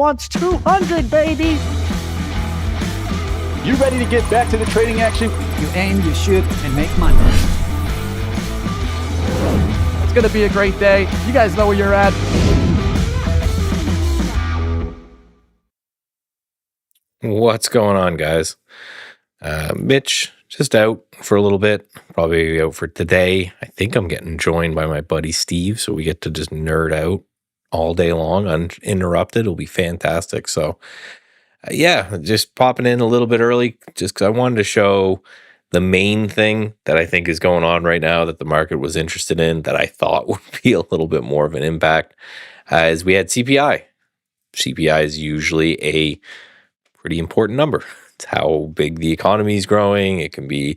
wants 200, baby. You ready to get back to the trading action? You aim, you shoot, and make money. It's going to be a great day. You guys know where you're at. What's going on, guys? Mitch just out for a little bit, probably out for today. I think I'm getting joined by my buddy Steve, so we get to just nerd out all day long uninterrupted. It'll be fantastic. So yeah, just popping in a little bit early just because I wanted to show the main thing that I think is going on right now that the market was interested in, that I thought would be a little bit more of an impact, is we had CPI. CPI is usually a pretty important number. It's how big the economy is growing. It can be,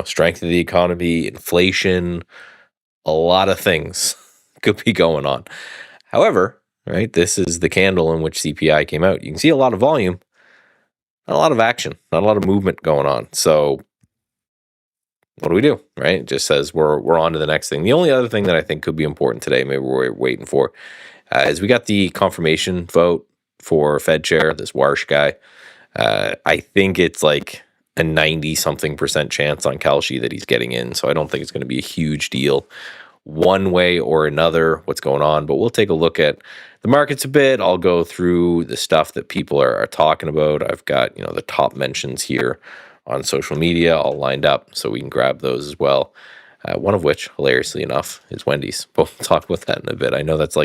strength of the economy, inflation, a lot of things could be going on. However, right, this is the candle in which CPI came out. You can see a lot of volume, not a lot of action, not a lot of movement going on. So what do? Right? It just says we're on to the next thing. The only other thing that I think could be important today, maybe we're waiting for, is we got the confirmation vote for Fed chair, this Warsh guy. I think it's like a 90-something% chance on Kalshi that he's getting in. So I don't think it's going to be a huge deal one way or another what's going on. But we'll take a look at the markets a bit. I'll go through the stuff that people are talking about. I've got, the top mentions here on social media all lined up so we can grab those as well. One of which, hilariously enough, is Wendy's. But we'll talk about that in a bit. I know that's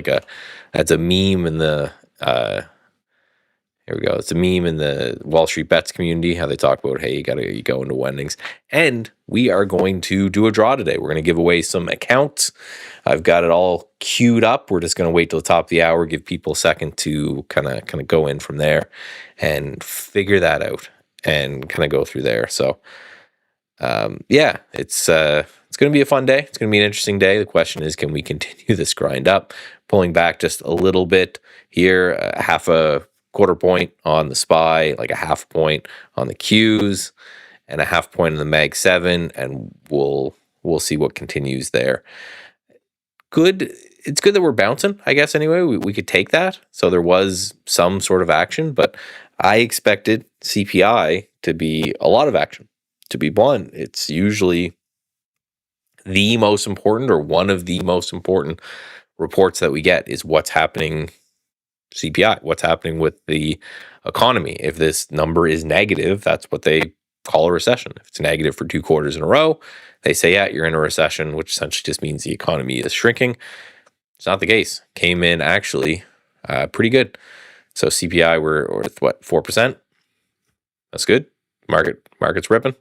that's a meme in the here we go. It's a meme in the Wall Street Bets community, how they talk about, hey, you go into Wendy's. And we are going to do a draw today. We're going to give away some accounts. I've got it all queued up. We're just going to wait till the top of the hour, give people a second to kind of go in from there and figure that out and kind of go through there. So yeah, it's going to be a fun day. It's going to be an interesting day. The question is, can we continue this grind up? Pulling back just a little bit here, half a quarter point on the SPY, like a half point on the Qs, and a half point on the Mag 7, and we'll see what continues there. Good. It's good that we're bouncing, I guess, anyway. We could take that. So there was some sort of action, but I expected CPI to be a lot of action. To be blunt, it's usually the most important, or one of the most important reports that we get, is what's happening CPI, what's happening with the economy. If this number is negative, that's what they call a recession. If it's negative for 2 quarters in a row, they say, yeah, you're in a recession, which essentially just means the economy is shrinking. It's not the case. Came in actually pretty good. So CPI, we're with what, 4%? That's good. Market's ripping,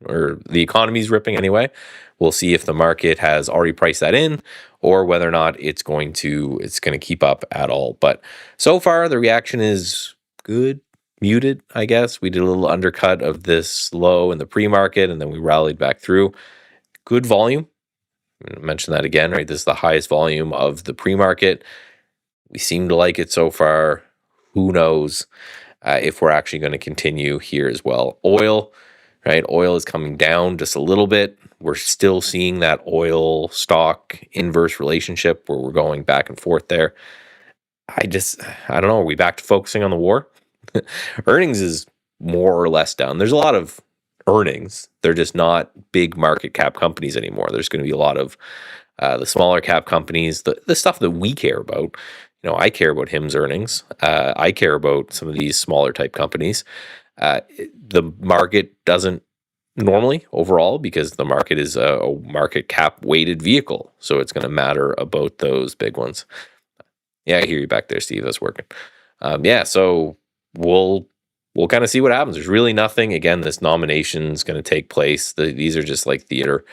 or the economy's ripping anyway. We'll see if the market has already priced that in, or whether or not it's going to keep up at all. But so far, the reaction is good, muted, I guess. We did a little undercut of this low in the pre-market, and then we rallied back through. Good volume. I'm going to mention that again, right? This is the highest volume of the pre-market. We seem to like it so far. Who knows if we're actually going to continue here as well. Oil, right? Oil is coming down just a little bit. We're still seeing that oil stock inverse relationship where we're going back and forth there. I don't know. Are we back to focusing on the war? Earnings is more or less down. There's a lot of earnings. They're just not big market cap companies anymore. There's going to be a lot of the smaller cap companies, the stuff that we care about. I care about HIM's earnings. I care about some of these smaller type companies. The market doesn't normally overall, because the market is a market cap weighted vehicle. So it's going to matter about those big ones. Yeah, I hear you back there, Steve. That's working. Yeah, so we'll kind of see what happens. There's really nothing. Again, this nomination is going to take place. These are just like theater,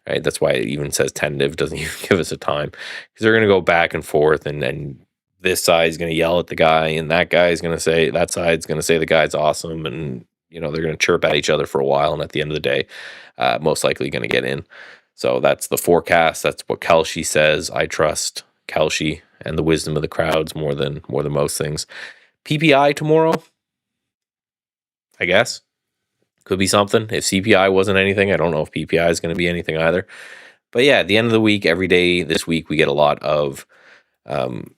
right? That's why it even says tentative. Doesn't even give us a time, because they're going to go back and forth, and this side is going to yell at the guy, and that guy is going to say, that side's going to say the guy's awesome, and they're going to chirp at each other for a while, and at the end of the day, most likely going to get in. So that's the forecast. That's what Kalshi says. I trust Kalshi and the wisdom of the crowds more than most things. PPI tomorrow, I guess, could be something. If CPI wasn't anything, I don't know if PPI is going to be anything either. But yeah, at the end of the week, every day this week, we get a lot of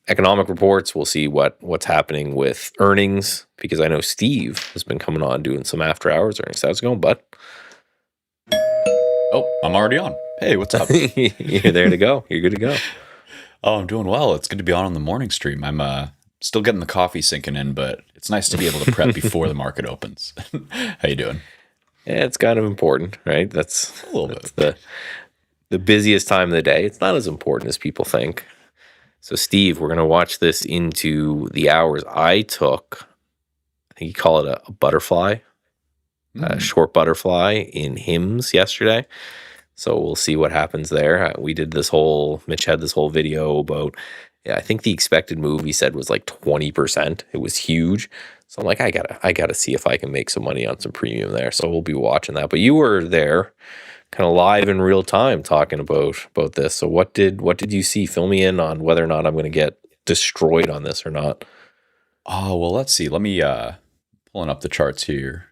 Economic reports. We'll see what's happening with earnings, because I know Steve has been coming on doing some after hours earnings. How's it going, bud? Oh, I'm already on. Hey, what's up? You're there to go. You're good to go. Oh, I'm doing well. It's good to be on the morning stream. I'm still getting the coffee sinking in, but it's nice to be able to prep before the market opens. How you doing? Yeah, it's kind of important, right? That's A little bit. The busiest time of the day. It's not as important as people think. So, Steve, we're going to watch this into the hours. I took, I think you call it a butterfly, a short butterfly in HIMS yesterday. So we'll see what happens there. Mitch had this whole video about, I think the expected move he said was like 20%. It was huge. So I'm like, I gotta see if I can make some money on some premium there. So we'll be watching that. But you were there kind of live in real time talking about this. So what did you see? Fill me in on whether or not I'm going to get destroyed on this or not. Oh, well, let's see. Let me pulling up the charts here.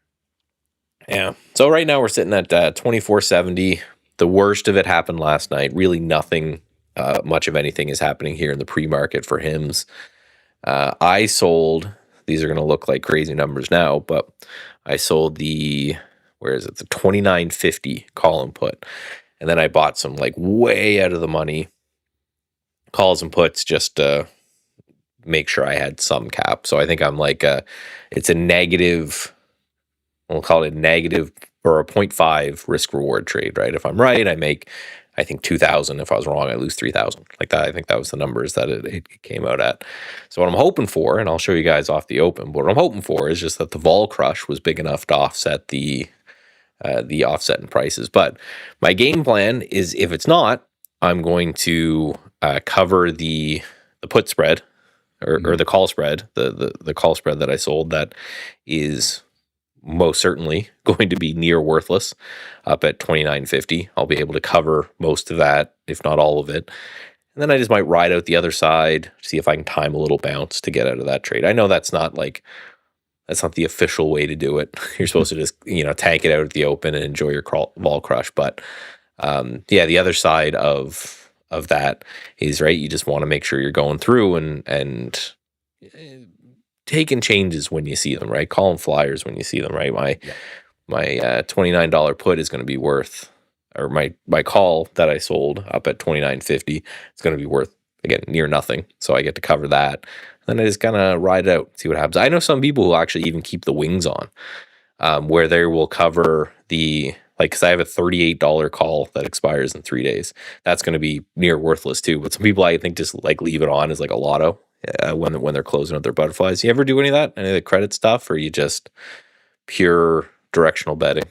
Yeah. So right now we're sitting at 2470. The worst of it happened last night. Really nothing much of anything is happening here in the pre-market for HIMS. I sold, these are going to look like crazy numbers now, but I sold the 2950 call and put. And then I bought some like way out of the money calls and puts just to make sure I had some cap. So I think I'm like, it's a negative, we'll call it a negative or a 0.5 risk reward trade, right? If I'm right, I make, I think 2,000. If I was wrong, I lose 3,000. Like that, I think that was the numbers that it came out at. So what I'm hoping for, and I'll show you guys off the open, but what I'm hoping for is just that the vol crush was big enough to offset the offset in prices. But my game plan is, if it's not, I'm going to cover the put spread or the call spread, the call spread that I sold that is most certainly going to be near worthless up at 29.50. I'll be able to cover most of that, if not all of it. And then I just might ride out the other side, see if I can time a little bounce to get out of that trade. I know that's not the official way to do it. You're supposed to just, tank it out at the open and enjoy your vol crush. But the other side of that is, right, you just want to make sure you're going through and taking changes when you see them, right? Calling flyers when you see them, right? My $29 put is going to be worth, or my call that I sold up at $29.50, it's going to be worth, again, near nothing. So I get to cover that. Then I just kind of ride it out, see what happens. I know some people who actually even keep the wings on, where they will cover because I have a $38 call that expires in 3 days. That's going to be near worthless too. But some people, I think, just like leave it on as like a lotto when they're closing out their butterflies. You ever do any of that? Any of the credit stuff, or you just pure directional betting?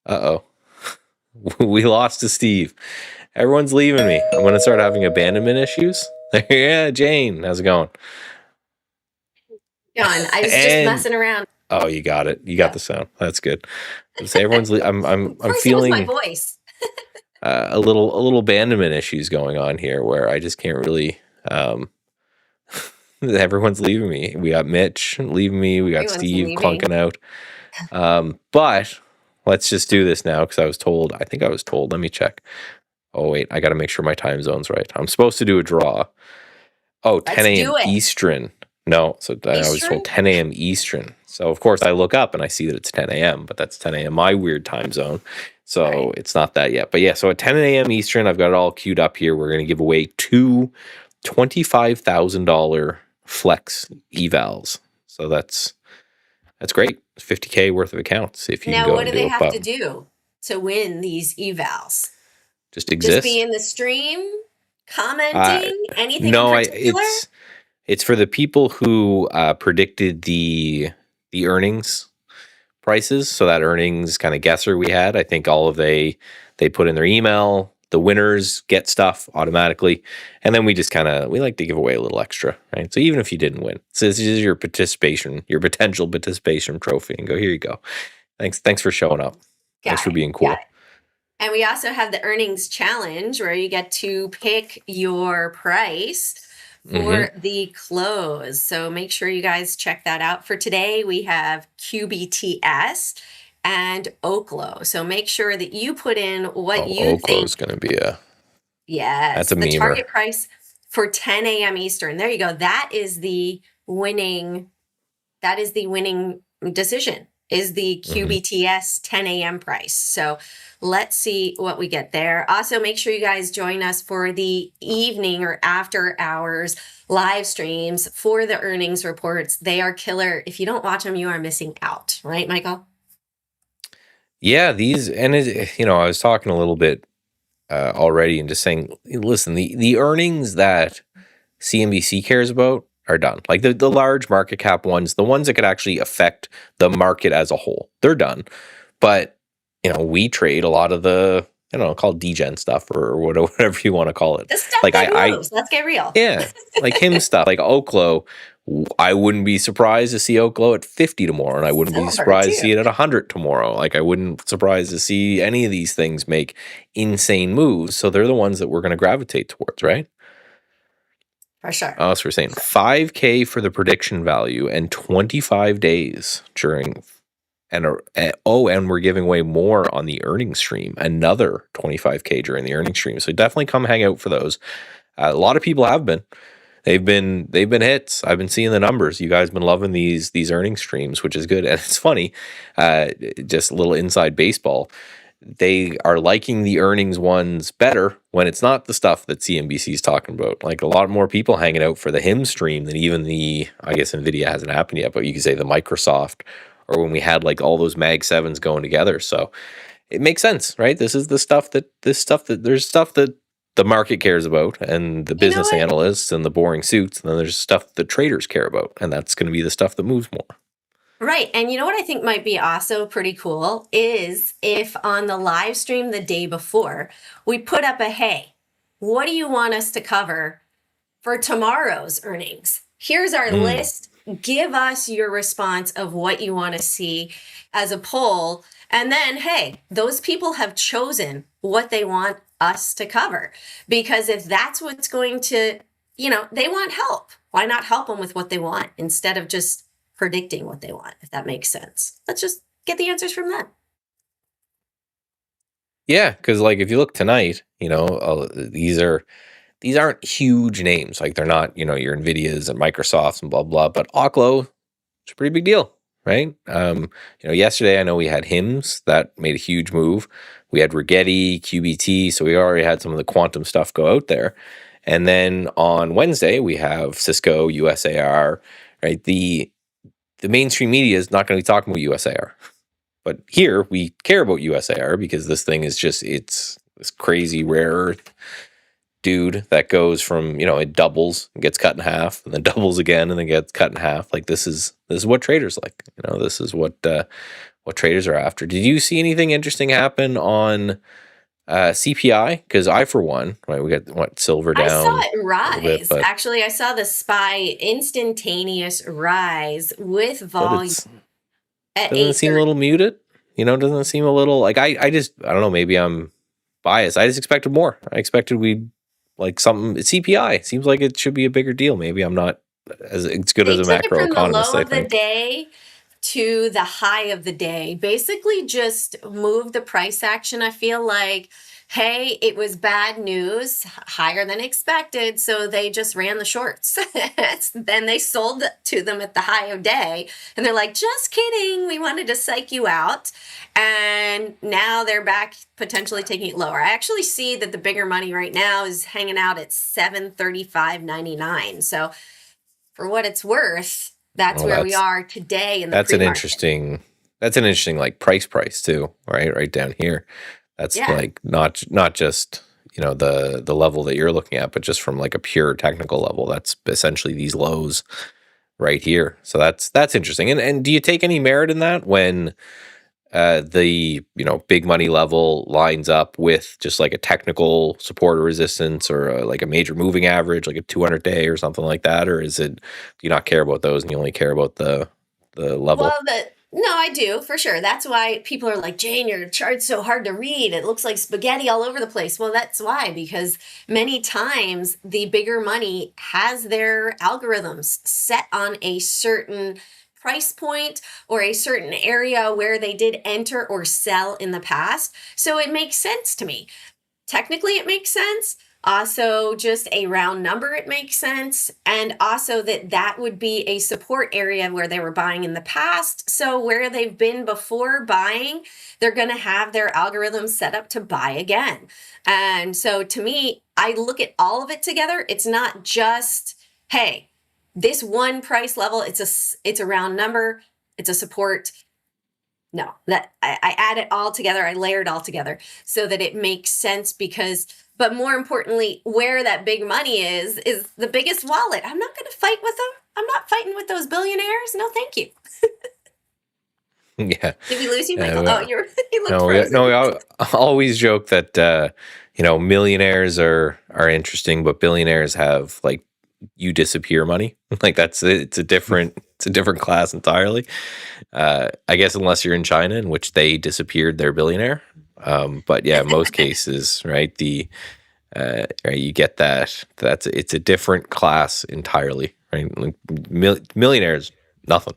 Uh-oh. We lost to Steve. Everyone's leaving me. I'm going to start having abandonment issues. Yeah, Jane, how's it going? John, I was just messing around. Oh, you got it. You got the sound. That's good. So everyone's. I'm feeling my voice. a little abandonment issues going on here, where I just can't really. Everyone's leaving me. We got Mitch leaving me. We got Steve clunking out. But let's just do this now, because I think I was told. Let me check. Oh, wait. I got to make sure my time zone's right. I'm supposed to do a draw. Oh, 10 a.m. Eastern. No, so I was told 10 a.m. Eastern. So, of course, I look up and I see that it's 10 a.m., but that's 10 a.m. my weird time zone. So It's not that yet. But yeah, so at 10 a.m. Eastern, I've got it all queued up here. We're going to give away two $25,000 flex evals. So that's great. It's $50K worth of accounts if you can go. Now, what do they have to do to win these evals? Just exist. Just be in the stream, commenting, anything in particular? It's for the people who predicted the earnings prices. So that earnings kind of guesser we had, I think all of they put in their email. The winners get stuff automatically, and then we just we like to give away a little extra, right? So even if you didn't win, so this is your potential participation trophy, and go, here you go. Thanks for showing up. Thanks for being cool. And we also have the earnings challenge, where you get to pick your price for the close. So make sure you guys check that out. For today, we have QBTS and OKLO. So make sure that you put in what you think. OKLO is going to be Yes, That's a the memer. target price for 10 a.m. Eastern. There you go. That is the winning decision, is the QBTS 10 a.m. price. So let's see what we get there. Also, make sure you guys join us for the evening or after hours live streams for the earnings reports. They are killer. If you don't watch them, you are missing out. Right, Michael? Yeah, I was talking a little bit already and just saying, listen, the earnings that CNBC cares about are done. Like the large market cap ones, the ones that could actually affect the market as a whole, they're done. But, we trade a lot of the, call it degen stuff or whatever you want to call it. The stuff Like that moves. Let's get real. Yeah, like him stuff, like OKLO. I wouldn't be surprised to see OKLO at 50 tomorrow, and I wouldn't be Silver, surprised to too. see it at 100 tomorrow. Like I wouldn't surprised to see any of these things make insane moves. So they're the ones that we're going to gravitate towards, right? For sure. So we're saying 5K for the prediction value and 25 days during, and we're giving away more on the earnings stream, another 25K during the earnings stream. So definitely come hang out for those. A lot of people have been. They've been hits. I've been seeing the numbers. You guys have been loving these earnings streams, which is good. And it's funny, just a little inside baseball. They are liking the earnings ones better when it's not the stuff that CNBC is talking about. Like a lot more people hanging out for the HIM stream than even I guess NVIDIA hasn't happened yet, but you could say the Microsoft, or when we had like all those Mag 7s going together. So it makes sense, right? There's stuff that the market cares about, and the business analysts and the boring suits. And then there's stuff that traders care about, and that's going to be the stuff that moves more. Right. And you know what I think might be also pretty cool is if on the live stream the day before, we put up hey, what do you want us to cover for tomorrow's earnings? Here's our list. Give us your response of what you want to see as a poll. And then, hey, those people have chosen what they want us to cover. Because if that's what's going to, they want help. Why not help them with what they want instead of just predicting what they want, if that makes sense? Let's just get the answers from them. Yeah, because like if you look tonight, these aren't huge names. Like they're not, your NVIDIAs and Microsofts and blah blah. But OKLO, it's a pretty big deal, right? Yesterday I know we had HIMS that made a huge move. We had Rigetti, QBT, so we already had some of the quantum stuff go out there. And then on Wednesday we have Cisco, USAR, right? The mainstream media is not going to be talking about USAR. But here we care about USAR because this thing is it's this crazy rare earth dude that goes from, it doubles and gets cut in half and then doubles again and then gets cut in half. Like this is what traders like. This is what traders are after. Did you see anything interesting happen on CPI? Because I, for one, right, we got silver down. I saw it rise. Bit, but actually, I saw the SPY instantaneous rise with volume at doesn't it seem a little muted? Doesn't it seem a little like I don't know, maybe I'm biased. I just expected more. I expected we'd like something. It's CPI. It seems like it should be a bigger deal. Maybe I'm not as good as a macro economist. From the low of the day to the high of the day, basically just move the price action. I feel like, hey, it was bad news, higher than expected, so they just ran the shorts. Then they sold to them at the high of day, and they're like, just kidding, we wanted to psych you out. And now they're back potentially taking it lower. I actually see that the bigger money right now is hanging out at $735.99. So for what it's worth, that's where we are today in the That's pre-market. an interesting like price too, right down here. That's like not just the level that you're looking at, but just from like a pure technical level. That's essentially these lows right here. So that's interesting. And do you take any merit in that when the big money level lines up with just like a technical support or resistance or like a major moving average, like a 200-day or something like that? Or is it, do you not care about those and you only care about the level? Well, no, I do, for sure. That's why people are like, Jane, your chart's so hard to read. It looks like spaghetti all over the place. Well, that's why, because many times the bigger money has their algorithms set on a certain price point or a certain area where they did enter or sell in the past. So it makes sense to me. Technically, it makes sense. Also, just a round number, it makes sense. And also that would be a support area where they were buying in the past. So where they've been before buying, they're going to have their algorithm set up to buy again. And so to me, I look at all of it together. It's not just, hey, this one price level, it's a round number, it's a support. No, that I add it all together. I layer it all together so that it makes sense but more importantly, where that big money is the biggest wallet. I'm not going to fight with them. I'm not fighting with those billionaires. No, thank you. Yeah. Did we lose you, Yeah, Michael? well, You looked No, frozen. I always joke that millionaires are interesting, but billionaires have like you disappear money. Like it's a different class entirely. I guess unless you're in China, in which they disappeared their billionaire. But yeah, most cases, right? Right, you get that. It's a different class entirely, right? Like millionaires, nothing.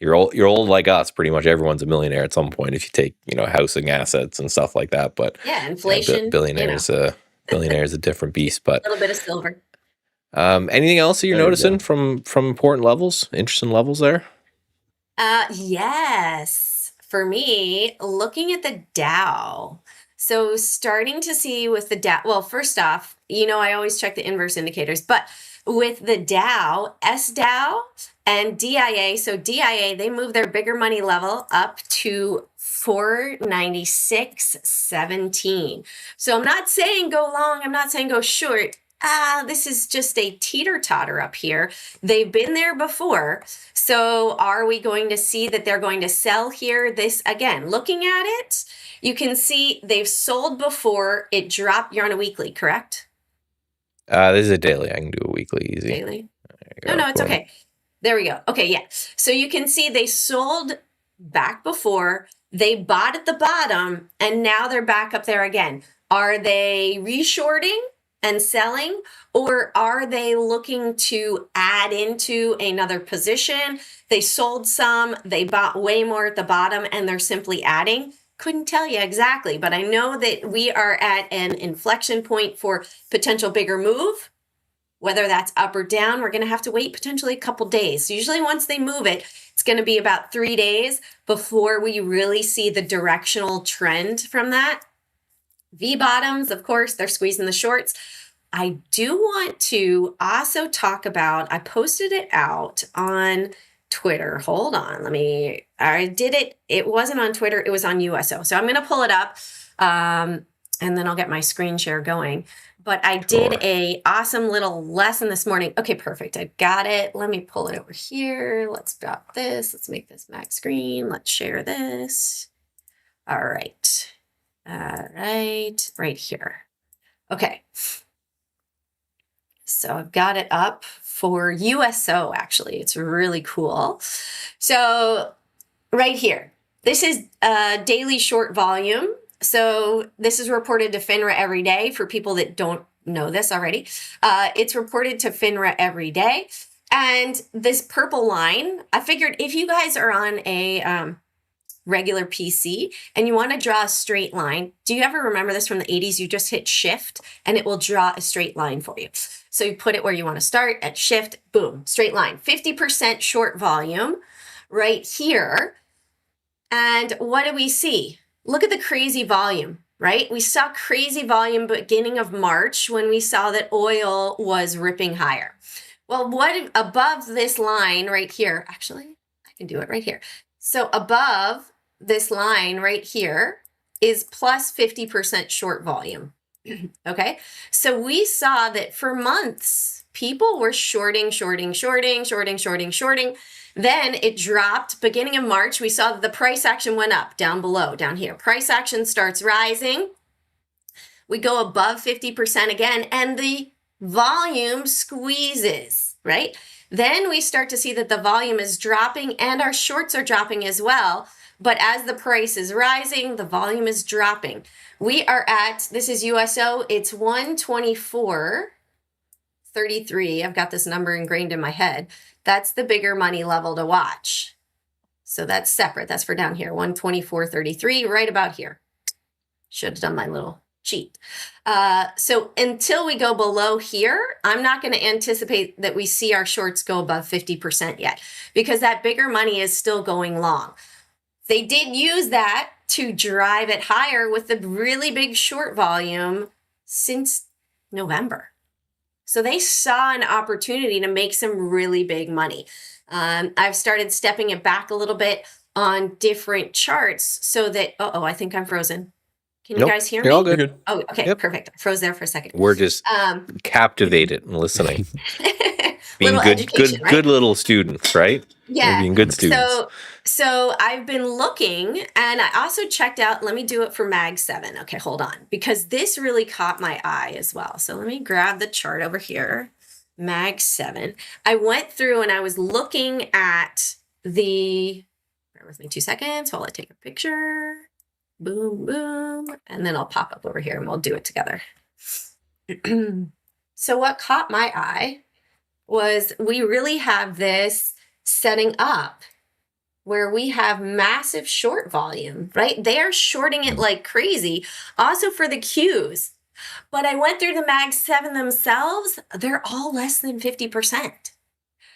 You're old like us. Pretty much everyone's a millionaire at some point if you take housing assets and stuff like that. But Yeah, inflation. billionaires, billionaires a different beast. But A little bit of silver. anything else that you're There you noticing go. from important levels, interesting levels there? Yes. For me, looking at the Dow. So starting to see with the Dow, well, first off, I always check the inverse indicators, but with the Dow, SDow and DIA, so DIA, they move their bigger money level up to 496.17. So I'm not saying go long, I'm not saying go short. This is just a teeter-totter up here. They've been there before. So are we going to see that they're going to sell here? This, again, looking at it, you can see they've sold before. It dropped. You're on a weekly, correct? This is a daily. I can do a weekly easy. Daily. There you No, go. it's okay. There we go. Okay, yeah. So you can see they sold back before. They bought at the bottom, and now they're back up there again. Are they reshorting and selling, or are they looking to add into another position? They sold some, they bought way more at the bottom, and they're simply adding. Couldn't tell you exactly, but I know that we are at an inflection point for potential bigger move. Whether that's up or down, we're going to have to wait potentially a couple days. Usually once they move it, it's going to be about 3 days before we really see the directional trend from that. V bottoms, of course, they're squeezing the shorts. I do want to also talk about, I posted it out on Twitter. Hold on, I did it. It wasn't on Twitter, it was on USO. So I'm going to pull it up and then I'll get my screen share going. But I did a awesome little lesson this morning. Okay, perfect. I got it. Let me pull it over here. Let's drop this. Let's make this max screen. Let's share this. All right. Right here. Okay. So I've got it up for USO, actually. It's really cool. So right here, this is daily short volume. So this is reported to FINRA every day for people that don't know this already. It's reported to FINRA every day. And this purple line, I figured if you guys are on a regular PC and you want to draw a straight line, do you ever remember this from the 80s? You just hit shift and it will draw a straight line for you. So you put it where you want to start at shift, boom, straight line. 50% short volume right here. And what do we see? Look at the crazy volume, right? We saw crazy volume beginning of March when we saw that oil was ripping higher. Well, what above this line right here, actually, I can do it right here. So above this line right here is plus 50% short volume. Okay, so we saw that for months, people were shorting. Then it dropped beginning of March. We saw that the price action went up down below, down here. Price action starts rising. We go above 50% again, and the volume squeezes, right? Then we start to see that the volume is dropping and our shorts are dropping as well. But as the price is rising, the volume is dropping. We are at, this is USO, it's 124.33. I've got this number ingrained in my head. That's the bigger money level to watch. So that's separate. That's for down here, 124.33, right about here. Should have done my little cheap. So until we go below here, I'm not going to anticipate that we see our shorts go above 50% yet, because that bigger money is still going long. They did use that to drive it higher with the really big short volume since November. So they saw an opportunity to make some really big money. I've started stepping it back a little bit on different charts so that, I think I'm frozen. Can you guys hear me? You're all good. Oh, okay, Yep. perfect. I froze there for a second. We're just captivated and listening. Being Little good, education, right? good little students, right? Yeah. We're being good students. So I've been looking, and I also checked out, let me do it for Mag 7. Okay, hold on, because this really caught my eye as well. So let me grab the chart over here, Mag 7. I went through and I was looking at bear with me 2 seconds while I take a picture. Boom, boom. And then I'll pop up over here and we'll do it together. So what caught my eye was we really have this setting up where we have massive short volume, right? They are shorting it like crazy, also for the Qs. But I went through the Mag 7 themselves, they're all less than 50%.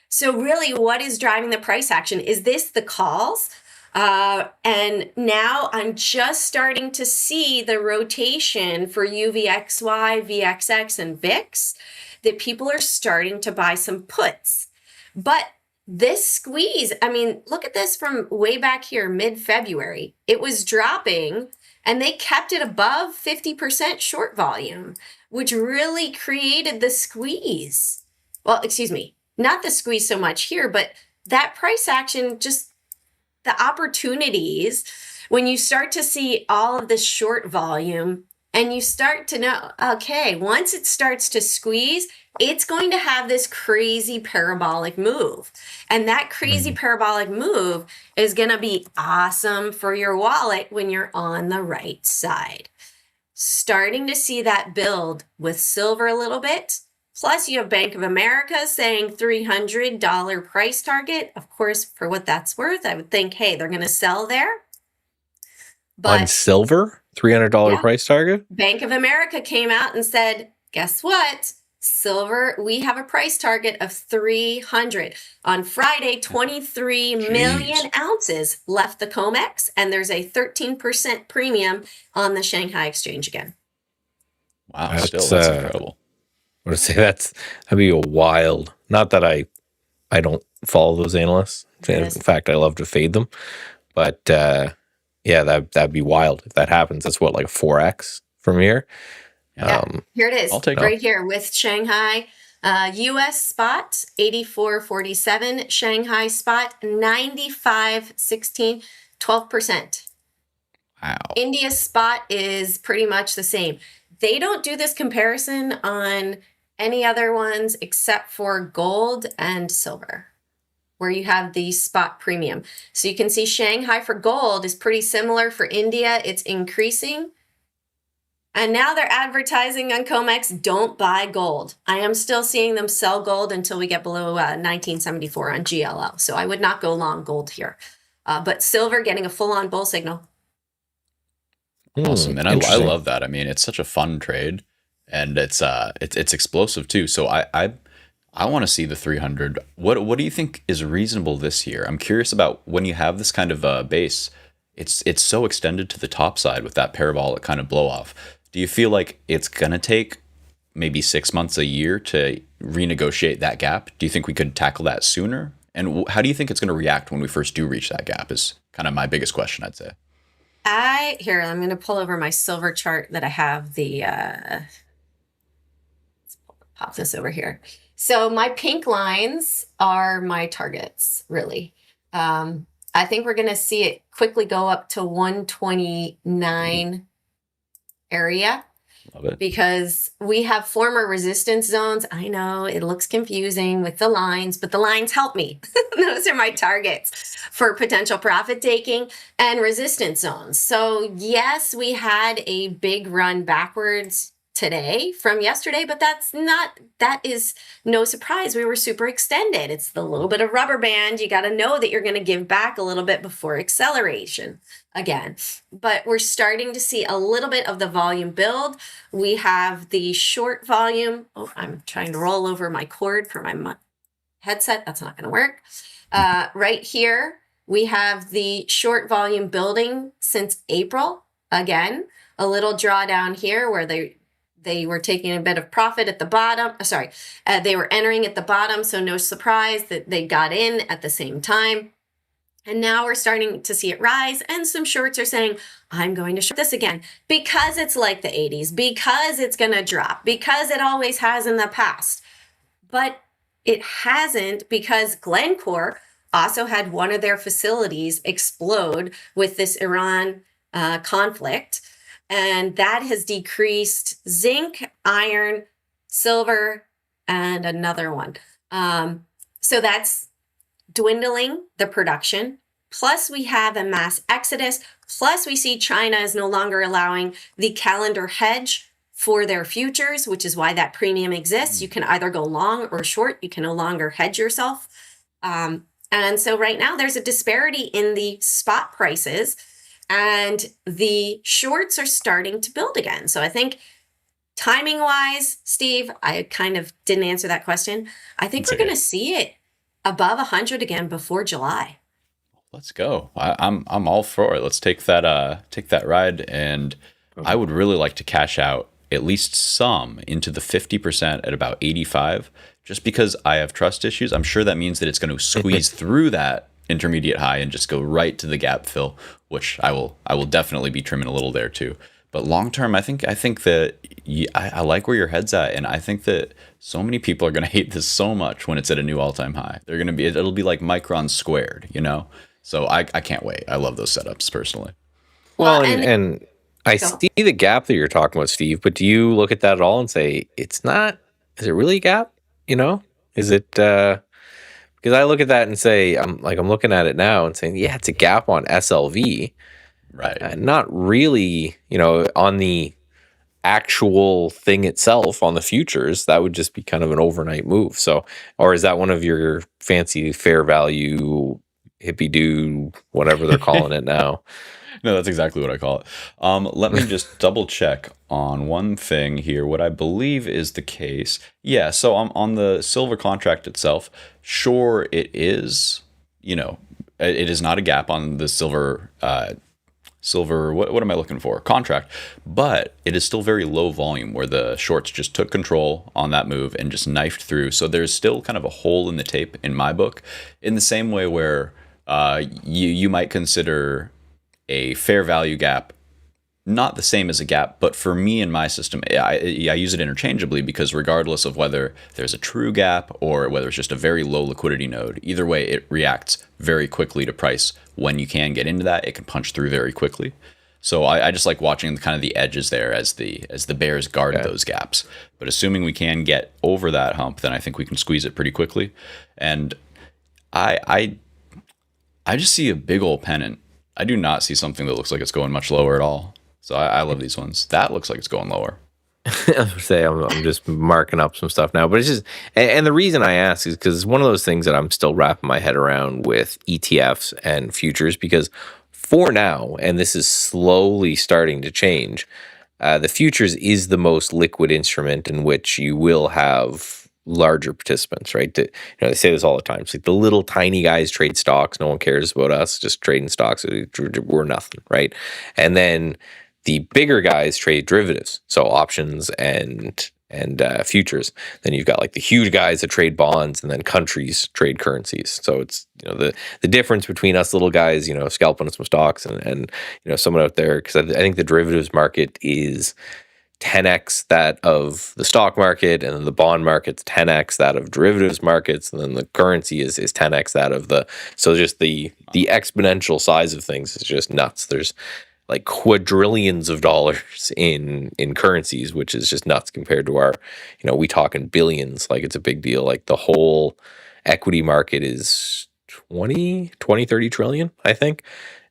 So really, what is driving the price action? Is this the calls? And now I'm just starting to see the rotation for UVXY, VXX, and VIX, that people are starting to buy some puts. But this squeeze, I mean, look at this from way back here, mid-February. It was dropping and they kept it above 50% short volume, which really created the squeeze. Well, excuse me, not the squeeze so much here, but that price action, just the opportunities when you start to see all of this short volume and you start to know, okay, once it starts to squeeze, it's going to have this crazy parabolic move. And that crazy parabolic move is going to be awesome for your wallet when you're on the right side. Starting to see that build with silver a little bit. Plus, you have Bank of America saying $300 price target. Of course, for what that's worth, I would think, hey, they're going to sell there. But on silver, $300 price target? Bank of America came out and said, guess what? Silver, we have a price target of 300. On Friday, 23 million ounces left the COMEX, and there's a 13% premium on the Shanghai Exchange again. Wow, that's incredible. I would say that'd be a wild. Not that I don't follow those analysts. In fact, I love to fade them. But yeah, that'd be wild if that happens. That's what, like a 4x from here. Yeah, here it is, I'll take right here with Shanghai. U.S. spot 84.47, Shanghai spot 95.16, 12%. Wow. India spot is pretty much the same. They don't do this comparison on any other ones except for gold and silver, where you have the spot premium. So you can see Shanghai for gold is pretty similar. For India, it's increasing. And now they're advertising on COMEX, don't buy gold. I am still seeing them sell gold until we get below 1974 on GLO. So I would not go long gold here. But silver getting a full-on bull signal. Awesome. And I love that. I mean, it's such a fun trade, and it's explosive too. So I want to see the 300. What do you think is reasonable this year? I'm curious about when you have this kind of base. It's so extended to the top side with that parabolic kind of blow off. Do you feel like it's gonna take maybe 6 months, a year to renegotiate that gap? Do you think we could tackle that sooner? And how do you think it's going to react when we first do reach that gap is kind of my biggest question, I'd say. I'm going to pull over my silver chart that I have let's pop this over here. So my pink lines are my targets, really. I think we're going to see it quickly go up to 129 area. Love it. Because we have former resistance zones. I know it looks confusing with the lines, but the lines help me. Those are my targets for potential profit taking and resistance zones. So yes, we had a big run backwards today from yesterday, but that is no surprise. We were super extended. It's the little bit of rubber band. You got to know that you're going to give back a little bit before acceleration again. But we're starting to see a little bit of the volume build. We have the short volume. Oh, I'm trying to roll over my cord for my headset. That's not going to work. Right here, we have the short volume building since April. Again, a little drawdown here where they were taking a bit of profit at the bottom. They were entering at the bottom, so no surprise that they got in at the same time. And now we're starting to see it rise, and some shorts are saying, I'm going to short this again because it's like the 80s, because it's going to drop, because it always has in the past. But it hasn't, because Glencore also had one of their facilities explode with this Iran conflict. And that has decreased zinc, iron, silver, and another one. So that's dwindling the production. Plus, we have a mass exodus. Plus, we see China is no longer allowing the calendar hedge for their futures, which is why that premium exists. You can either go long or short. You can no longer hedge yourself. And so right now, there's a disparity in the spot prices. And the shorts are starting to build again. So I think timing wise, Steve, I kind of didn't answer that question. I think we're going to see it above 100 again before July. Let's go. I'm all for it. Let's take that ride. And I would really like to cash out at least some into the 50% at about 85, just because I have trust issues. I'm sure that means that it's going to squeeze through that intermediate high and just go right to the gap fill, which I will definitely be trimming a little there too. But long term, I think that I like where your head's at, and I think that so many people are going to hate this so much when it's at a new all-time high. It'll be like Micron squared, you know. So I can't wait. I love those setups personally. Well, and I see the gap that you're talking about, Steve. But do you look at that at all and say it's not? Is it really a gap? You know, is it? Because I look at that and say, I'm looking at it now and saying, yeah, it's a gap on SLV. Right. Not really, on the actual thing itself, on the futures, that would just be kind of an overnight move. So, or is that one of your fancy fair value, hippie do, whatever they're calling it now? No, that's exactly what I call it. Let me just double check on one thing here, what I believe is the case. Yeah, so on the silver contract itself, sure, it is, it is not a gap on the silver, what am I looking for? Contract. But it is still very low volume where the shorts just took control on that move and just knifed through. So there's still kind of a hole in the tape in my book, in the same way where you might consider a fair value gap not the same as a gap, but for me in my system, I use it interchangeably, because regardless of whether there's a true gap or whether it's just a very low liquidity node, either way, it reacts very quickly to price. When you can get into that, it can punch through very quickly. So I just like watching kind of the edges there as the bears guard those gaps. But assuming we can get over that hump, then I think we can squeeze it pretty quickly. And I just see a big old pennant. I do not see something that looks like it's going much lower at all. So I love these ones. That looks like it's going lower. I was say I'm just marking up some stuff now, but it's just, and the reason I ask is because it's one of those things that I'm still wrapping my head around with ETFs and futures, because for now, and this is slowly starting to change, the futures is the most liquid instrument in which you will have larger participants, right? They say this all the time. It's like the little tiny guys trade stocks. No one cares about us. Just trading stocks. We're nothing, right? And then the bigger guys trade derivatives, so options and futures. Then you've got like the huge guys that trade bonds, and then countries trade currencies. So it's the difference between us little guys, scalping some stocks, and someone out there, because I think the derivatives market is 10x that of the stock market, and then the bond market's 10x that of derivatives markets, and then the currency is 10x that of the. So just the exponential size of things is just nuts. There's like quadrillions of dollars in currencies, which is just nuts compared to our, we talk in billions, like it's a big deal. Like the whole equity market is 30 trillion, I think.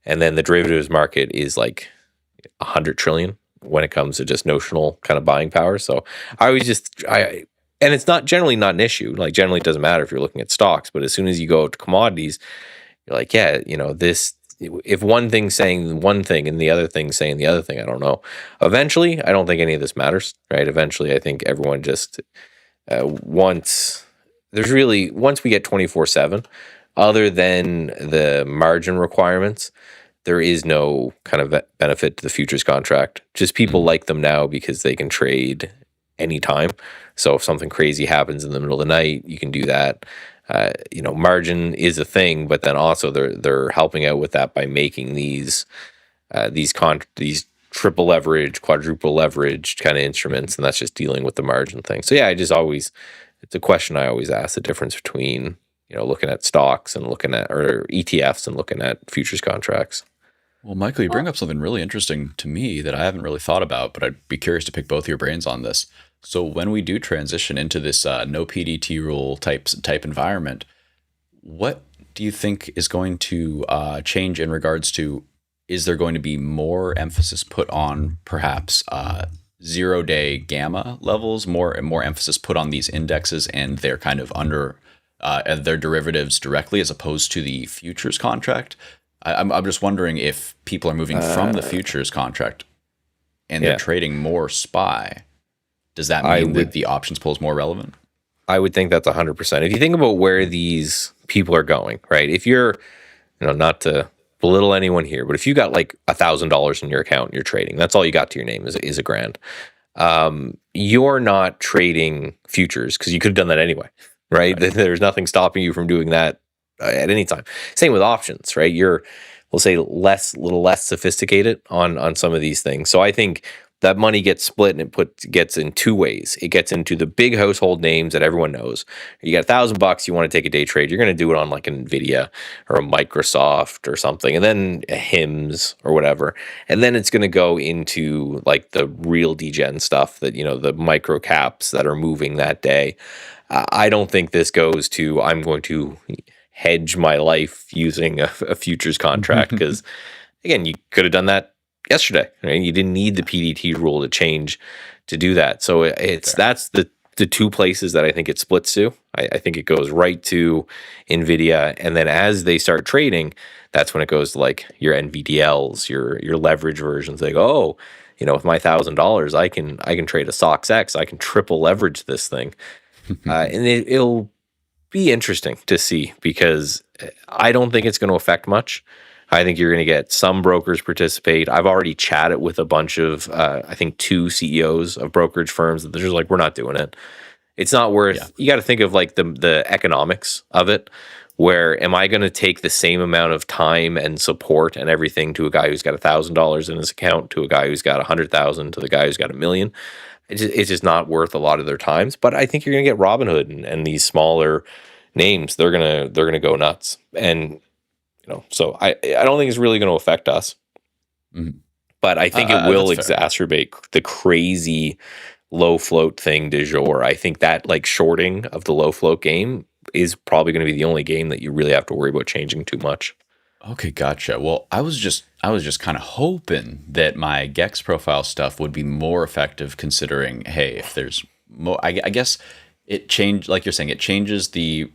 And then the derivatives market is like 100 trillion. when it comes to just notional kind of buying power. So I always and it's not generally not an issue. Like generally it doesn't matter if you're looking at stocks, but as soon as you go to commodities, you're like, yeah, this, if one thing's saying one thing and the other thing's saying the other thing, I don't know. Eventually, I don't think any of this matters, right? Eventually, I think everyone just once we get 24/7, other than the margin requirements, there is no kind of benefit to the futures contract. Just people like them now because they can trade anytime. So if something crazy happens in the middle of the night, you can do that. Margin is a thing, but then also they're helping out with that by making these triple leverage, quadruple leveraged kind of instruments, and that's just dealing with the margin thing. So yeah, it's a question I always ask, the difference between looking at stocks and looking at, or ETFs and looking at futures contracts. Well, Michael, you bring up something really interesting to me that I haven't really thought about, but I'd be curious to pick both your brains on this. So when we do transition into this no PDT rule type environment, what do you think is going to change in regards to, is there going to be more emphasis put on perhaps 0-day gamma levels, more emphasis put on these indexes and their kind of their derivatives directly as opposed to the futures contract? I'm just wondering if people are moving from the futures contract and they're trading more SPY. Does that mean that the options pool is more relevant? I would think that's 100%. If you think about where these people are going, right? If you're, not to belittle anyone here, but if you got like $1,000 in your account and you're trading, that's all you got to your name is $1,000. You're not trading futures because you could have done that anyway, right? There's nothing stopping you from doing that at any time. Same with options, right? You're, we'll say, little less sophisticated on some of these things. So I think that money gets split and gets in two ways. It gets into the big household names that everyone knows. You got $1,000, you want to take a day trade, you're going to do it on like an NVIDIA or a Microsoft or something, and then a HIMS or whatever. And then it's going to go into like the real degen stuff that, the micro caps that are moving that day. I don't think this goes to, I'm going to hedge my life using a futures contract, because again, you could have done that yesterday, right? You didn't need the PDT rule to change to do that. So that's the two places that I think it splits to. I think it goes right to NVIDIA, and then as they start trading, that's when it goes to like your NVDLs, your leverage versions. They go, with my $1,000, I can trade a SOX X. I can triple leverage this thing, and it'll be interesting to see, because I don't think it's going to affect much. I think you're going to get some brokers participate. I've already chatted with a bunch of, I think 2 CEOs of brokerage firms that they're just like, we're not doing it. It's not worth, You got to think of like the economics of it. Where am I going to take the same amount of time and support and everything to a guy who's got $1,000 in his account, to a guy who's got 100,000, to the guy who's got $1 million? It's just not worth a lot of their times. But I think you're going to get Robinhood and these smaller names. They're gonna go nuts, and so I don't think it's really going to affect us. But I think it will exacerbate the crazy low float thing du jour. I think that like shorting of the low float game is probably going to be the only game that you really have to worry about changing too much. Okay, gotcha. Well, I was just kind of hoping that my GEX profile stuff would be more effective, considering, hey, if there's more, I guess it changed, like you're saying, it changes the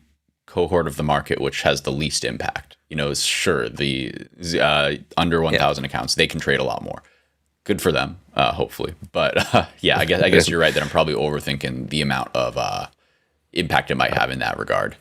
cohort of the market which has the least impact. Sure, the under 1,000 accounts, they can trade a lot more. Good for them, hopefully. But yeah, I guess you're right that I'm probably overthinking the amount of impact it might have in that regard.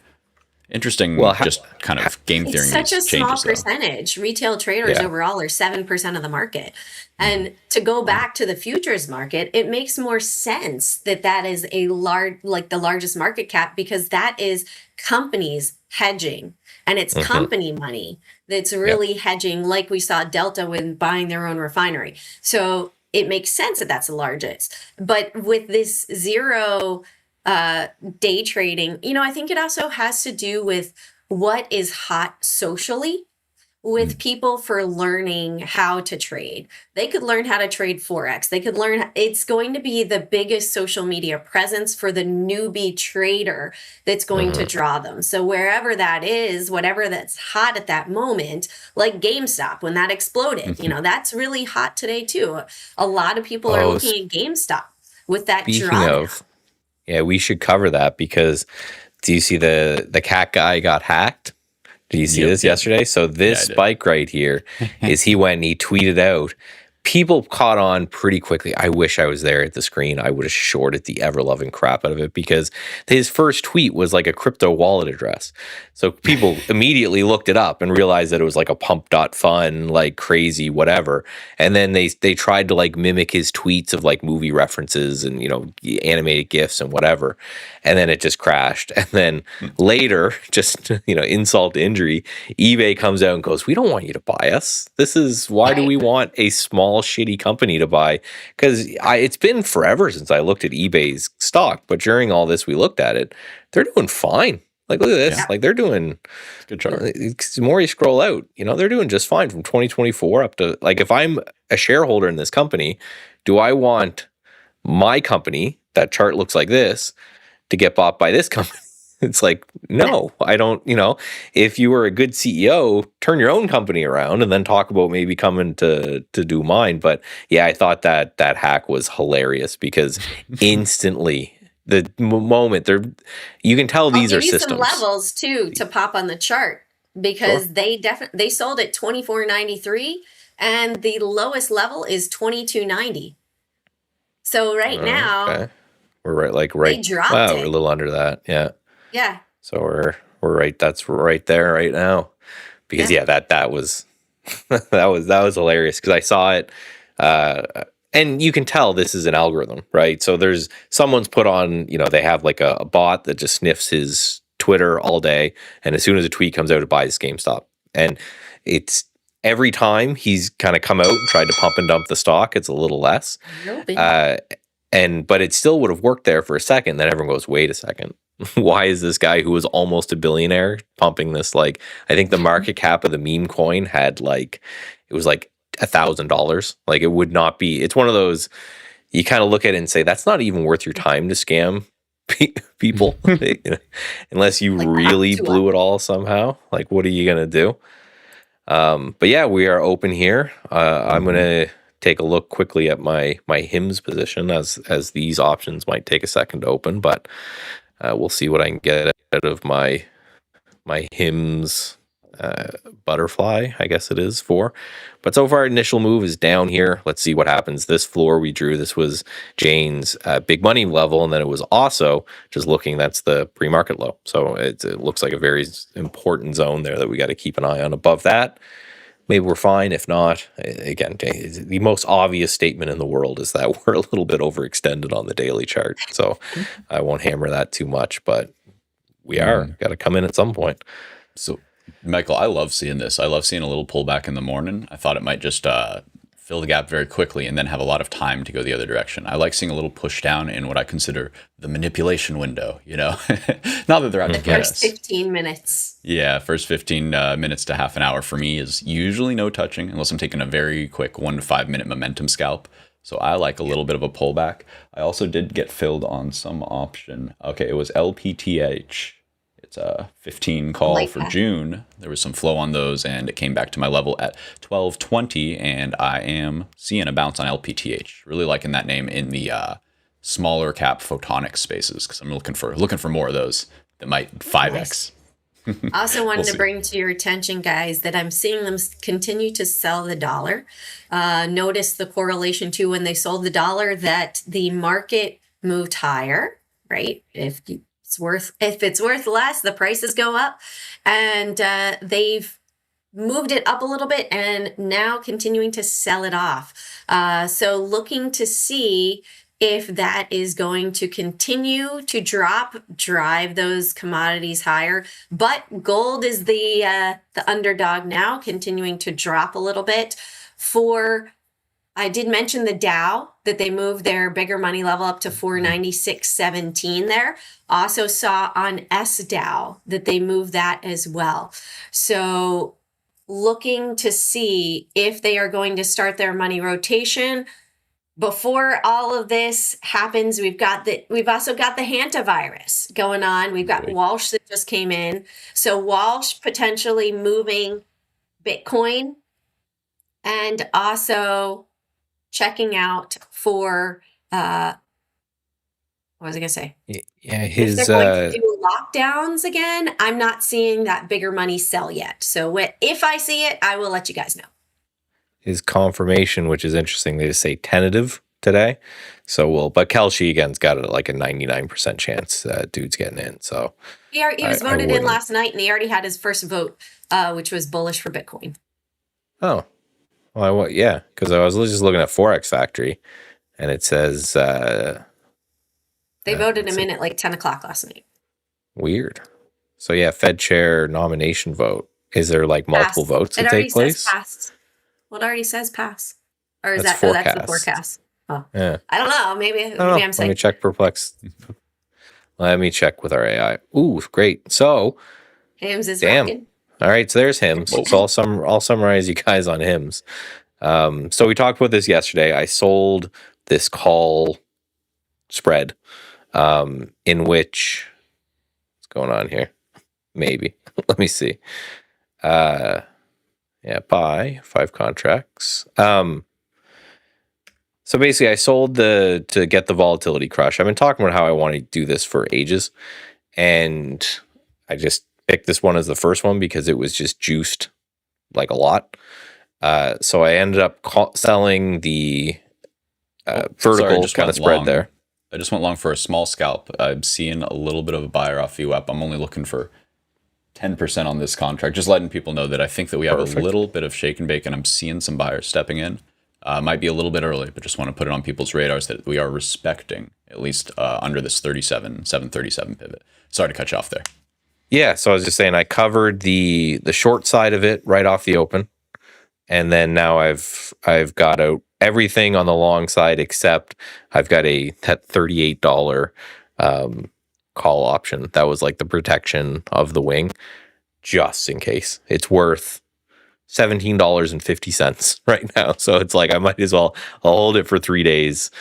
Interesting. Well, just kind of game theory. It's such a small percentage. Retail traders overall are 7% of the market. And to go back to the futures market, it makes more sense that is a large, like the largest market cap, because that is companies hedging, and it's company money that's really hedging, like we saw Delta when buying their own refinery. So it makes sense that that's the largest. But with this zero day trading, I think it also has to do with what is hot socially. with people for learning how to trade. They could learn how to trade Forex. They could learn, it's going to be the biggest social media presence for the newbie trader that's going to draw them. So wherever that is, whatever that's hot at that moment, like GameStop, when that exploded, that's really hot today too. A lot of people are looking at GameStop with that drawdown. Yeah, we should cover that because do you see the cat guy got hacked? Did you see this yesterday? So this spike right here is he went and he tweeted out. People caught on pretty quickly. I wish I was there at the screen. I would have shorted the ever-loving crap out of it because his first tweet was like a crypto wallet address. So people immediately looked it up and realized that it was like a pump.fun, like crazy, whatever. And then they tried to like mimic his tweets of like movie references and, animated GIFs and whatever. And then it just crashed. And then later, just, insult to injury, eBay comes out and goes, we don't want you to buy us. Why do we want a small shitty company to buy? Because it's been forever since I looked at eBay's stock, but during all this we looked at it, they're doing fine. Like, look at this. Like, they're doing good chart. The more you scroll out, they're doing just fine from 2024 up to, like, if I'm a shareholder in this company, do I want my company, that chart looks like this, to get bought by this company? It's like, no, I don't, if you were a good CEO, turn your own company around and then talk about maybe coming to do mine. But yeah, I thought that hack was hilarious because instantly the moment you can tell these are systems. Some levels too to pop on the chart because they sold at 24.93 and the lowest level is 22.90. So now we're right. They dropped it. We're a little under that. Yeah. Yeah. So we're right. That's right there right now. Because that was that was hilarious because I saw it. And you can tell this is an algorithm, right? So someone's put on, they have like a bot that just sniffs his Twitter all day. And as soon as a tweet comes out, it buys GameStop. And it's every time he's kind of come out and tried to pump and dump the stock, it's a little less. But it still would have worked there for a second. Then everyone goes, wait a second. Why is this guy who was almost a billionaire pumping this? Like, I think the market cap of the meme coin had it was like $1,000. Like, it would not be. It's one of those you kind of look at it and say that's not even worth your time to scam people, unless you really blew it all somehow. Like, what are you gonna do? But yeah, we are open here. I'm gonna take a look quickly at my HIMS position as these options might take a second to open, but we'll see what I can get out of my HIMS butterfly, I guess it is for. But so far, initial move is down here. Let's see what happens. This floor we drew, this was Jane's big money level, and then it was also just looking, that's the pre-market low. So it looks like a very important zone there that we got to keep an eye on. Above that, maybe we're fine. If not, again, the most obvious statement in the world is that we're a little bit overextended on the daily chart. So I won't hammer that too much, but we are got to come in at some point. So, Michael, I love seeing this. I love seeing a little pullback in the morning. I thought it might just fill the gap very quickly and then have a lot of time to go the other direction. I like seeing a little push down in what I consider the manipulation window, Not that they're out to get us. First 15 minutes. Yeah, first 15 minutes to half an hour for me is usually no touching unless I'm taking a very quick 1 to 5 minute momentum scalp. So I like a little bit of a pullback. I also did get filled on some option. Okay, it was LPTH. It's a 15 call for June. There was some flow on those, and it came back to my level at 12.20, and I am seeing a bounce on LPTH. Really liking that name in the smaller cap photonic spaces because I'm looking for more of those that might 5x. Nice. I also wanted to bring to your attention, guys, that I'm seeing them continue to sell the dollar. Notice the correlation too when they sold the dollar that the market moved higher, right? If it's worth less, the prices go up, and they've moved it up a little bit and now continuing to sell it off. So looking to see if that is going to continue to drive those commodities higher. But gold is the underdog now, continuing to drop a little bit. I did mention the Dow, that they moved their bigger money level up to 496.17 there. Also saw on SDow that they moved that as well. So looking to see if they are going to start their money rotation. Before all of this happens, we've also got the hantavirus going on. We've got Warsh that just came in. So Warsh potentially moving Bitcoin, and also checking out for what was I going to say? Yeah, If they're going to do lockdowns again, I'm not seeing that bigger money sell yet. So if I see it, I will let you guys know. his confirmation, which is interesting. They just say tentative today. So but Kelshi again's got like a 99% chance dude's getting in. So He was voted in last night, and he already had his first vote, which was bullish for Bitcoin. Oh, well, yeah, because I was just looking at Forex Factory, and it says they voted him in at like 10 o'clock last night. Weird. So yeah, Fed chair nomination vote. Is there like multiple votes that take place? Pass. Well, it already says pass. Or is That's that? Forecast. Oh, that's the forecast. Oh, yeah. I don't know. Maybe I'm saying. Let me check Perplex. Let me check with our AI. Ooh, great. So Hims is damn. rocking. All right, so there's Hims. So I'll summarize you guys on Hims. So we talked about this yesterday. I sold this call spread, in which what's going on here? Maybe. Let me see. Yeah, buy 5 contracts. So basically I sold to get the volatility crush. I've been talking about how I want to do this for ages, and I just picked this one as the first one because it was just juiced like a lot. So I ended up selling the vertical kind of spread there. I just went long for a small scalp. I'm seeing a little bit of a buyer off VWAP. I'm only looking for 10% on this contract. Just letting people know that I think that we have a little bit of shake and bake, and I'm seeing some buyers stepping in. Might be a little bit early, but just want to put it on people's radars that we are respecting at least under this 737 pivot. Sorry to cut you off there. Yeah, so I was just saying I covered the short side of it right off the open, and then now I've got out everything on the long side except I've got that $38 call option. That was like the protection of the wing, just in case. It's worth $17.50 right now. So it's like I might as well hold it for 3 days,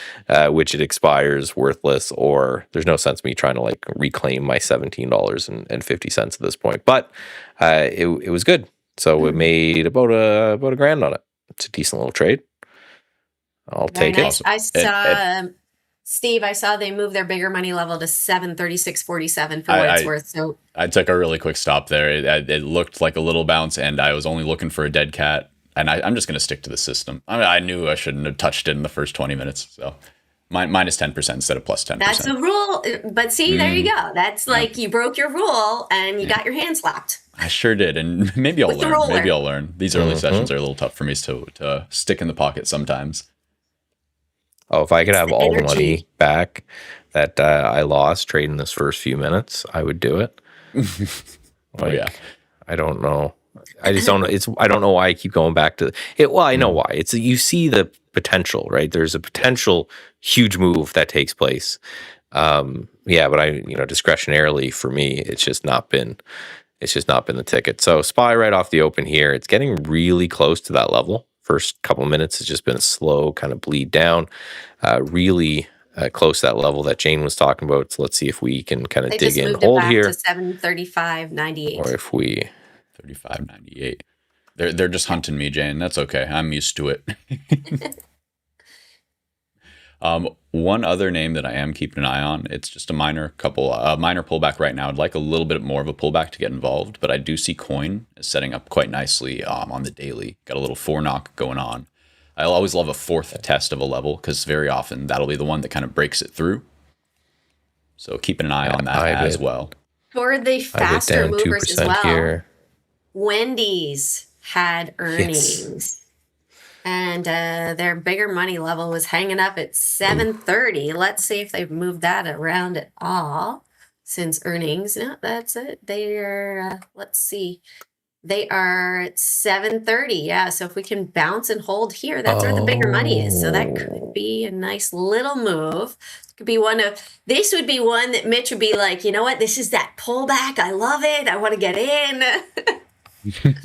which it expires worthless, or there's no sense me trying to like reclaim my $17.50 at this point. But it was good. So it made about a grand on it. It's a decent little trade. I'll take it. I saw Steve, I saw they moved their bigger money level to 736.47 for what it's worth. So I took a really quick stop there. It looked like a little bounce, and I was only looking for a dead cat. And I'm just going to stick to the system. I mean, I knew I shouldn't have touched it in the first 20 minutes. So minus 10% instead of plus 10%. That's a rule. But see, there you go. That's like you broke your rule and you got your hand slapped. I sure did. And maybe I'll learn. Maybe I'll learn. These early sessions are a little tough for me to stick in the pocket sometimes. Oh, if I could have all the money back that I lost trading this first few minutes, I would do it. Yeah. I don't know. I just don't know. I don't know why I keep going back to it. Well, I know why. It's you see the potential, right? There's a potential huge move that takes place. Yeah, but discretionarily for me, it's just not been the ticket. So SPY right off the open here, it's getting really close to that level. First couple of minutes has just been a slow kind of bleed down, really close to that level that Jane was talking about. So let's see if we can kind of dig in, hold here. To 735.98. Or if we 35.98. They're just hunting me, Jane. That's okay. I'm used to it. One other name that I am keeping an eye on, it's just a minor pullback right now. I'd like a little bit more of a pullback to get involved, but I do see coin is setting up quite nicely on the daily. Got a little 4 knock going on. I'll always love a fourth test of a level because very often that'll be the one that kind of breaks it through. So keeping an eye on that as well. For the faster movers as well, here. Wendy's had earnings. Yes. And their bigger money level was hanging up at 730. Let's see if they've moved that around at all since earnings. No, that's it. They are, let's see. They are at 730. Yeah, so if we can bounce and hold here, that's where the bigger money is. So that could be a nice little move. Could be this would be one that Mitch would be like, you know what? This is that pullback. I love it. I want to get in.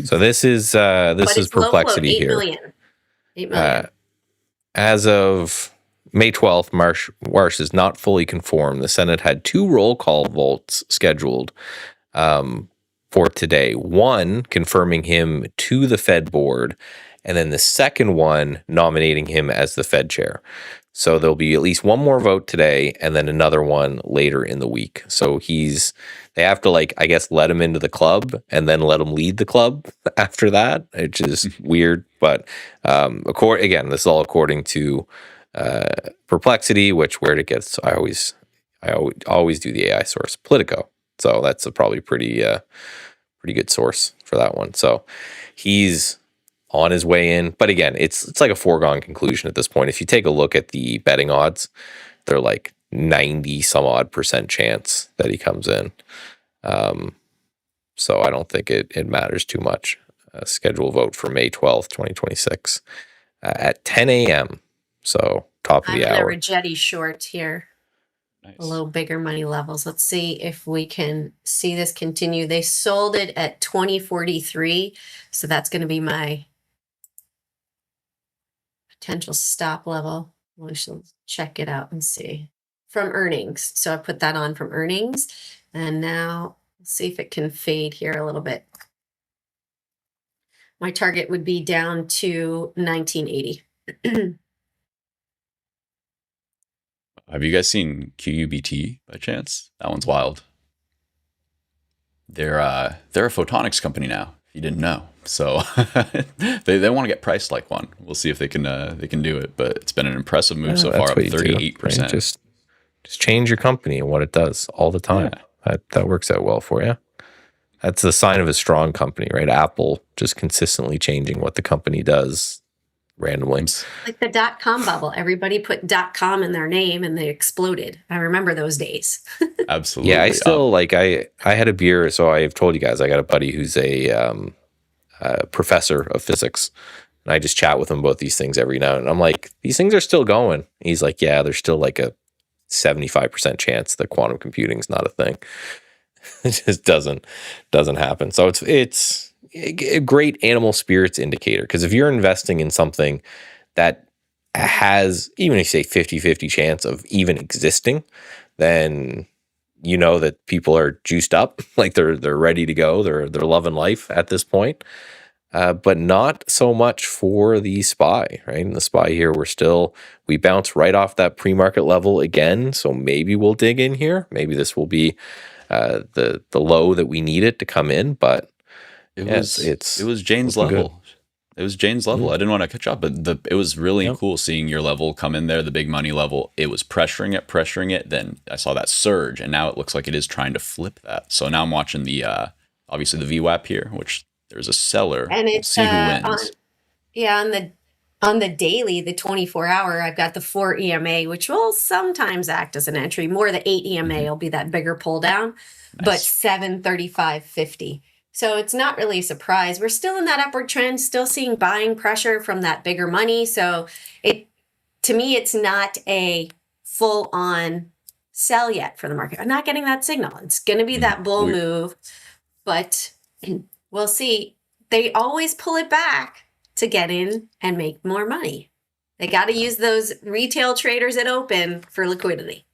So this is But it's low float, perplexity 8 here. million. 8 million. As of May 12th, Warsh is not fully conformed. The Senate had 2 roll call votes scheduled for today. One confirming him to the Fed board, and then the second one nominating him as the Fed chair. So there'll be at least one more vote today, and then another one later in the week. So they have to, like, I guess, let him into the club and then let him lead the club after that, which is weird. But again, this is all according to Perplexity, where it gets. I always do the AI source, Politico. So that's a probably pretty good source for that one. So he's on his way in, but again, it's like a foregone conclusion at this point. If you take a look at the betting odds, they're like 90 some odd % chance that he comes in. So I don't think it matters too much. Schedule vote for May 12th, 2026 at 10 a.m. So top of the hour. I'm in a Rigetti short here. Nice. A little bigger money levels. Let's see if we can see this continue. They sold it at 2043. So that's going to be my potential stop level. We should check it out and see from earnings. So I put that on from earnings, and now let's see if it can fade here a little bit. My target would be down to 1980. Have you guys seen QUBT by chance? That one's wild. They're a photonics company now, if you didn't know. So they want to get priced like one. We'll see if they can do it. But it's been an impressive move so far, up 38%. Right? Just change your company and what it does all the time. Yeah. That works out well for you. That's the sign of a strong company, right? Apple just consistently changing what the company does randomly. Like the .com bubble. Everybody put .com in their name and they exploded. I remember those days. Absolutely. Yeah, I still I had a beer. So I've told you guys, I got a buddy who's a professor of physics. And I just chat with him about these things every now and then. I'm like, these things are still going. He's like, yeah, there's still like a 75% chance that quantum computing is not a thing. It just doesn't happen. So it's a great animal spirits indicator, because if you're investing in something that has, even if you say 50-50 chance of even existing, then you know that people are juiced up, like they're ready to go, they're loving life at this point. But not so much for the SPY, right? And the SPY here, we bounce right off that pre-market level again. So maybe we'll dig in here. Maybe this will be the low that we need it to come in, but it was Jane's level. Good. It was Jane's level. Mm-hmm. I didn't want to catch up, but it was really cool seeing your level come in there, the big money level. It was pressuring it. Then I saw that surge, and now it looks like it is trying to flip that. So now I'm watching the obviously the VWAP here, which there's a seller. And it's we'll see who wins. On the daily, the 24-hour, I've got the 4 EMA, which will sometimes act as an entry. More the 8 EMA will be that bigger pull down, but 735.50. So it's not really a surprise. We're still in that upward trend, still seeing buying pressure from that bigger money. So to me, it's not a full-on sell yet for the market. I'm not getting that signal. It's going to be that bull move, but we'll see. They always pull it back to get in and make more money. They got to use those retail traders at open for liquidity.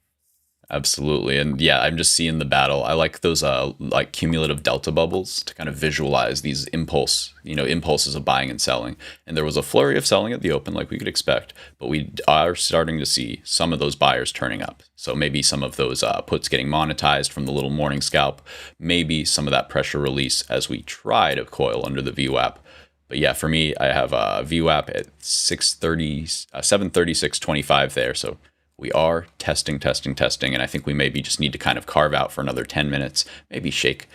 Absolutely. And yeah, I'm just seeing the battle. I like those like cumulative delta bubbles to kind of visualize these impulses of buying and selling. And there was a flurry of selling at the open like we could expect, but we are starting to see some of those buyers turning up. So maybe some of those puts getting monetized from the little morning scalp, maybe some of that pressure release as we try to coil under the VWAP. But yeah, for me, I have a VWAP at 736.25 there. So we are testing, and I think we maybe just need to kind of carve out for another 10 minutes, maybe shake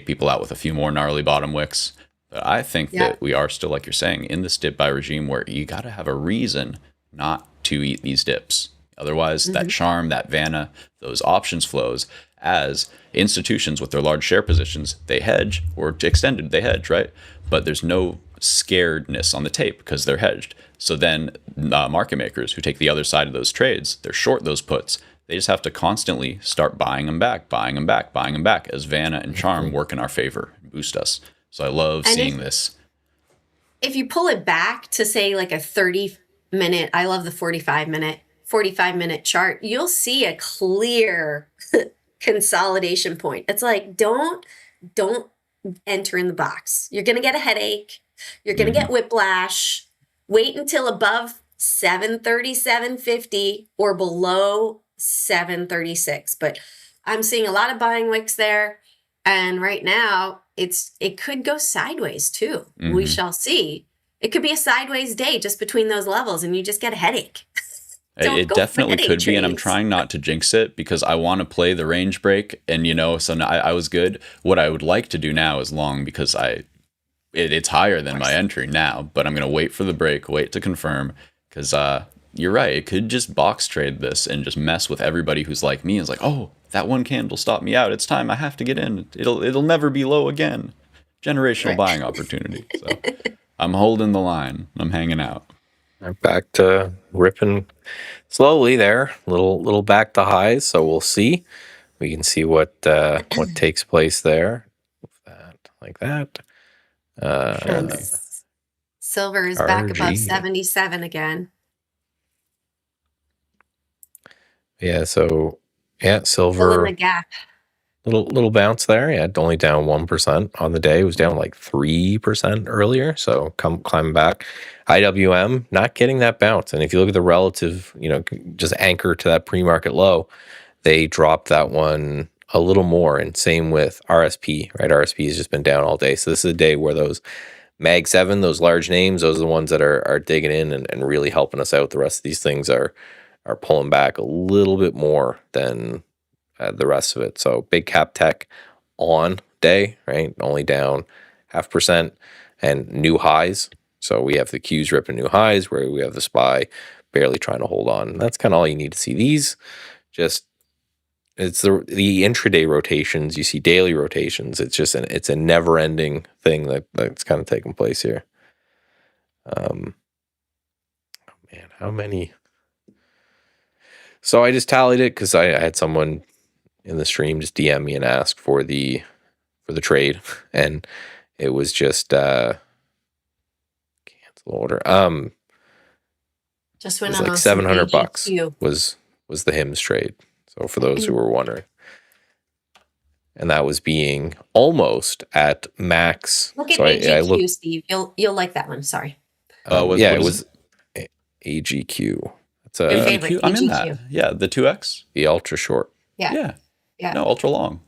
people out with a few more gnarly bottom wicks. But I think that we are still, like you're saying, in this dip buy regime where you got to have a reason not to eat these dips. Otherwise, that charm, that Vanna, those options flows, as institutions with their large share positions, they hedge, or extended, they hedge, right? But there's no scaredness on the tape because they're hedged. So then market makers who take the other side of those trades, they're short those puts. They just have to constantly start buying them back as Vanna and Charm work in our favor and boost us. So I love And seeing this. if you pull it back to say like a 30-minute, I love the 45-minute chart, you'll see a clear consolidation point. It's like, don't enter in the box. You're going to get a headache. You're going to get whiplash. Wait until above 730, 750 or below 736. But I'm seeing a lot of buying wicks there. And right now it could go sideways too. We shall see. It could be a sideways day just between those levels and you just get a headache. It definitely could be, and I'm trying not to jinx it because I want to play the range break, and so now I was good. What I would like to do now is long because it's higher than my entry now, but I'm gonna wait for the break, wait to confirm, because you're right. It could just box trade this and just mess with everybody who's like me. It's like, oh, that one candle stopped me out. It's time. I have to get in. It'll never be low again. Generational buying opportunity. So I'm holding the line. I'm hanging out. Back to ripping slowly there, little back to highs. So we'll see. We can see what takes place there. Like that. Silver is back above RG. 77 again. Yeah. So yeah, Still in silver. the gap. Little bounce there. Yeah, only down 1% on the day. It was down like 3% earlier. So climbing back. IWM not getting that bounce. And if you look at the relative, just anchor to that pre-market low, they dropped that one a little more. And same with RSP, right? RSP has just been down all day. So this is a day where those Mag 7, those large names, those are the ones that are digging in and really helping us out. The rest of these things are pulling back a little bit more than the rest of it. So big cap tech on day, right? Only down 0.5% and new highs. So we have the Qs ripping new highs where we have the SPY barely trying to hold on. That's kind of all you need to see. These just, it's the intraday rotations. You see daily rotations. It's just it's a never ending thing that's kind of taking place here. Man, how many? So I just tallied it because I had someone in the stream just DM me and ask for the trade, and it was just cancel order. Just it went was on like $700 AGQ. was the HIMS trade. So for those who were wondering, and that was being almost at max. Look at so AGQ, I looked, Steve. You'll like that one. Sorry. it was AGQ. It's Your favorite, I'm in AGQ. that. Yeah, the 2X. the ultra short, Yeah. No, ultra long.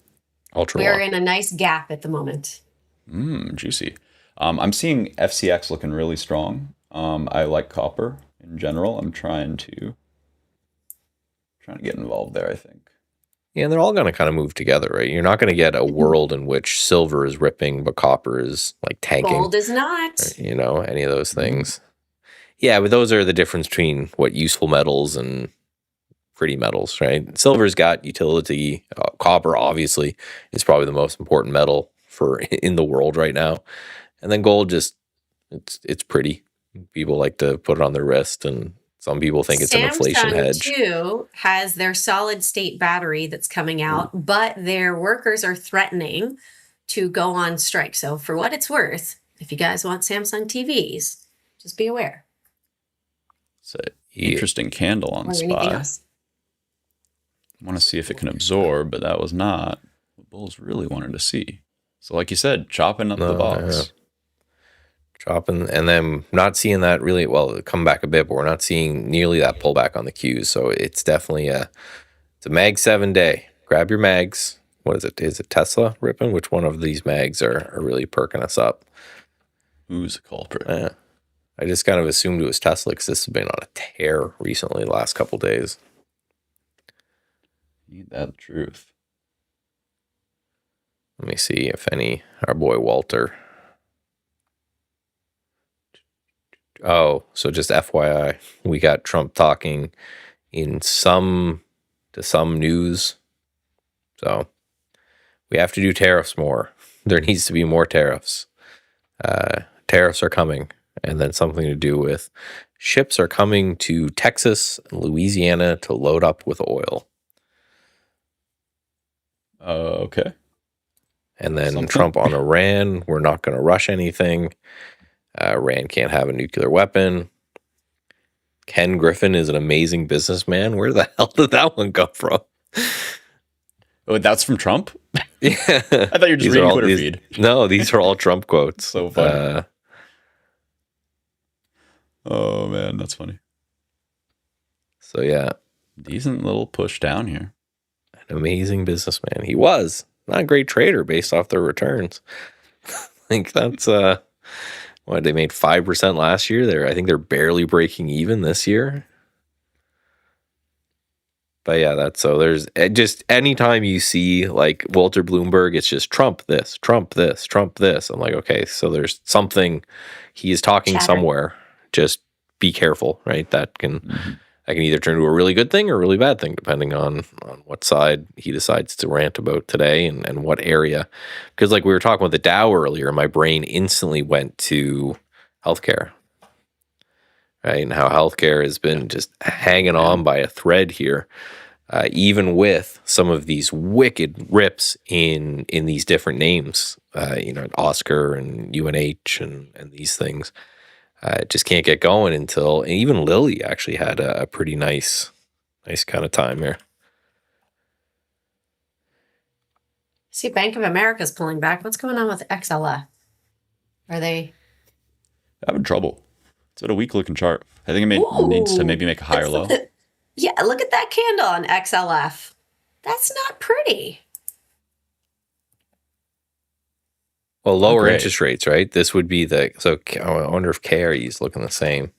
ultra We're long. in a nice gap at the moment. Juicy. I'm seeing FCX looking really strong. I like copper in general. I'm trying to get involved there, I think. Yeah, and they're all going to kind of move together, right? You're not going to get a world in which silver is ripping, but copper is like tanking. Gold is not. Any of those things. Yeah, but those are the difference between what useful metals and pretty metals, right? Silver's got utility. Copper, obviously, is probably the most important metal in the world right now. And then gold just, it's pretty. People like to put it on their wrist, and some people think it's an inflation hedge. Too has their solid state battery that's coming out, but their workers are threatening to go on strike. So for what it's worth, if you guys want Samsung TVs, just be aware. It's an interesting candle on Or anything SPY. else. I want to see if it can absorb, but that was not what bulls really wanted to see. So like you said, chopping up the box. Yeah. Chopping, and then not seeing that really, well, come back a bit, but we're not seeing nearly that pullback on the Qs. So it's definitely it's a Mag 7 day. Grab your mags. What is it? Is it Tesla ripping? Which one of these mags are really perking us up? Who's a culprit? Yeah. I just kind of assumed it was Tesla because this has been on a tear recently, the last couple days. Ain't that the truth? Let me see if our boy Walter. Oh, so just FYI, we got Trump talking to some news. So we have to do tariffs more. There needs to be more tariffs. Tariffs are coming, and then something to do with ships are coming to Texas and Louisiana to load up with oil. Okay. And then Something. Trump on Iran, we're not going to rush anything. Iran can't have a nuclear weapon. Ken Griffin is an amazing businessman. Where the hell did that one come from? Oh, that's from Trump? Yeah. I thought you were just reading Twitter feed. No, these are all Trump quotes. So funny. Oh, man, that's funny. So, yeah. Decent little push down here. An amazing businessman. He was. Not a great trader based off their returns. I think that's, what, they made 5% last year. I think they're barely breaking even this year. But yeah, that's so there's just anytime you see like Walter Bloomberg, it's just Trump this, Trump this, Trump this. I'm like, okay, so there's something he is talking Chatter. somewhere. Just be careful, right? That can either turn into a really good thing or a really bad thing, depending on what side he decides to rant about today and what area. Because like we were talking about the Dow earlier, my brain instantly went to healthcare. Right, and how healthcare has been just hanging on by a thread here, even with some of these wicked rips in these different names, Oscar and UNH and these things. It just can't get going until, and even Lilly actually had a pretty nice kind of time here. See, Bank of America's pulling back. What's going on with XLF? Are they Having trouble. It's at a weak looking chart. I think it needs to maybe make a higher low. Yeah, look at that candle on XLF. That's not pretty. Well, lower great. interest rates, right? This would be so I wonder if KRE's looking the same.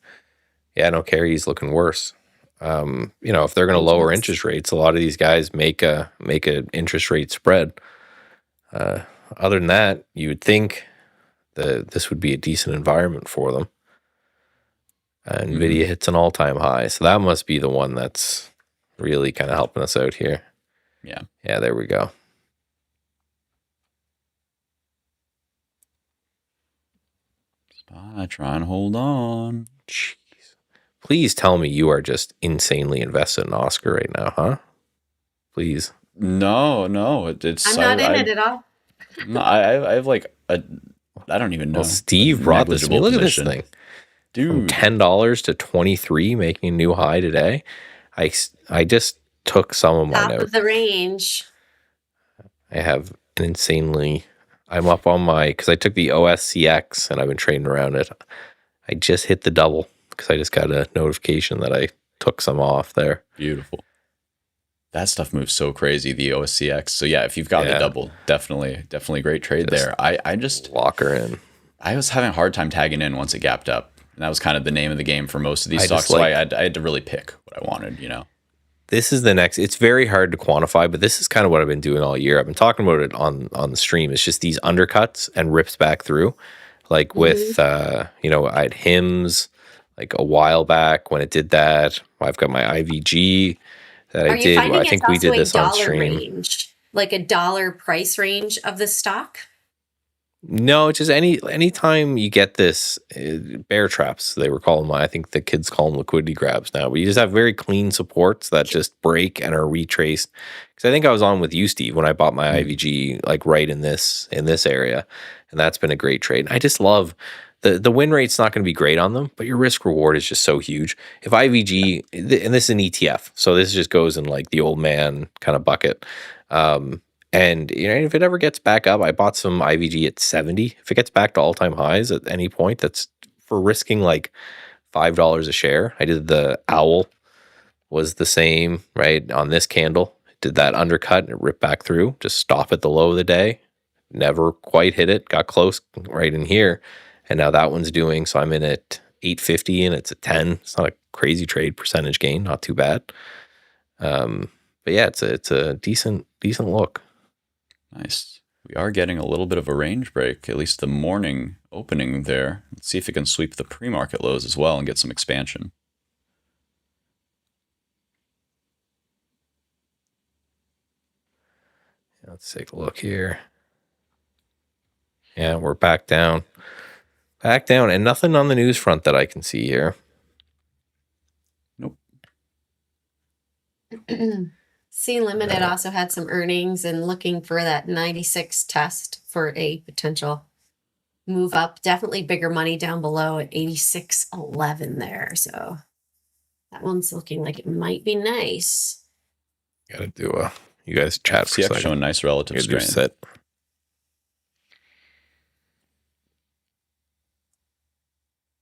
Yeah, no, KRE's looking worse. If they're going to lower interest rates, a lot of these guys make a interest rate spread. Other than that, you would think that this would be a decent environment for them. NVIDIA hits an all-time high, so that must be the one that's really kind of helping us out here. Yeah. Yeah, there we go. SPY trying to hold on. Jeez. Please tell me you are just insanely invested in Oscar right now, huh? Please. No, it's. I'm not in it at all. No, I have like I don't even know. Well, Steve brought this to me. Look at this thing. From Dude. $10 to 23, making a new high today. I just took some of my Top notes. of the range. I have an insanely. I'm up on because I took the OSCX and I've been trading around it. I just hit the double because I just got a notification that I took some off there. Beautiful. That stuff moves so crazy, the OSCX. So yeah, if you've got the double, definitely a great trade there. I just lock her in. I was having a hard time tagging in once it gapped up. And that was kind of the name of the game for most of these stocks. So I had to really pick what I wanted, This is the next. It's very hard to quantify, but this is kind of what I've been doing all year. I've been talking about it on the stream. It's just these undercuts and rips back through. Like with, I had HIMS like a while back when it did that. I've got my IVG that I did. I think we did this on stream. Range, like a dollar price range of the stock? No, just anytime you get this bear traps, they were calling them. I think the kids call them liquidity grabs now. But you just have very clean supports that just break and are retraced. Because I think I was on with you, Steve, when I bought my IVG like right in this area, and that's been a great trade. I just love the win rate's not going to be great on them, but your risk reward is just so huge. If IVG, and this is an ETF, so this just goes in like the old man kind of bucket. And if it ever gets back up, I bought some IVG at 70. If it gets back to all-time highs at any point, that's for risking like $5 a share. I did the owl was the same, right? On this candle, did that undercut and it ripped back through. Just stop at the low of the day. Never quite hit it. Got close right in here. And now that one's doing, so I'm in at 850 and it's at 10. It's not a crazy trade percentage gain, not too bad. But yeah, it's a decent look. Nice. We are getting a little bit of a range break, at least the morning opening there. Let's see if it can sweep the pre-market lows as well and get some expansion. Let's take a look here. Yeah, we're back down. Back down, and nothing on the news front that I can see here. Nope. C Limited also had some earnings and looking for that 96 test for a potential move up. Definitely bigger money down below at 86.11 there. So that one's looking like it might be nice. Gotta do you guys chat for a FCX second. showing nice relative Gotta do strength. sit.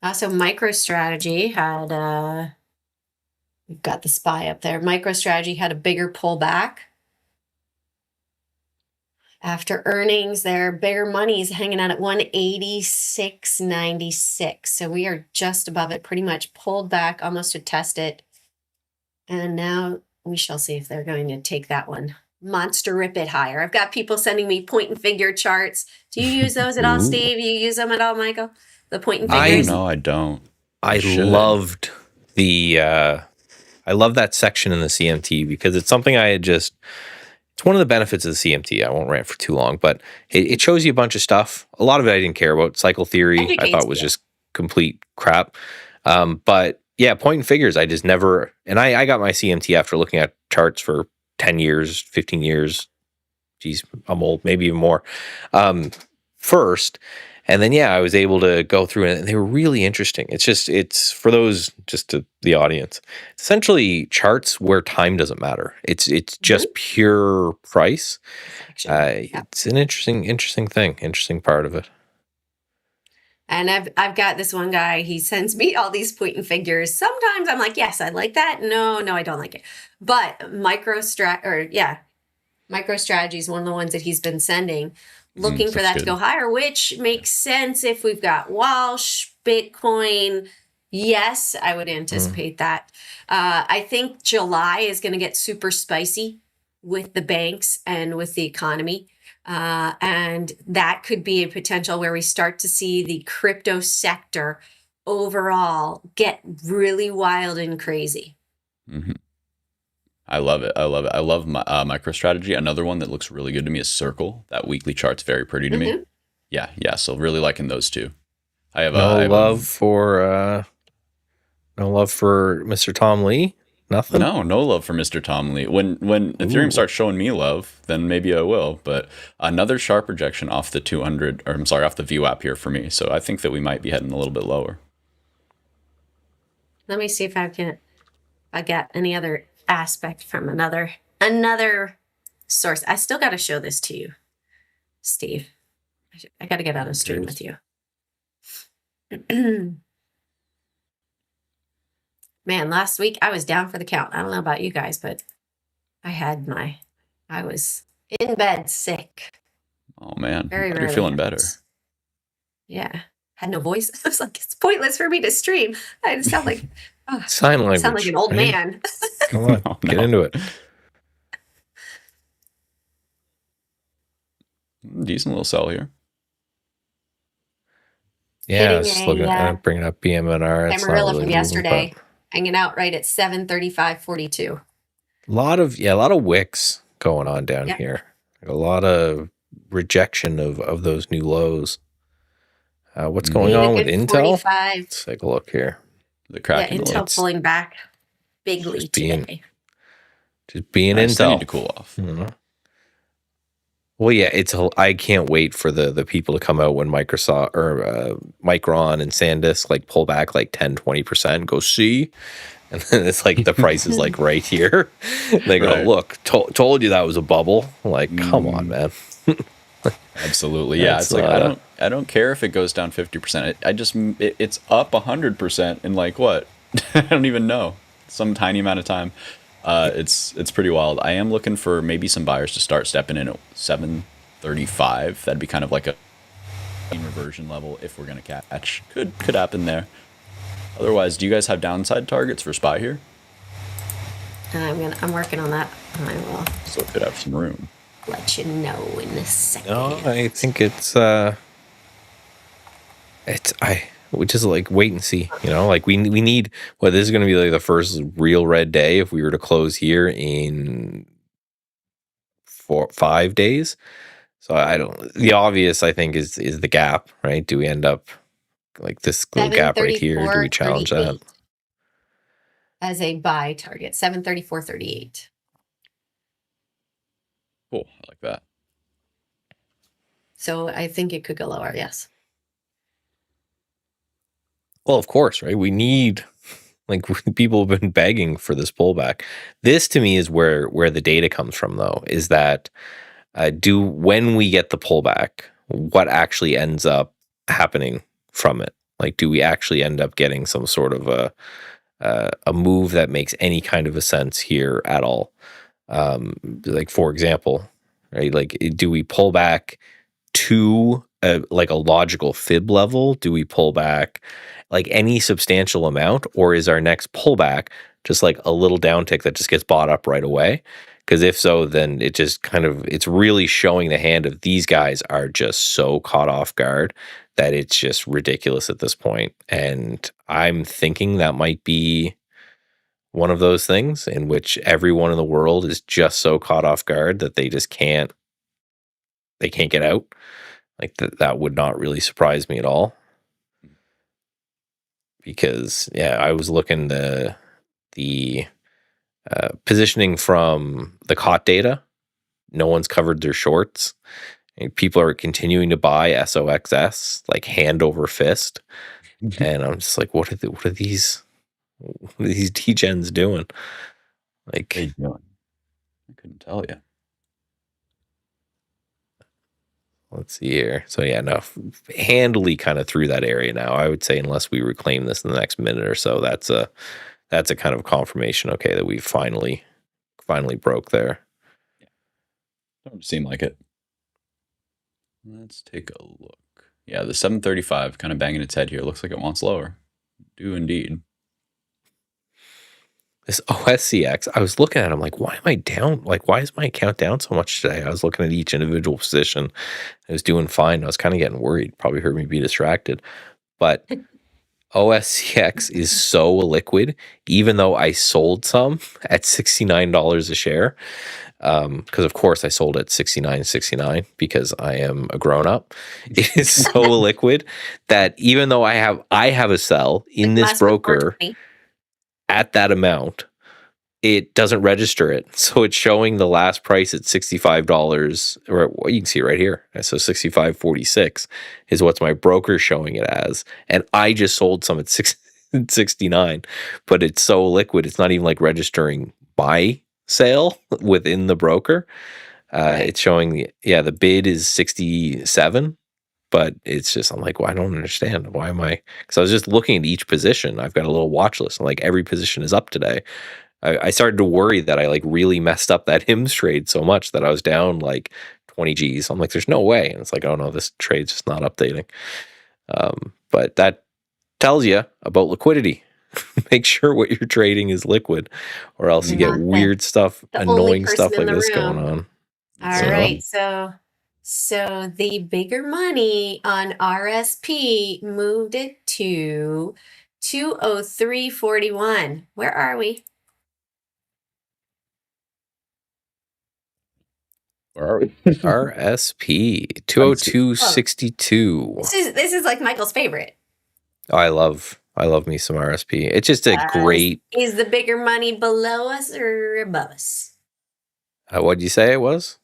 Also, MicroStrategy had, we've got the SPY up there. MicroStrategy had a bigger pullback. After earnings, their bigger money is hanging out at 186.96. So we are just above it, pretty much pulled back almost to test it. And now we shall see if they're going to take that one. Monster rip it higher. I've got people sending me point and figure charts. Do you use those at all, Steve? You use them at all, Michael? The point and figures? No, I don't. I should. loved the I love that section in the CMT because it's something I had just it's one of the benefits of the CMT. I won't rant for too long, but it shows you a bunch of stuff. A lot of it I didn't care about. Cycle theory I thought was just complete crap. But yeah, point and figures I just never and I got my CMT after looking at charts for 10 years, 15 years. Geez, I'm old, maybe even more. First. And then, yeah, I was able to go through it and they were really interesting. It's for those, just to the audience, essentially charts where time doesn't matter. It's just pure price. It's an interesting thing, interesting part of it. And I've got this one guy, he sends me all these point and figures. Sometimes I'm like, yes, I like that. No, I don't like it. But MicroStrategy is one of the ones that he's been sending. Looking for that to go higher, which makes sense if we've got Warsh, Bitcoin. Yes, I would anticipate that. I think July is going to get super spicy with the banks and with the economy. And that could be a potential where we start to see the crypto sector overall get really wild and crazy. Mm-hmm. I love it. I love MicroStrategy. Another one that looks really good to me is Circle. That weekly chart's very pretty to me. Yeah. So really liking those two. I have no love for Mr. Tom Lee. Nothing. No love for Mr. Tom Lee. When Ethereum starts showing me love, then maybe I will. But another sharp rejection off the 200, or I'm sorry, off the VWAP here for me. So I think that we might be heading a little bit lower. Let me see if I got any other aspect from another source. I still got to show this to you, Steve. I got to get on a stream with you. Man, last week I was down for the count. I don't know about you guys, but I was in bed sick. Oh man, Very you're feeling better. Yeah, had no voice. I was like, it's pointless for me to stream. I sound like sign language. Sound like an old man. Come on, get into it. Decent little sell here. Yeah, just looking at bringing up BMNR. It's Camarilla really from yesterday, hanging out right at 735.42. A lot of wicks going on down here. A lot of rejection of those new lows. What's going on with Intel? 45. Let's take a look here. The cracking. Intel pulling back bigly today. Just being Intel. Intel. Need to cool off. Mm-hmm. Well, yeah, I can't wait for the people to come out when Microsoft or Micron and SanDisk like pull back like 10-20%. Go see, and then it's like the price is like right here. They go, look, told you that was a bubble. Like, come on, man. Absolutely, yeah. It's like I don't care if it goes down 50%. It's up 100% in like what? I don't even know. Some tiny amount of time. It's pretty wild. I am looking for maybe some buyers to start stepping in at 735. That'd be kind of like a reversion level if we're gonna catch. Could happen there. Otherwise, do you guys have downside targets for SPY here? I'm working on that. I will. So it could have some room. Let you know in a second. No, I think we just like wait and see, like we need, this is going to be like the first real red day if we were to close here in 5 days. So the obvious I think is the gap, right? Do we end up like this little gap right here? Do we challenge that? As a buy target, 734.38. Cool. I like that. So I think it could go lower. Yes. Well, of course, right? We need, like, people have been begging for this pullback. This to me is where the data comes from, though, is that when we get the pullback, what actually ends up happening from it? Like, do we actually end up getting some sort of a move that makes any kind of a sense here at all? Like, for example, right? Like, do we pull back to a logical fib level? Do we pull back like any substantial amount, or is our next pullback just like a little downtick that just gets bought up right away? Because if so, then it just it's really showing the hand of these guys are just so caught off guard that it's just ridiculous at this point. And I'm thinking that might be one of those things in which everyone in the world is just so caught off guard that they just can't get out. Like that would not really surprise me at all. Because I was looking the positioning from the COT data. No one's covered their shorts. And people are continuing to buy SOXS like hand over fist, and I'm just like, what are these degens doing? Like, What are you doing? I couldn't tell you. Let's see here. So handily kind of through that area now. I would say unless we reclaim this in the next minute or so, that's a kind of confirmation. Okay, that we finally broke there. Don't seem like it. Let's take a look. Yeah, the 735 kind of banging its head here. Looks like it wants lower. Do indeed. This OSCX, I was looking at it, I'm like, why am I down? Like, why is my account down so much today? I was looking at each individual position. It was doing fine. I was kind of getting worried. Probably heard me be distracted. But OSCX is so liquid, even though I sold some at $69 a share. Because of course I sold at $69.69 because I am a grown-up. It is so liquid that even though I have a sell in this broker at that amount, it doesn't register it. So it's showing the last price at $65, or you can see it right here. So $65.46 is what's my broker showing it as. And I just sold some at $69, but it's so liquid. It's not even like registering my sale within the broker. It's showing the bid is 67. But it's just, I'm like, well, I don't understand. Why am I? Because I was just looking at each position. I've got a little watch list. And like every position is up today. I started to worry that I like really messed up that HIMS trade so much that I was down like 20 G's. I'm like, there's no way. And it's like, oh no, this trade's just not updating. But that tells you about liquidity. Make sure what you're trading is liquid, or else you get weird stuff, annoying stuff like this going on. All right. So the bigger money on RSP moved it to 203.41. Where are we? Where are we? RSP 202.62. This is like Michael's favorite. Oh, I love me some RSP. It's just a great. Is the bigger money below us or above us? What'd you say it was?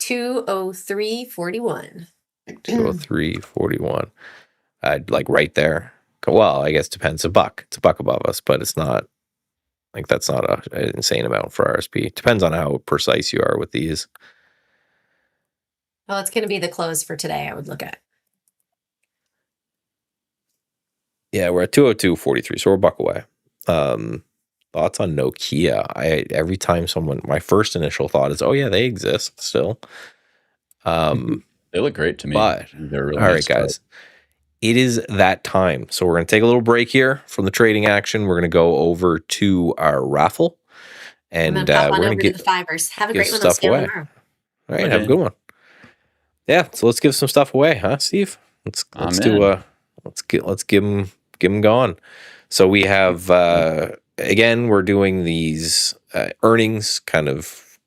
203.41. 203.41. Like right there. Well, I guess it depends. It's a buck above us, but it's not like that's not an insane amount for RSP. It depends on how precise you are with these. Well, it's going to be the close for today, I would look at. Yeah, we're at 202.43, so we're a buck away. Thoughts on Nokia? Every time my first initial thought is, oh yeah, they exist still. They look great to me. But they're really all right, guys, it is that time. So we're going to take a little break here from the trading action. We're going to go over to our raffle, and we're going to get the fivers. Have a great one. Stuff away. All right, have a good one. Yeah, so let's give some stuff away, huh, Steve? Let's give them going. So we have again, we're doing these earnings kind of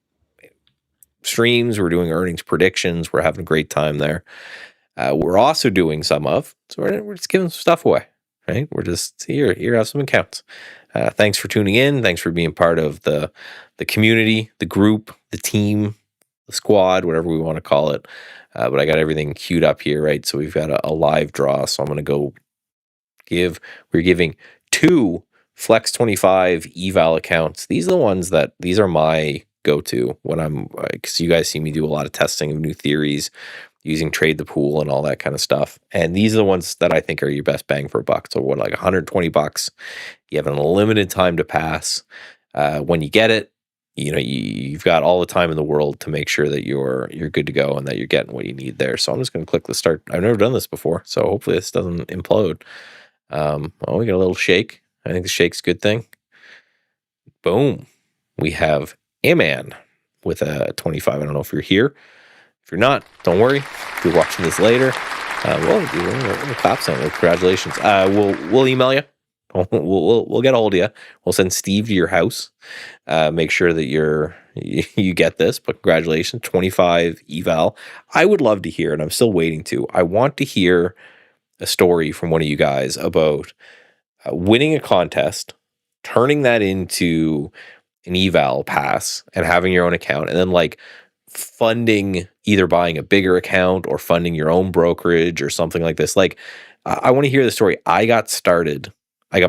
streams. We're doing earnings predictions. We're having a great time there. We're also doing so we're just giving some stuff away, right? We're just here have some accounts. Thanks for tuning in. Thanks for being part of the community, the group, the team. squad, whatever we want to call it. But I got everything queued up here, right? So we've got a live draw. So I'm going to go we're giving 2 Flex 25 eval accounts. These are my go-to when because you guys see me do a lot of testing of new theories using trade the pool and all that kind of stuff. And these are the ones that I think are your best bang for a buck. So what, like $120, you have an unlimited time to pass. When you get it, you've got all the time in the world to make sure that you're good to go and that you're getting what you need there. So I'm just going to click the start. I've never done this before, so hopefully this doesn't implode. We got a little shake. I think the shake's a good thing. Boom. We have a man with a 25. I don't know if you're here. If you're not, don't worry. If you're watching this later, we'll clap some. Congratulations. We'll email you. We'll get a hold of you. We'll send Steve to your house. Make sure that you get this. But congratulations, 25 eval. I would love to hear, and I'm still waiting to. I want to hear a story from one of you guys about winning a contest, turning that into an eval pass, and having your own account, and then like funding, either buying a bigger account or funding your own brokerage or something like this. Like, I want to hear the story. I got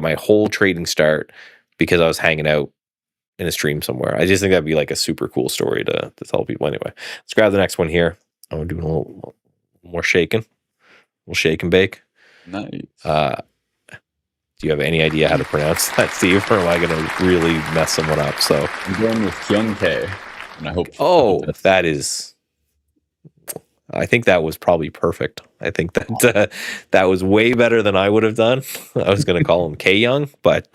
my whole trading start because I was hanging out in a stream somewhere. I just think that'd be like a super cool story to tell people. Anyway, let's grab the next one here. I'm doing a little more shaking. A little shake and bake. Nice. Do you have any idea how to pronounce that, Steve, or am I going to really mess someone up? So I'm going with Kyung Tae, and I hope. That is. I think that was probably perfect. I think that that was way better than I would have done. I was going to call him K Young, but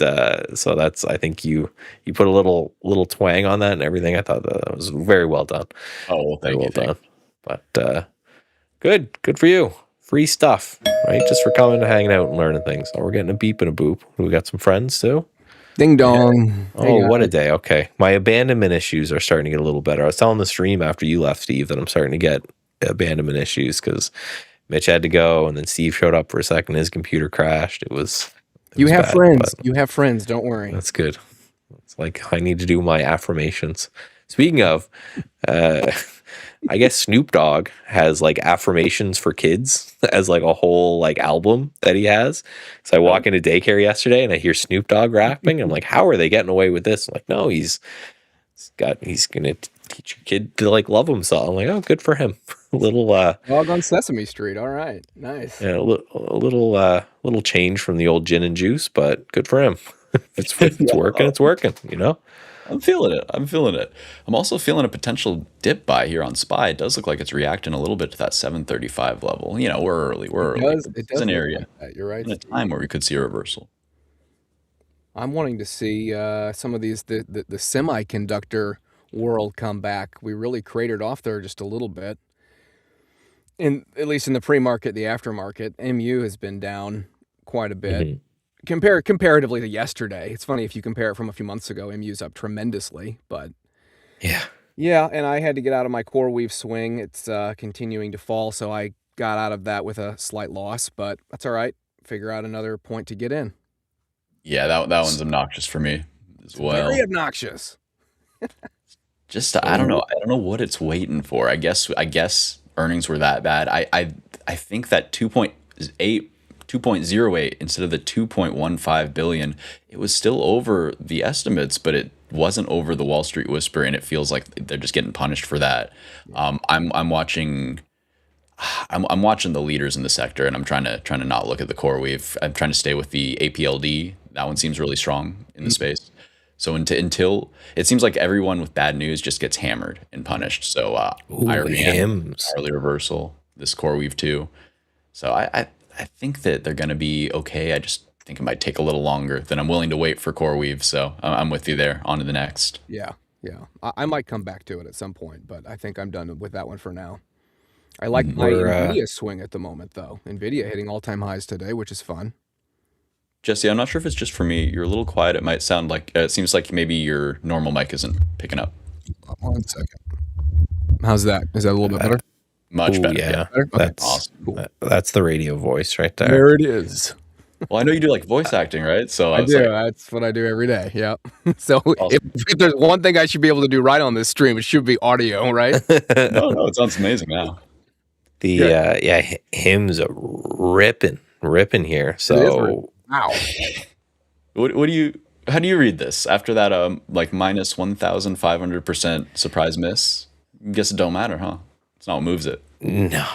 so that's. I think you put a little twang on that and everything. I thought that was very well done. Oh, well, thank you. But good for you. Free stuff, right? Just for coming and hanging out and learning things. Oh, we're getting a beep and a boop. We got some friends too. Ding dong. Oh, what a day. Okay. My abandonment issues are starting to get a little better. I was telling the stream after you left, Steve, that I'm starting to get abandonment issues because Mitch had to go and then Steve showed up for a second. His computer crashed. You have bad, friends. You have friends. Don't worry. That's good. It's like I need to do my affirmations. Speaking of, I guess Snoop Dogg has like affirmations for kids as like a whole like album that he has. So I walk into daycare yesterday and I hear Snoop Dogg rapping. I'm like, how are they getting away with this? I'm like, no, he's gonna teach your kid to like love himself. I'm like, oh, good for him. A little Dog on Sesame Street. All right, nice. Yeah, a little change from the old gin and juice, but good for him. It's working. It's working. I'm feeling it. I'm also feeling a potential dip buy here on SPY. It does look like it's reacting a little bit to that 735 level. We're early. It does an area. Like You're right. In a time where we could see a reversal. I'm wanting to see some of these the semiconductor world come back. We really cratered off there just a little bit. At least in the pre-market, the aftermarket, MU has been down quite a bit. Mm-hmm. Comparatively to yesterday. It's funny if you compare it from a few months ago, MU's up tremendously, but yeah, and I had to get out of my core weave swing. It's continuing to fall, so I got out of that with a slight loss, but that's all right. Figure out another point to get in. Yeah, that one's obnoxious for me as well. Very obnoxious. Just I don't know what it's waiting for. I guess earnings were that bad. I think that 2.08 instead of the 2.15 billion, it was still over the estimates, but it wasn't over the Wall Street Whisper, and it feels like they're just getting punished for that. I'm watching the leaders in the sector, and I'm trying to not look at the core weave. I'm trying to stay with the APLD. That one seems really strong in the space. So until it seems like everyone with bad news just gets hammered and punished. So early reversal, this core weave too. So I think that they're going to be okay. I just think it might take a little longer than I'm willing to wait for core weave. So I'm with you there. On to the next. Yeah. I might come back to it at some point, but I think I'm done with that one for now. I like my NVIDIA swing at the moment, though. NVIDIA hitting all-time highs today, which is fun. Jesse, I'm not sure if it's just for me. You're a little quiet. It might sound like it seems like maybe your normal mic isn't picking up. 1 second. How's that? Is that a little bit better? Much better. Yeah, better? That's awesome. Cool. That's the radio voice right there. There it is. Well, I know you do like voice acting, right? So I I was do. like, That's what I do every day. Yeah. So if, awesome. if there's one thing I should be able to do right on this stream, it should be audio, right? No, it sounds amazing now. The Good. hymns are ripping here. It is. So Wow. What do you? How do you read this after that? Like minus 1,500% surprise miss. Guess it don't matter, huh? It's not what moves it. no.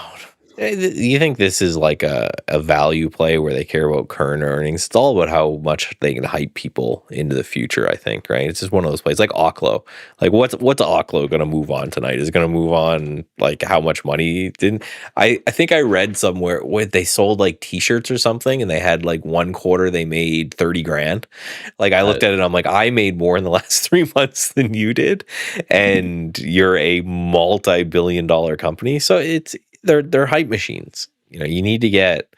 You think this is like a value play where they care about current earnings? It's all about how much they can hype people into the future, I think, right? It's just one of those plays like OKLO. Like what's OKLO going to move on tonight? Is it going to move on like how much money didn't I think I read somewhere where they sold like t-shirts or something and they had like one quarter they made 30 grand. Like I looked at it and I'm like, I made more in the last 3 months than you did, and you're a multi-billion dollar company. So they're hype machines. You know, you need to get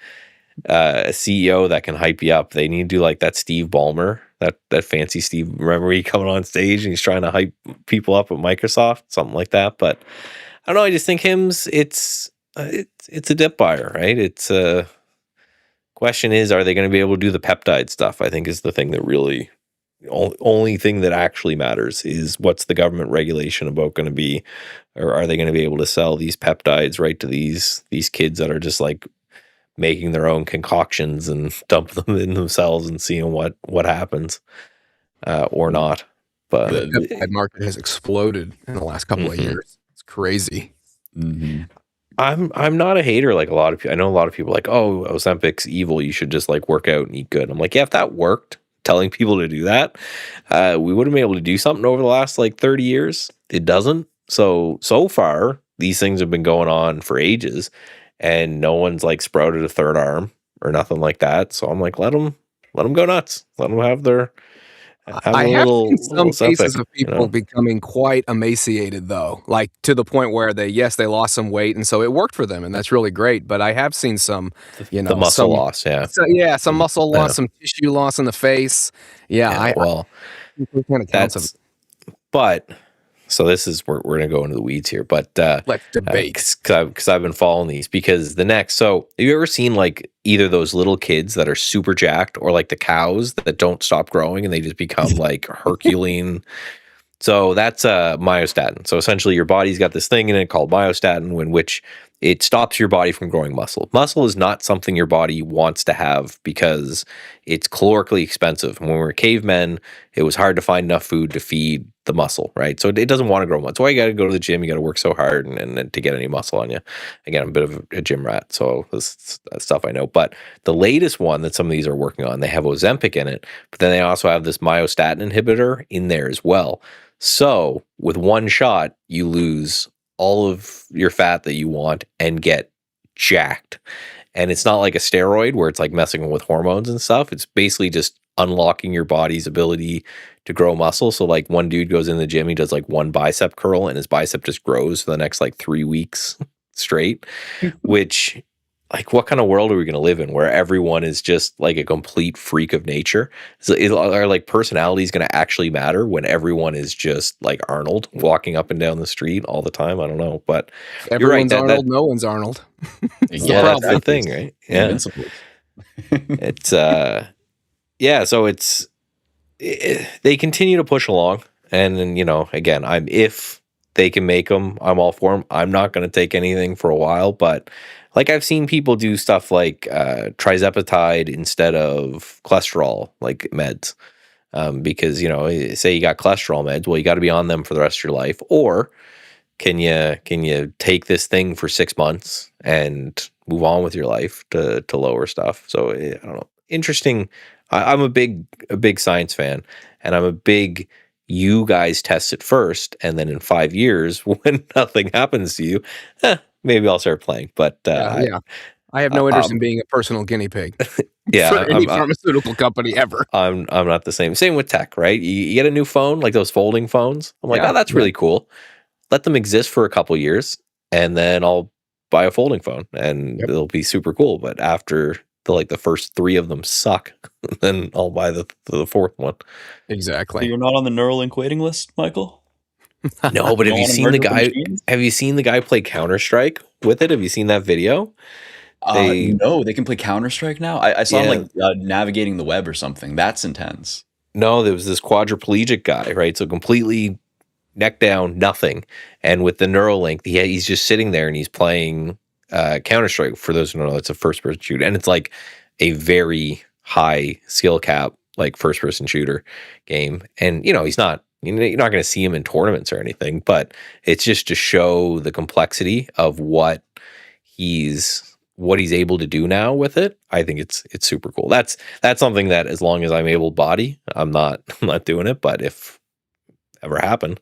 a CEO that can hype you up. They need to do like that Steve Ballmer, that fancy Steve. Remember he coming on stage and he's trying to hype people up at Microsoft, something like that. But I don't know. I just think him's it's a dip buyer, right? It's question is, are they going to be able to do the peptide stuff? I think is the thing that really only thing that actually matters is what's the government regulation about going to be, or are they going to be able to sell these peptides right to these kids that are just like making their own concoctions and dump them in themselves and seeing what happens or not. But The peptide market has exploded in the last couple of years. It's crazy. Mm-hmm. I'm not a hater like a lot of people. I know a lot of people are like, oh, Ozempic's evil. You should just like work out and eat good. I'm like, yeah, if that worked, telling people to do that, we would have been able to do something over the last like 30 years. It doesn't. So far, these things have been going on for ages and no one's like sprouted a third arm or nothing like that. So I'm like, let them go nuts. Let them have their, I have seen some cases Ozempic, of people becoming quite emaciated, though, like to the point where they lost some weight, and so it worked for them, and that's really great. But I have seen some, the muscle loss, yeah. So, some muscle loss, some tissue loss in the face. That's. But so this is we're going to go into the weeds here, but let's debate because I've been following these because the next. So have you ever seen like either those little kids that are super jacked or like the cows that don't stop growing and they just become like Herculean? So that's myostatin. So essentially your body's got this thing in it called myostatin in which it stops your body from growing muscle. Muscle is not something your body wants to have because it's calorically expensive. When we were cavemen, it was hard to find enough food to feed the muscle, right? So it doesn't want to grow muscle. That's why you got to go to the gym. You got to work so hard and to get any muscle on you. Again, I'm a bit of a gym rat, so that's stuff I know. But the latest one that some of these are working on, they have Ozempic in it, but then they also have this myostatin inhibitor in there as well. So with one shot, you lose all of your fat that you want and get jacked. And it's not like a steroid where it's like messing with hormones and stuff. It's basically just unlocking your body's ability to grow muscle. So like one dude goes in the gym, he does like one bicep curl and his bicep just grows for the next like 3 weeks straight, which like what kind of world are we going to live in where everyone is just like a complete freak of nature? So are like personalities going to actually matter when everyone is just like Arnold walking up and down the street all the time? I don't know, but everyone's right, Arnold, no one's Arnold. That's the thing, right? Yeah. Invincible. It's so they continue to push along, and then again, if they can make them, I'm all for them. I'm not going to take anything for a while, but like I've seen people do stuff like trizepatide instead of cholesterol like meds, because say you got cholesterol meds, well you got to be on them for the rest of your life, or can you take this thing for 6 months and move on with your life to lower stuff? So I don't know. Interesting. I'm a big science fan, and I'm a big you guys test it first, and then in 5 years when nothing happens to you, maybe I'll start playing. But I have no interest in being a personal guinea pig. For any pharmaceutical company ever. I'm not the same. Same with tech, right? You get a new phone, like those folding phones. I'm like, that's really cool. Let them exist for a couple years, and then I'll buy a folding phone, and it'll be super cool. But after the first 3 of them suck, then I'll buy the 4th one. Exactly. So you're not on the Neuralink waiting list, Michael? No, but have you seen the guy? Have you seen the guy play Counter-Strike with it? Have you seen that video? No, they can play Counter-Strike now. I saw him like navigating the web or something. That's intense. No, there was this quadriplegic guy, right? So completely neck down, nothing. And with the Neuralink, he's just sitting there and he's playing Counter-Strike. For those who don't know, it's a first-person shooter. And it's like a very high skill cap, like first-person shooter game. And, you're not going to see him in tournaments or anything, but it's just to show the complexity of what he's able to do now with it. I think it's super cool. That's something that, as long as I'm able-bodied, I'm not doing it. But if ever happen,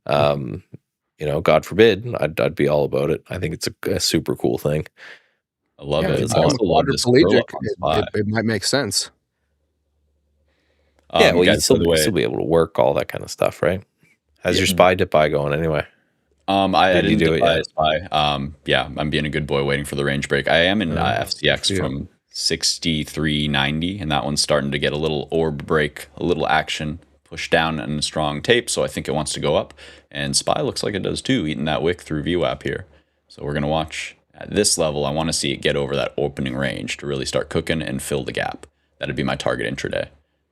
God forbid, I'd be all about it. I think it's a super cool thing. I love it. It's also quadriplegic. It might make sense. Well, you'd still be able to work all that kind of stuff, right? How's your SPY dip buy going anyway? I didn't do it yet. I'm being a good boy waiting for the range break. I am in FCX from 63.90, and that one's starting to get a little orb break, a little action, push down and a strong tape, so I think it wants to go up. And SPY looks like it does too, eating that wick through VWAP here. So we're going to watch at this level. I want to see it get over that opening range to really start cooking and fill the gap. That'd be my target intraday.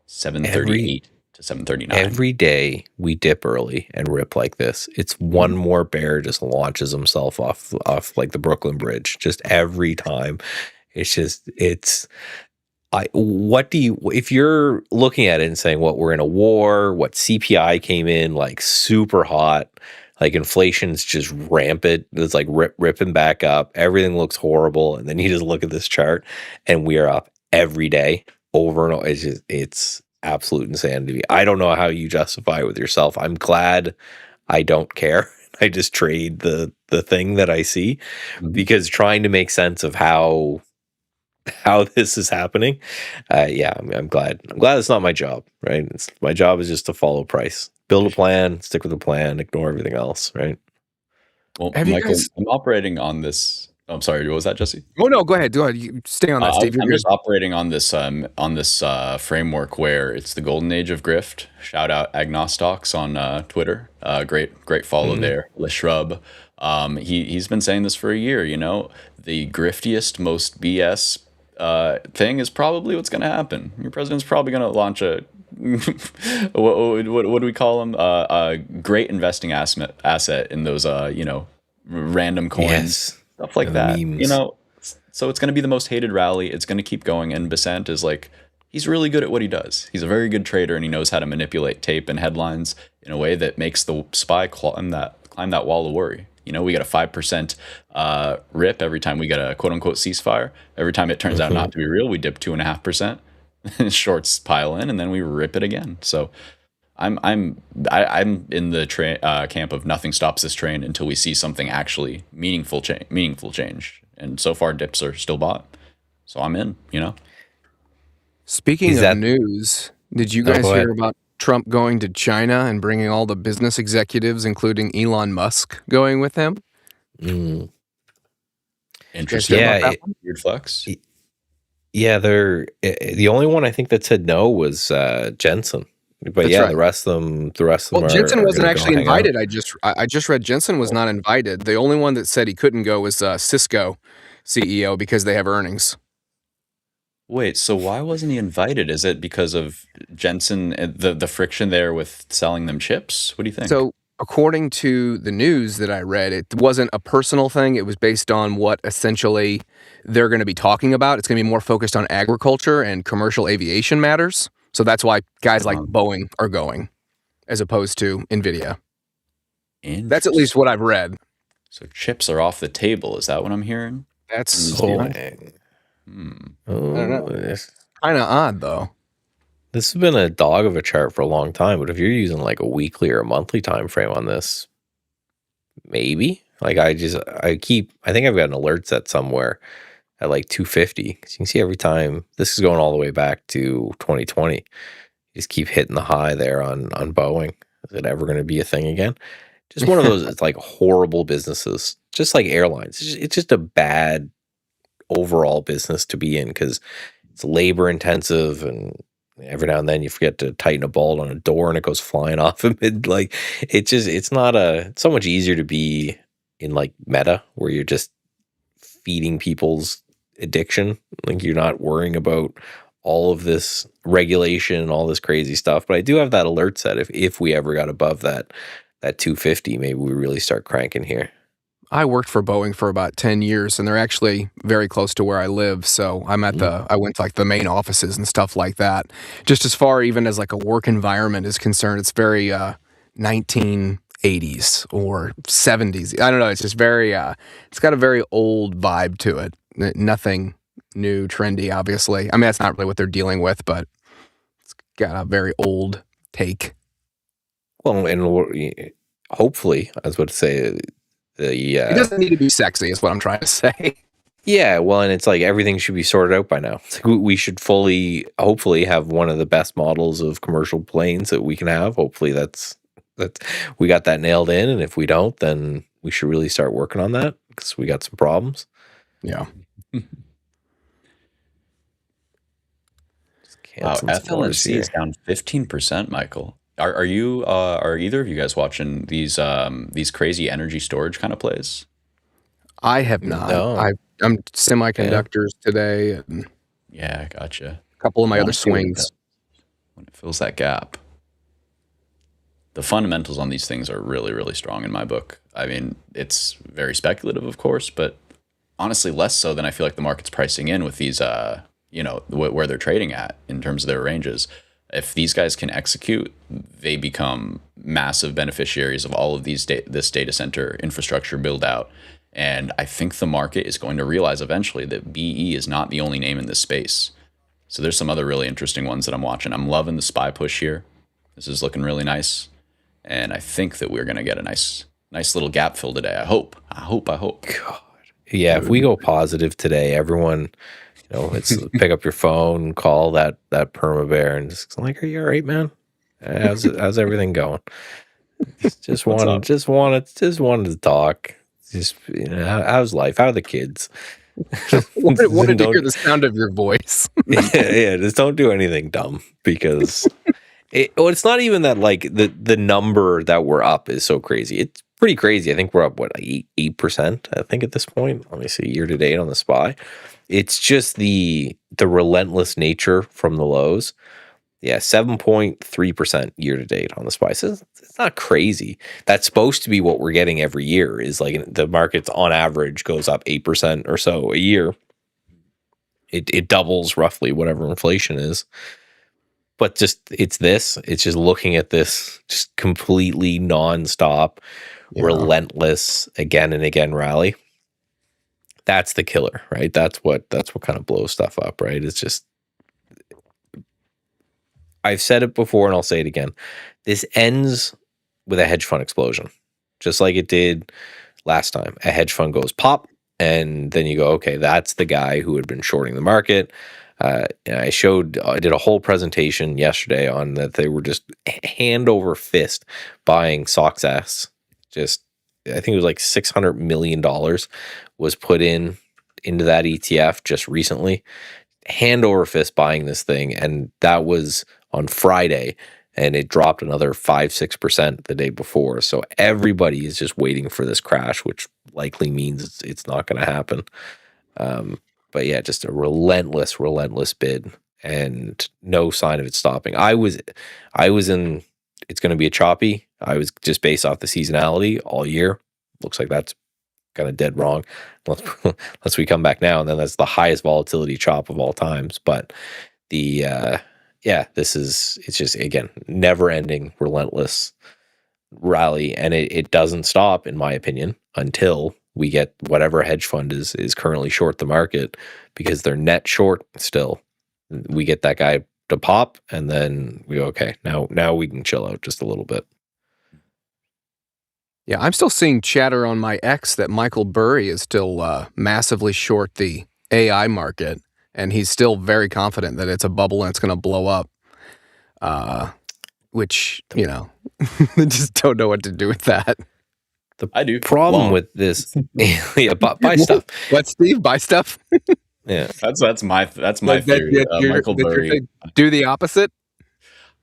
738 to 739. Every day we dip early and rip like this. It's one more bear just launches himself off like the Brooklyn Bridge. Just every time. If you're looking at it and saying, what, we're in a war, what CPI came in like super hot, like inflation's just rampant, it's like ripping back up, everything looks horrible, and then you just look at this chart and we are up every day over and over. It's absolute insanity. I don't know how you justify it with yourself. I'm glad I don't care. I just trade the thing that I see, because trying to make sense of how this is happening, I'm glad it's not my job, right? My job is just to follow price, build a plan, stick with the plan, ignore everything else, right? Well, Michael, I'm operating on this. I'm sorry, what was that, Jesse? Oh no, go ahead. You stay on that, Steve. I'm just operating on this framework where it's the golden age of grift. Shout out Agnostox on Twitter. Great follow there. Le Shrub. He's been saying this for a year. The griftiest, most BS thing is probably what's going to happen. Your president's probably going to launch a what do we call them? A great investing asset in those random coins. Yes. Stuff like that, memes. So it's going to be the most hated rally. It's going to keep going. And Besant is like, he's really good at what he does. He's a very good trader, and he knows how to manipulate tape and headlines in a way that makes the SPY climb that wall of worry. We get a 5% rip every time we get a quote unquote ceasefire. Every time it turns out not to be real, we dip 2.5%. Shorts pile in, and then we rip it again. So I'm in the camp of nothing stops this train until we see something actually meaningful change. And so far, dips are still bought, so I'm in. Speaking of news, did you guys hear about Trump going to China and bringing all the business executives, including Elon Musk, going with him? Interesting. Yeah, weird flex. Yeah, the only one I think that said no was Jensen. But That's right. right. the rest of them Well, Jensen wasn't actually invited. Out. I just read Jensen was not invited. The only one that said he couldn't go was Cisco CEO, because they have earnings. Wait, so why wasn't he invited? Is it because of Jensen, the friction there with selling them chips? What do you think? So according to the news that I read, it wasn't a personal thing. It was based on what essentially they're going to be talking about. It's going to be more focused on agriculture and commercial aviation matters. So that's why guys like Boeing are going, as opposed to NVIDIA. That's at least what I've read. So chips are off the table. Is that what I'm hearing? That's I don't know. Kind of odd, though. This has been a dog of a chart for a long time, but if you're using like a weekly or a monthly time frame on this, maybe. Like I think I've got an alert set somewhere at like 250. Because you can see every time, this is going all the way back to 2020. You just keep hitting the high there on Boeing. Is it ever going to be a thing again? Just one of those, it's like horrible businesses, just like airlines. It's just a bad overall business to be in, because it's labor intensive, and every now and then you forget to tighten a bolt on a door and it goes flying off amid, like, it's so much easier to be in like Meta, where you're just feeding people's addiction. Like you're not worrying about all of this regulation and all this crazy stuff. But I do have that alert set. If we ever got above that 250, maybe we really start cranking here. I worked for Boeing for about 10 years, and they're actually very close to where I live. So I went to like the main offices and stuff like that. Just as far even as like a work environment is concerned, it's very 1980s or 70s. I don't know. It's just very, it's got a very old vibe to it. Nothing new, trendy, obviously. I mean, that's not really what they're dealing with, but it's got a very old take. Well, and hopefully, I was about to say, it doesn't need to be sexy, is what I'm trying to say. Yeah, well, and it's like everything should be sorted out by now. It's like we should hopefully have one of the best models of commercial planes that we can have. Hopefully that's we got that nailed in, and if we don't, then we should really start working on that because we got some problems. Yeah. Wow, FLNC is down 15%, Michael. Are either of you guys watching these crazy energy storage kind of plays? I have not. No. I'm semiconductors today, and Yeah, gotcha. a couple of my I other wanna see what it swings. does when it fills that gap. The fundamentals on these things are really, really strong in my book. I mean, it's very speculative, of course, but honestly, less so than I feel like the market's pricing in with these, where they're trading at in terms of their ranges. If these guys can execute, they become massive beneficiaries of all of this data center infrastructure build out. And I think the market is going to realize eventually that BE is not the only name in this space. So there's some other really interesting ones that I'm watching. I'm loving the SPY push here. This is looking really nice. And I think that we're going to get a nice little gap fill today. I hope. God. Yeah, if we go positive today, everyone, it's pick up your phone, call that perma bear, and just like, are you all right, man? How's everything going? Just wanted to talk. Just how's life? How are the kids? Wanted to hear the sound of your voice. yeah, just don't do anything dumb because it's not even that like the number that we're up is so crazy. It's pretty crazy. I think we're up what 8%. I think at this point. Let me see year to date on the SPY. It's just the relentless nature from the lows. Yeah, 7.3% year to date on the SPY. So it's not crazy. That's supposed to be what we're getting every year. Is like the market's on average goes up 8% or so a year. It doubles roughly whatever inflation is. But it's just looking at this just completely nonstop, relentless again and again rally. That's the killer, right? That's what kind of blows stuff up, right? It's just, I've said it before and I'll say it again. This ends with a hedge fund explosion, just like it did last time. A hedge fund goes pop, and then you go, okay, that's the guy who had been shorting the market. I did a whole presentation yesterday on that. They were just hand over fist buying SOXS. Just, I think it was like $600 million was put into that ETF just recently. Hand over fist buying this thing. And that was on Friday, and it dropped another 5-6% the day before. So everybody is just waiting for this crash, which likely means it's not going to happen. But yeah, just a relentless bid and no sign of it stopping. I was in, it's going to be a choppy. I was just based off the seasonality all year. Looks like that's kind of dead wrong. Unless we come back now, and then that's the highest volatility chop of all times. But it's just, again, never ending, relentless rally. And it doesn't stop, in my opinion, until we get whatever hedge fund is currently short the market, because they're net short still. We get that guy to pop, and then we go, okay, now we can chill out just a little bit. Yeah, I'm still seeing chatter on my X that Michael Burry is still massively short the AI market, and he's still very confident that it's a bubble and it's going to blow up. Which, I just don't know what to do with that. I do. Problem with this, yeah, buy stuff. What, Steve? Buy stuff? Yeah, that's my theory. Michael Burry. Do the opposite.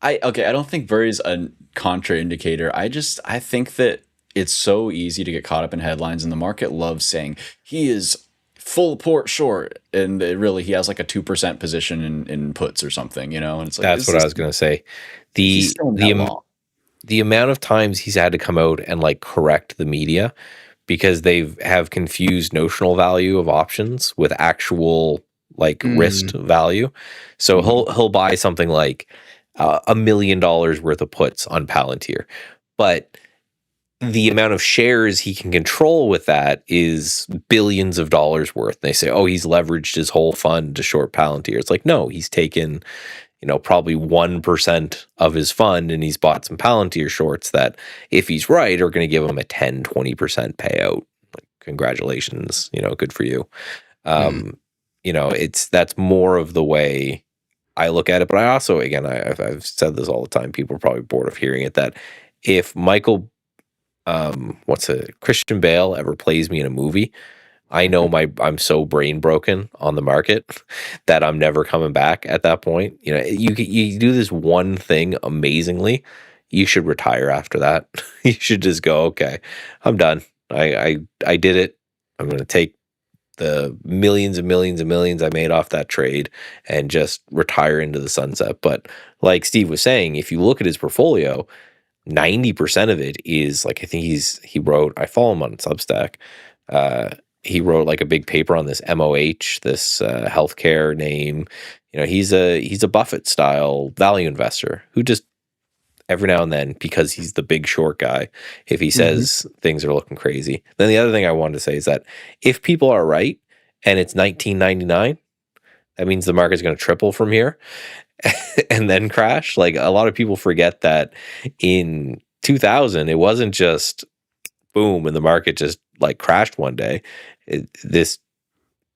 I don't think Burry's a contraindicator. I think that it's so easy to get caught up in headlines, and the market loves saying he is full port short, and he has like a 2% position in puts or something, you know. And it's like, That's what I was going to say. He's still that long. The amount of times he's had to come out and like correct the media because they have confused notional value of options with actual like risked value. So he'll buy something like $1 million worth of puts on Palantir, but the amount of shares he can control with that is billions of dollars worth. And they say, oh, he's leveraged his whole fund to short Palantir. It's like, no, he's taken, probably 1% of his fund and he's bought some Palantir shorts that, if he's right, are going to give him a 10, 20% payout. Like, congratulations, good for you. That's more of the way I look at it. But I also, again, I've said this all the time. People are probably bored of hearing it, that if Christian Bale ever plays me in a movie, I know I'm so brain broken on the market that I'm never coming back at that point. You do this one thing amazingly, you should retire after that. You should just go, okay, I'm done. I did it. I'm going to take the millions and millions and millions I made off that trade and just retire into the sunset. But like Steve was saying, if you look at his portfolio, 90% of it is like, I think he wrote, I follow him on Substack. He wrote like a big paper on this MOH, this healthcare name. He's a Buffett style value investor who just every now and then, because he's the big short guy, if he says things are looking crazy. Then the other thing I wanted to say is that if people are right and it's 1999, that means the market's going to triple from here and then crash. Like, a lot of people forget that in 2000, it wasn't just boom and the market just like crashed one day. This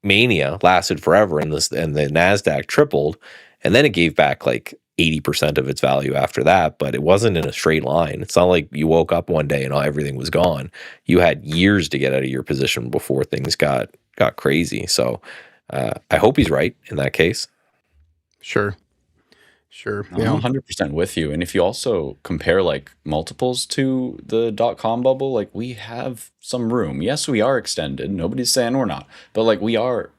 mania lasted forever, and the NASDAQ tripled, and then it gave back like 80% of its value after that. But it wasn't in a straight line. It's not like you woke up one day and everything was gone. You had years to get out of your position before things got crazy. So I hope he's right in that case. Sure. I'm 100% with you. And if you also compare like multiples to the .com bubble, like, we have some room. Yes, we are extended. Nobody's saying we're not. But like, we are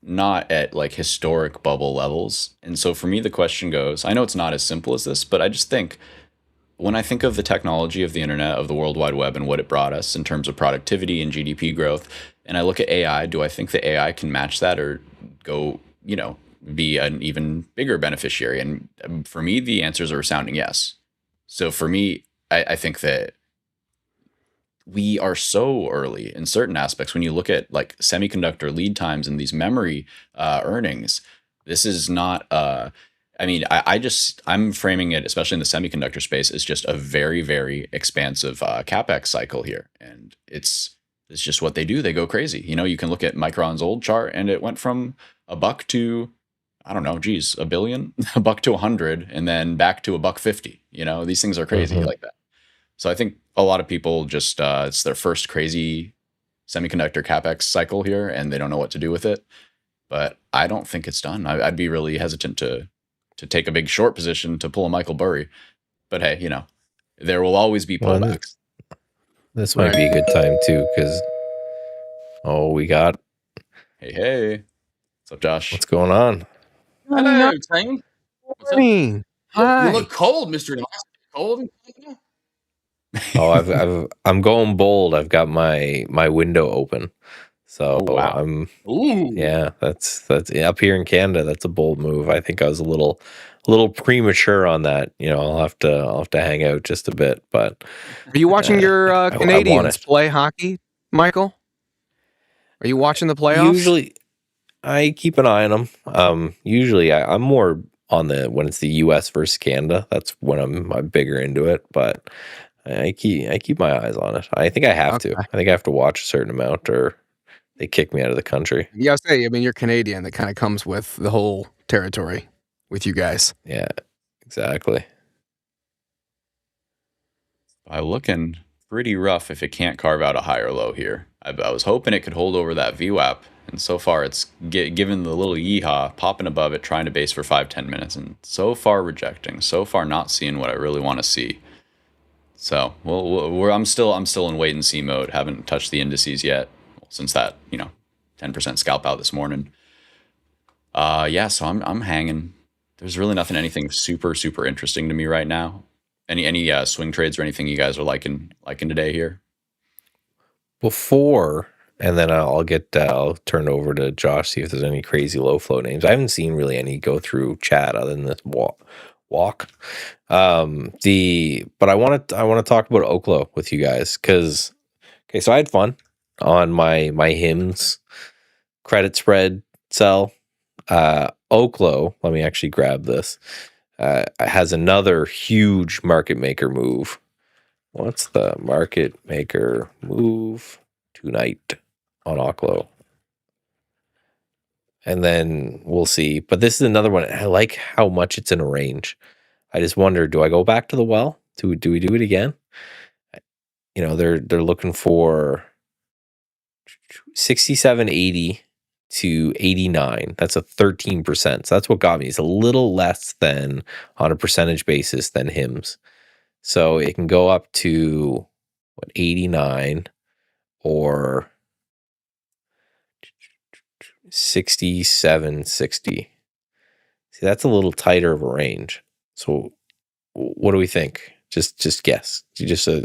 not at like historic bubble levels. And so for me, the question goes, I know it's not as simple as this, but I just think, when I think of the technology of the internet, of the World Wide Web, and what it brought us in terms of productivity and GDP growth, and I look at AI, do I think the AI can match that or go, be an even bigger beneficiary? And for me, the answers are a resounding yes. So for me, I think that we are so early in certain aspects. When you look at like semiconductor lead times and these memory earnings, this is not I'm framing it, especially in the semiconductor space, as just a very, very expansive CapEx cycle here. And it's just what they do. They go crazy. You can look at Micron's old chart and it went from $1 to, I don't know, $1 billion, $1 to 100, and then back to $1.50. These things are crazy like that. So I think a lot of people just, it's their first crazy semiconductor CapEx cycle here, and they don't know what to do with it. But I don't think it's done. I'd be really hesitant to take a big short position to pull a Michael Burry. But hey, there will always be pullbacks. This might be a good time too, because we got. Hey, what's up, Josh? What's going on? Hello, Tane. What's up? Hi. You look cold, Mr. Nice. Cold? I'm going bold. I've got my window open. So wow. That's up here in Canada. That's a bold move. I think I was a little premature on that. I'll have to hang out just a bit. But are you watching your Canadians play hockey, Michael? Are you watching the playoffs? Usually, I keep an eye on them. Usually, I'm more on when it's the U.S. versus Canada. That's when I'm bigger into it. But I keep my eyes on it. I think I have to. I think I have to watch a certain amount, or they kick me out of the country. Yeah, you're Canadian. That kind of comes with the whole territory with you guys. Yeah, exactly. Looking pretty rough if it can't carve out a higher low here. I was hoping it could hold over that VWAP, and so far it's given the little yeehaw, popping above it, trying to base for 5-10 minutes, and so far rejecting. So far not seeing what I really want to see. So I'm still in wait and see mode. Haven't touched the indices yet, since that 10% scalp out this morning. Yeah, so I'm hanging. There's really anything super super interesting to me right now. Any swing trades or anything you guys are liking today here? Before, and then I'll turn over to Josh, see if there's any crazy low flow names. I haven't seen really any go through chat other than this walk. But I want to talk about OKLO with you guys because so I had fun on my hymns credit spread sell. OKLO, let me actually grab this. Has another huge market maker move. What's the market maker move tonight on OKLO? And then we'll see. But this is another one. I like how much it's in a range. I just wonder, do I go back to the well? Do we do it again? They're looking for 67.80 to 89. That's a 13%. So that's what got me. It's a little less than on a percentage basis than HIMS. So it can go up to 89 or 67.60. See, that's a little tighter of a range. So what do we think? Just guess.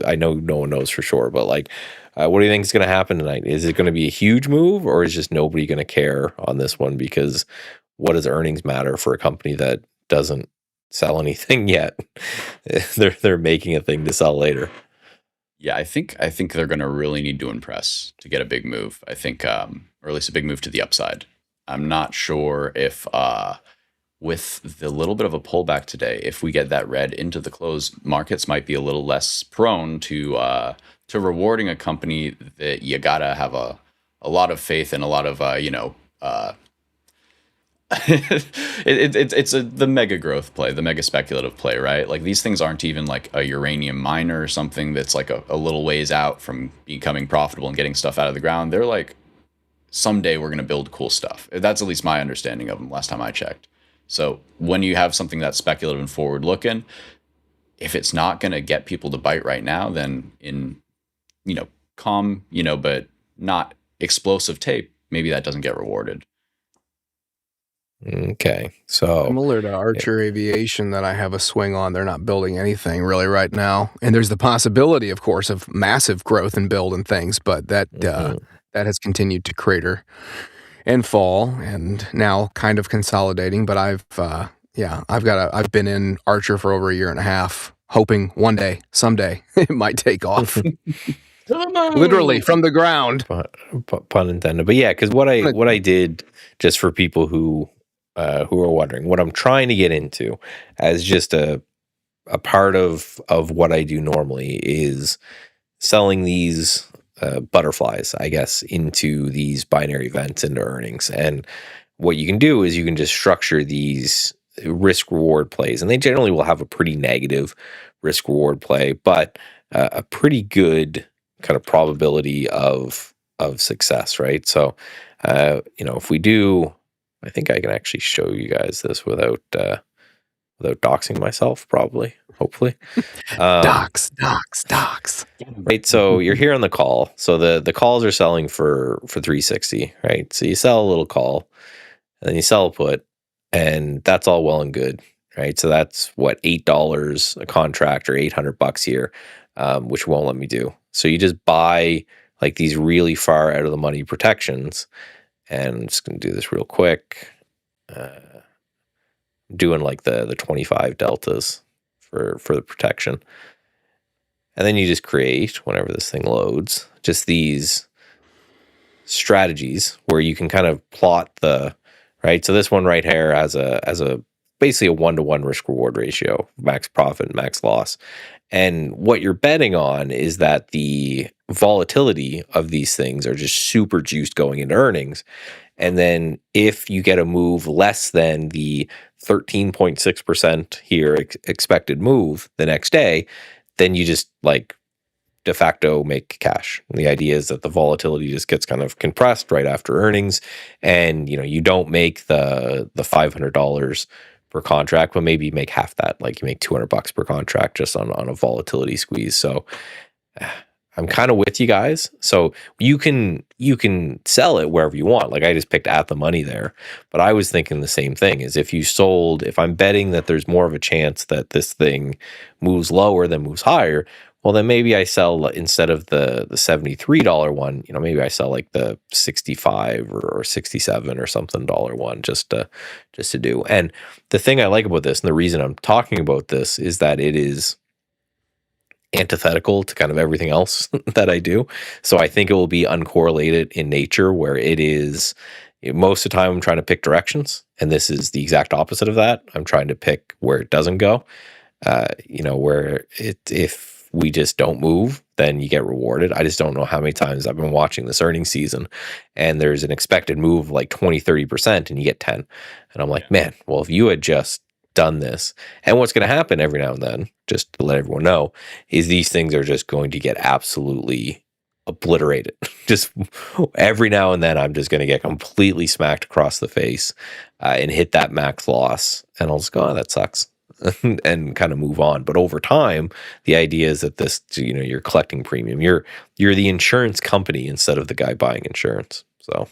I know no one knows for sure, but what do you think is going to happen tonight? Is it going to be a huge move, or is just nobody going to care on this one? Because what does earnings matter for a company that doesn't sell anything yet? They're making a thing to sell later. Yeah, I think they're going to really need to impress to get a big move. I think, or at least a big move to the upside. I'm not sure if with the little bit of a pullback today, if we get that red into the close, markets might be a little less prone to rewarding a company that you gotta have a lot of faith and a lot of it's the mega growth play, the mega speculative play, right? Like these things aren't even like a uranium miner or something that's like a little ways out from becoming profitable and getting stuff out of the ground. They're like, someday we're going to build cool stuff. That's at least my understanding of them last time I checked. So when you have something that's speculative and forward looking, if it's not going to get people to bite right now, then in, calm, but not explosive tape, maybe that doesn't get rewarded. Okay. So similar to Archer Aviation that I have a swing on, they're not building anything really right now. And there's the possibility, of course, of massive growth and build and things, but that has continued to crater and fall and now kind of consolidating. But I've been in Archer for over a year and a half, hoping someday it might take off. Literally from the ground. Pun intended. But yeah, because what I did, just for people who are wondering, what I'm trying to get into as just a part of what I do normally is selling these butterflies, I guess, into these binary events into earnings. And what you can do is you can just structure these risk reward plays, and they generally will have a pretty negative risk reward play, but a pretty good kind of probability of success, right? So, if we do, I think I can actually show you guys this without doxing myself, probably, hopefully. Docs. Right, so you're here on the call. So the calls are selling for 360, right? So you sell a little call, and then you sell a put, and that's all well and good, right? So that's what, $8 a contract or $800 here, which won't let me do. So you just buy like these really far out of the money protections, and I'm just going to do this real quick. Doing like the 25 deltas for the protection. And then you just create, whenever this thing loads, just these strategies where you can kind of plot right? So this one right here has a basically a 1-to-1 risk reward ratio, max profit, max loss. And what you're betting on is that the volatility of these things are just super juiced going into earnings. And then if you get a move less than the 13.6% here expected move the next day, then you just like de facto make cash. And the idea is that the volatility just gets kind of compressed right after earnings, and you don't make the $500 per contract, but maybe you make half that, like you make $200 per contract just on a volatility squeeze. So I'm kind of with you guys. So you can sell it wherever you want. Like I just picked at the money there, but I was thinking the same thing. Is if I'm betting that there's more of a chance that this thing moves lower than moves higher, well then maybe I sell instead of the $73 one, maybe I sell like the 65 or 67 or something dollar one just to do. And the thing I like about this, and the reason I'm talking about this, is that it is antithetical to kind of everything else that I do. So I think it will be uncorrelated in nature, where it is most of the time I'm trying to pick directions, and this is the exact opposite of that. I'm trying to pick where it doesn't go. Where if we just don't move, then you get rewarded. I just don't know how many times I've been watching this earnings season and there's an expected move like 20-30% and you get 10. And I'm like, man, well, if you had just done this, and what's going to happen every now and then, just to let everyone know, is these things are just going to get absolutely obliterated. Just every now and then I'm just going to get completely smacked across the face and hit that max loss, and I'll just go, oh, that sucks. And kind of move on. But over time, the idea is that this, you're collecting premium. You're the insurance company instead of the guy buying insurance. So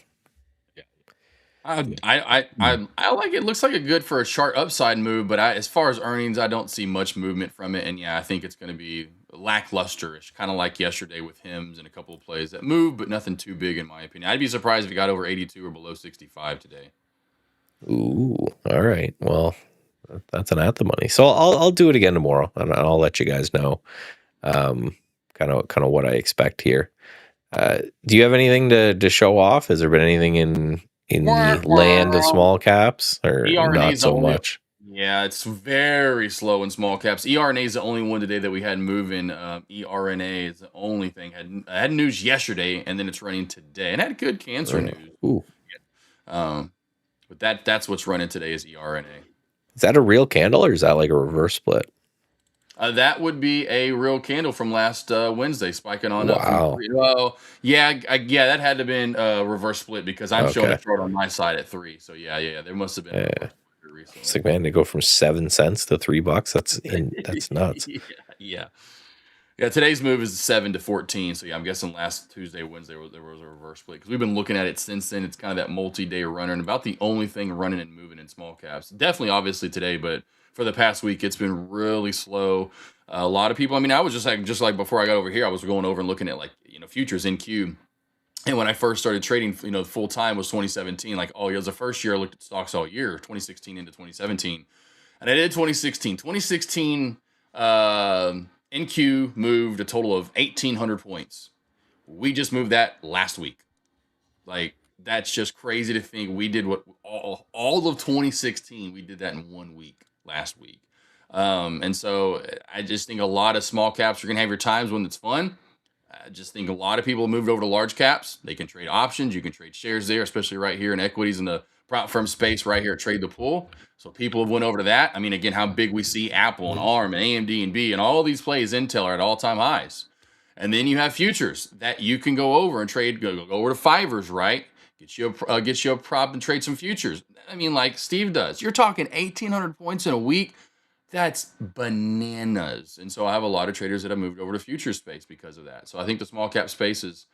I like it. Looks like a good for a chart upside move, but as far as earnings, I don't see much movement from it. And yeah, I think it's going to be lacklusterish, kind of like yesterday with Hims and a couple of plays that moved, but nothing too big in my opinion. I'd be surprised if it got over 82 or below 65 today. Ooh, all right. Well, that's an at the money. So I'll do it again tomorrow, and I'll let you guys know, kind of what I expect here. Do you have anything to show off? Has there been anything in the land of small caps, or not so much? Yeah, it's very slow in small caps. ERNA is the only one today that we had moving. ERNA is the only thing. Had news yesterday, and then it's running today, and had good cancer news. Ooh. But that's what's running today is ERNA. Is that a real candle, or is that like a reverse split? That would be a real candle from last Wednesday, spiking on up. Wow. Well, yeah, that had to have been a reverse split because I'm showing a chart on my side at 3. So yeah, there must have been. Recently. It's like, man, they go from 7 cents to $3. That's nuts. Yeah. Today's move is 7 to 14. So yeah, I'm guessing last Tuesday, Wednesday there was a reverse split because we've been looking at it since then. It's kind of that multi-day runner and about the only thing running and moving in small caps. Definitely, obviously today, but for the past week, it's been really slow. A lot of people. I mean, I was just like before I got over here, I was going over and looking at futures in Q. And when I first started trading, full time was 2017. Like, oh, it was the first year I looked at stocks all year, 2016 into 2017, and I did 2016. 2016. NQ moved a total of 1,800 points. We just moved that last week. Like, that's just crazy to think we did what all of 2016, we did that in 1 week last week. And so I just think a lot of small caps are going to have your times when it's fun. I just think a lot of people moved over to large caps. They can trade options. You can trade shares there, especially right here in equities in the prop firm space right here at Trade the Pool. So people have went over to that. I mean, again, how big we see Apple and ARM and AMD and B and all these plays, Intel are at all-time highs. And then you have futures that you can go over and trade, go over to Fivers, right? Get you a prop and trade some futures. I mean, like Steve does. You're talking 1,800 points in a week. That's bananas. And so I have a lot of traders that have moved over to futures space because of that. So I think the small cap space is,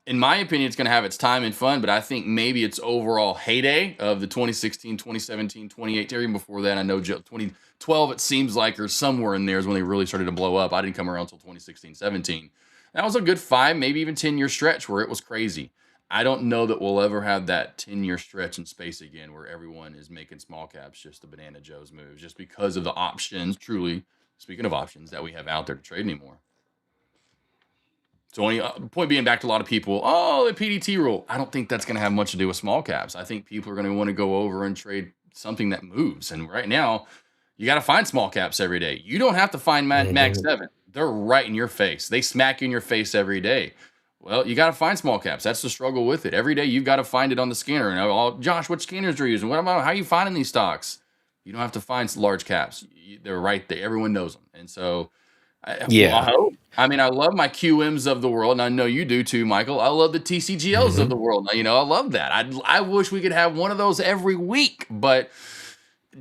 in my opinion, it's going to have its time and fun, but I think maybe its overall heyday of the 2016, 2017, 2018, even before that, I know 2012, it seems like, or somewhere in there is when they really started to blow up. I didn't come around until 2016, 17. That was a good 5, maybe even 10-year stretch where it was crazy. I don't know that we'll ever have that 10-year stretch in space again where everyone is making small caps just the Banana Joe's moves, just because of the options, truly, speaking of options, that we have out there to trade anymore. So only point being, back to a lot of people, the PDT rule. I don't think that's going to have much to do with small caps. I think people are going to want to go over and trade something that moves. And right now, you got to find small caps every day. You don't have to find Mag 7. They're right in your face. They smack you in your face every day. Well, you got to find small caps. That's the struggle with it. Every day you've got to find it on the scanner. And Josh, what scanners are you using? How are you finding these stocks? You don't have to find large caps. They're right there. Everyone knows them. And so, I mean, I love my QMs of the world, and I know you do too, Michael. I love the TCGLs of the world. I love that. I wish we could have one of those every week, but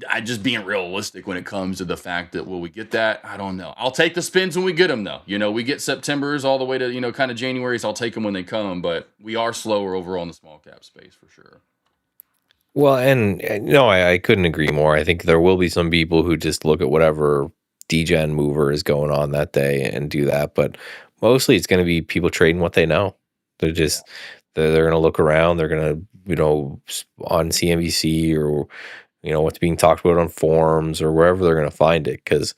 I just being realistic when it comes to the fact that will we get that? I don't know. I'll take the spins when we get them though. We get September's all the way to kind of January's. I'll take them when they come, but we are slower overall in the small cap space for sure. Well, and no, I couldn't agree more. I think there will be some people who just look at whatever degen mover is going on that day and do that, but mostly it's going to be people trading what they know. They're just they're going to look around. They're going to on CNBC or what's being talked about on forums or wherever they're going to find it, because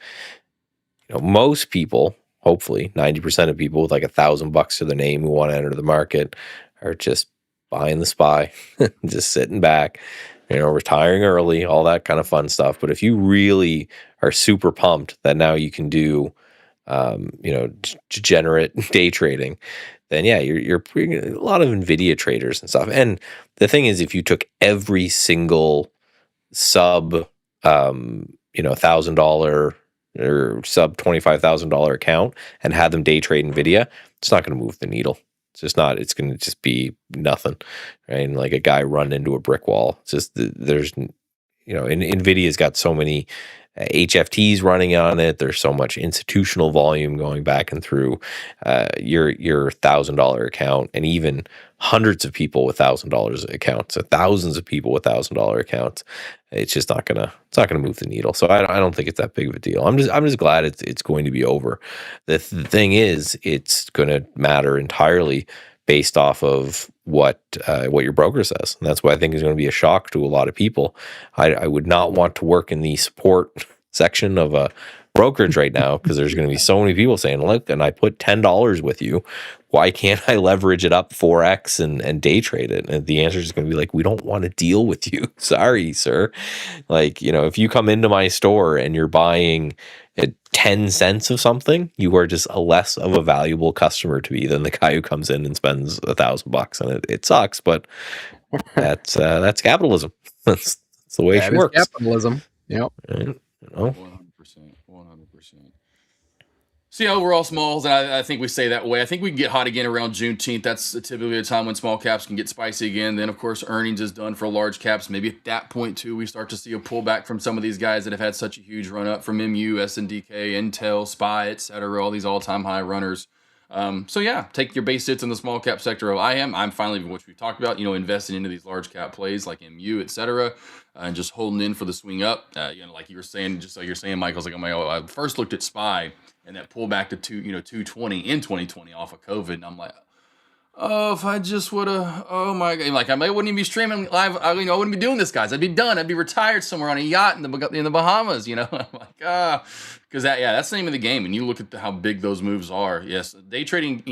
most people, hopefully 90% of people with like $1,000 to their name who want to enter the market, are just buying the SPY, just sitting back, retiring early, all that kind of fun stuff. But if you really are super pumped that now you can do degenerate day trading, then yeah, you're a lot of NVIDIA traders and stuff. And the thing is, if you took every single sub $1,000 or sub $25,000 account and had them day trade NVIDIA, it's not going to move the needle. It's just not. It's going to just be nothing, right? And like a guy run into a brick wall. It's just there's NVIDIA's got so many HFTs running on it. There's so much institutional volume going back and through your $1,000 account, and even hundreds of people with $1,000 accounts, thousands of people with $1,000 accounts. It's just not gonna move the needle. So I don't think it's that big of a deal. I'm just glad it's going to be over. The thing is, it's going to matter entirely based off of what your broker says, and that's why I think is going to be a shock to a lot of people. I would not want to work in the support section of a brokerage right now, because there's going to be so many people saying, look, and I put $10 with you, why can't I leverage it up 4x and day trade it? And the answer is going to be like, we don't want to deal with you. Sorry, sir. Like, if you come into my store and you're buying 10 cents of something, you are just a less of a valuable customer to me than the guy who comes in and spends $1,000. And it sucks, but that's capitalism. That's the way it works. Capitalism. Yep. Right? 100%. So yeah, overall smalls, and I think we say that way. I think we can get hot again around Juneteenth. That's typically a time when small caps can get spicy again. Then, of course, earnings is done for large caps. Maybe at that point, too, we start to see a pullback from some of these guys that have had such a huge run up from MU, SNDK, Intel, SPY, etc. All these all-time high runners. So yeah, take your base hits in the small cap sector. I'm finally, which we talked about, investing into these large cap plays like MU, etc. And just holding in for the swing up. Like you were saying, just like you're saying, Michael's like, I first looked at SPY and that pullback to 220 in 2020 off of COVID, and I'm like, oh, if I just would have, oh my god, like I wouldn't even be streaming live. I wouldn't be doing this, guys. I'd be done. I'd be retired somewhere on a yacht in the Bahamas. I'm like, because that's the name of the game. And you look at how big those moves are. Yes, day trading.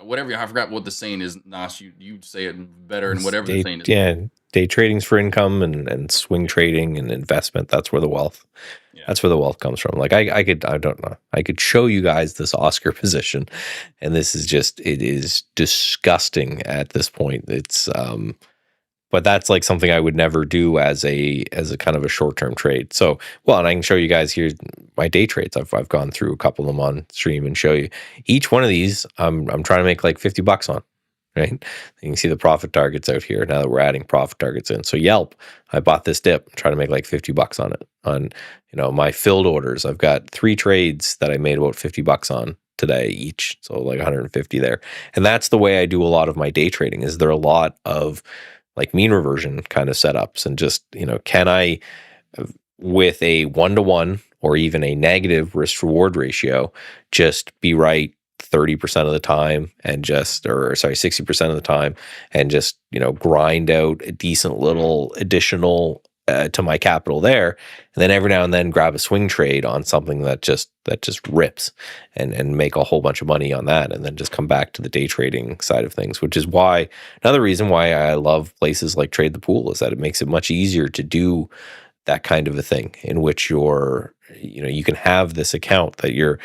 Whatever. I forgot what the saying is. Nas, you say it better and whatever the saying is. Yeah, day trading's for income, and swing trading and investment. That's where the wealth. Yeah. That's where the wealth comes from. Like I don't know. I could show you guys this Oscar position, and this is it is disgusting at this point. It's but that's like something I would never do as a kind of a short-term trade. So, and I can show you guys here my day trades. I've gone through a couple of them on stream and show you each one of these. I'm trying to make like $50 on. Right? You can see the profit targets out here now that we're adding profit targets in. So Yelp, I bought this dip, trying to make like $50 on it. On my filled orders, I've got 3 trades that I made about $50 on today each. So like 150 there. And that's the way I do a lot of my day trading. Is there a lot of like mean reversion kind of setups, and just can I, with a 1-to-1 or even a negative risk reward ratio, just be right 30% of the time and 60% of the time, and just grind out a decent little additional to my capital there, and then every now and then grab a swing trade on something that just rips and make a whole bunch of money on that, and then just come back to the day trading side of things, which is why another reason why I love places like Trade the Pool is that it makes it much easier to do that kind of a thing, in which you can have this account that you're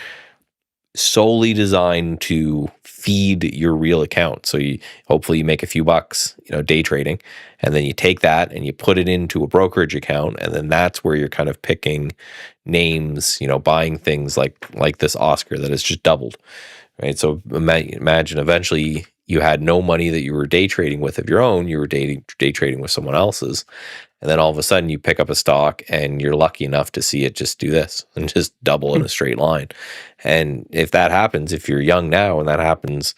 solely designed to feed your real account. So hopefully you make a few bucks, day trading, and then you take that and you put it into a brokerage account, and then that's where you're kind of picking names, buying things like this Oscar that has just doubled, right? So imagine eventually you had no money that you were day trading with of your own, you were day trading with someone else's, And then all of a sudden you pick up a stock and you're lucky enough to see it just do this and just double in a straight line. And if that happens, if you're young now and that happens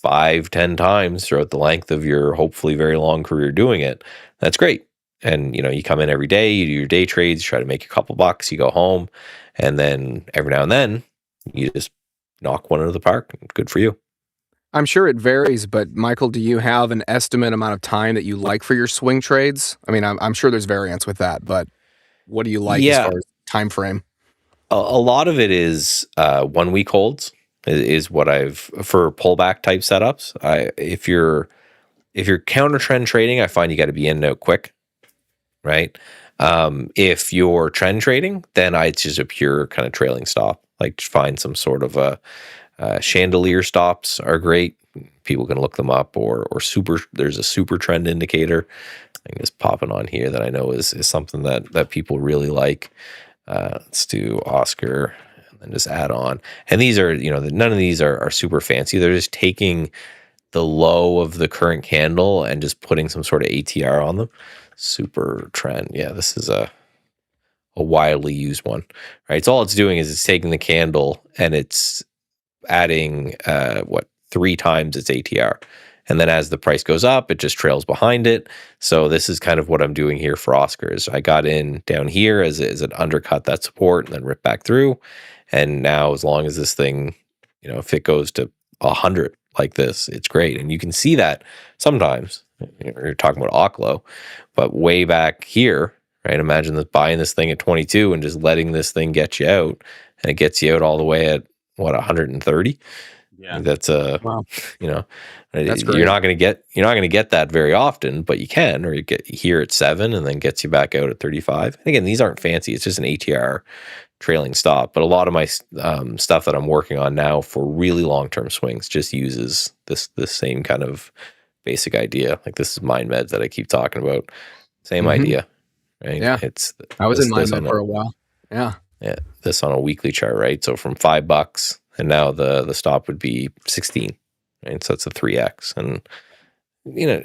5, 10 times throughout the length of your hopefully very long career doing it, that's great. And you come in every day, you do your day trades, you try to make a couple bucks, you go home, and then every now and then you just knock one out of the park. Good for you. I'm sure it varies, but Michael, do you have an estimate amount of time that you like for your swing trades? I mean, I'm sure there's variance with that, but what do you like as far as time frame? A lot of it is 1 week holds is what I've for pullback type setups. If you're counter trend trading, I find you got to be in and out quick, right? If you're trend trading, then it's just a pure kind of trailing stop. Like find some sort of a chandelier stops are great. People can look them up, or super. There's a super trend indicator. I think just popping on here that I know is something that people really like. Let's do Oscar and then just add on. And these are, none of these are super fancy. They're just taking the low of the current candle and just putting some sort of ATR on them. Super trend. Yeah, this is a widely used one, right? So all it's doing is it's taking the candle and it's adding 3 times its ATR. And then as the price goes up, it just trails behind it. So this is kind of what I'm doing here for Oscars. I got in down here as it undercut that support and then ripped back through. And now as long as this thing, if it goes to 100 like this, it's great. And you can see that sometimes. You're talking about OKLO, but way back here, right? Imagine buying this thing at 22 and just letting this thing get you out. And it gets you out all the way at 130. Yeah, That's Wow. That's great. You're not going to get that very often, but you can, or you get here at 7 and then gets you back out at 35. And again, these aren't fancy. It's just an ATR trailing stop. But a lot of my stuff that I'm working on now for really long-term swings just uses this same kind of basic idea. Like this is Mind Meds that I keep talking about. Same idea, right? Yeah. I was in Mind Med for a while. Yeah. Yeah, this on a weekly chart, right? So from $5, and now the stop would be 16, right? So it's a 3x, and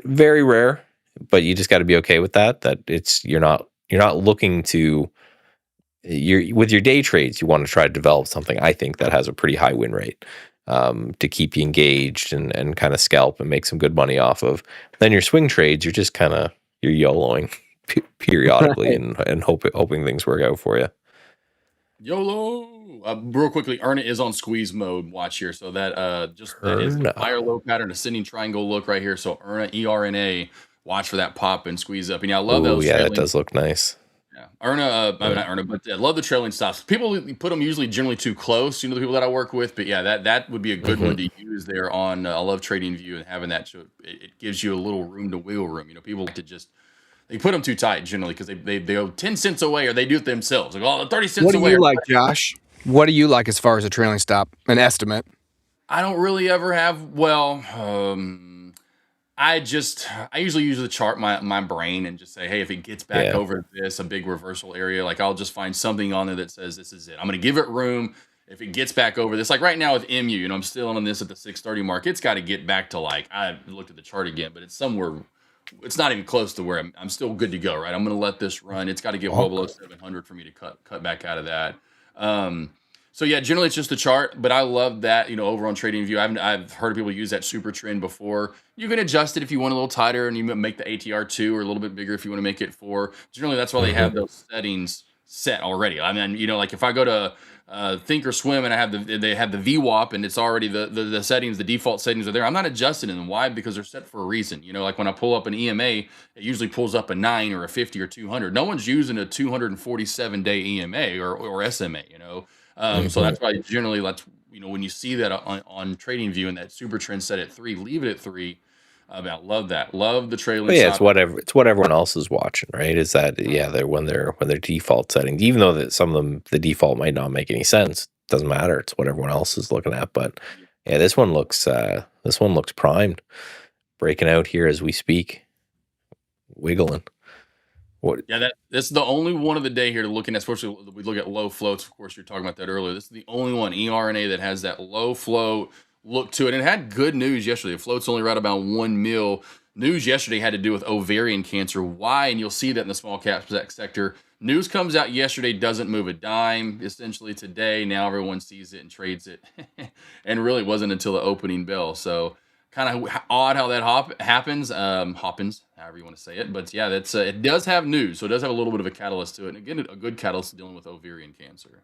very rare, but you just got to be okay with that. That you're not looking to with your day trades. You want to try to develop something I think that has a pretty high win rate to keep you engaged and kind of scalp and make some good money off of. Then your swing trades, you're just you're YOLOing periodically and hoping things work out for you. YOLO. Real quickly, Erna is on squeeze mode. Watch here. So that that is the higher low pattern, ascending triangle look right here. So Erna, ERNA, watch for that pop and squeeze up. And I love those. Yeah, that does look nice. Yeah, Erna, not Erna, but I love the trailing stops. People put them generally too close. The people that I work with, but yeah, that would be a good one to use there on. I love Trading View and having that. So it gives you a little room to wiggle room. People like to just. They put them too tight generally because they go 10 cents away or they do it themselves. Like, 30 cents away. What do you like, Josh? What do you like as far as a trailing stop? An estimate? I don't really ever have. Well, I usually use the chart my brain and just say, hey, if it gets back over this, a big reversal area, like I'll just find something on there that says this is it. I'm going to give it room. If it gets back over this, like right now with MU, I'm still on this at the 630 mark. It's got to get back to I looked at the chart again, but it's somewhere. It's not even close to where I'm still good to go, right? I'm going to let this run. It's got to get well below 700 for me to cut back out of that. So yeah, generally it's just the chart, but I love that, over on Trading View. I've heard people use that super trend before. You can adjust it if you want a little tighter and you make the ATR 2 or a little bit bigger if you want to make it 4. Generally, that's why they have those settings set already. I mean, like if I go to Thinkorswim and they have the VWAP and it's already the settings, the default settings are there. I'm not adjusting them. Why? Because they're set for a reason. Like when I pull up an EMA, it usually pulls up a 9 or a 50 or 200. No one's using a 247-day EMA or SMA. So that's why generally when you see that on Trading View and that super trend set at 3, leave it at 3. I love that. Love the trailing. But yeah, it's what everyone else is watching, right? Is that they're when their default settings, even though that some of them the default might not make any sense, doesn't matter. It's what everyone else is looking at. But yeah, this one looks primed, breaking out here as we speak, wiggling. What? Yeah, this is the only one of the day here to looking at. Especially we look at low floats. Of course, you're talking about that earlier. This is the only one ERNA that has that low float look to it. And it had good news yesterday. The float's only right about 1 mil. news yesterday had to do with ovarian cancer. Why? And you'll see that in the small cap sector. News comes out yesterday, doesn't move a dime. Essentially today, now everyone sees it and trades it. And really it wasn't until the opening bell. So kind of odd how that happens. Hoppins, however you want to say it. But yeah, that's it does have news. So it does have a little bit of a catalyst to it. And again, a good catalyst dealing with ovarian cancer.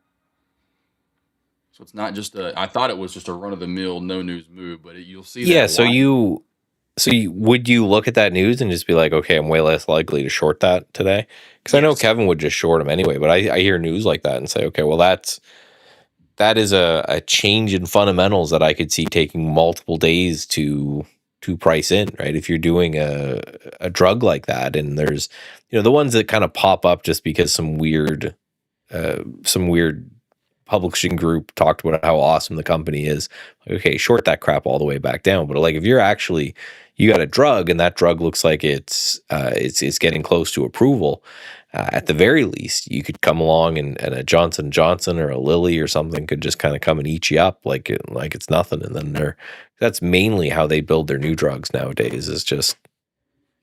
So it's not just I thought it was just a run-of-the-mill, no news move, but you'll see that. Yeah, would you look at that news and just be like, okay, I'm way less likely to short that today? Because I know Kevin would just short him anyway, but I hear news like that and say, okay, well, that is a change in fundamentals that I could see taking multiple days to price in, right? If you're doing a drug like that, and there's, the ones that kind of pop up just because some weird publishing group talked about how awesome the company is. Okay, short that crap all the way back down. But like, if you got a drug and that drug looks like it's getting close to approval, at the very least, you could come along and a Johnson & Johnson or a Lilly or something could just kind of come and eat you up like it's nothing. And then that's mainly how they build their new drugs nowadays, is just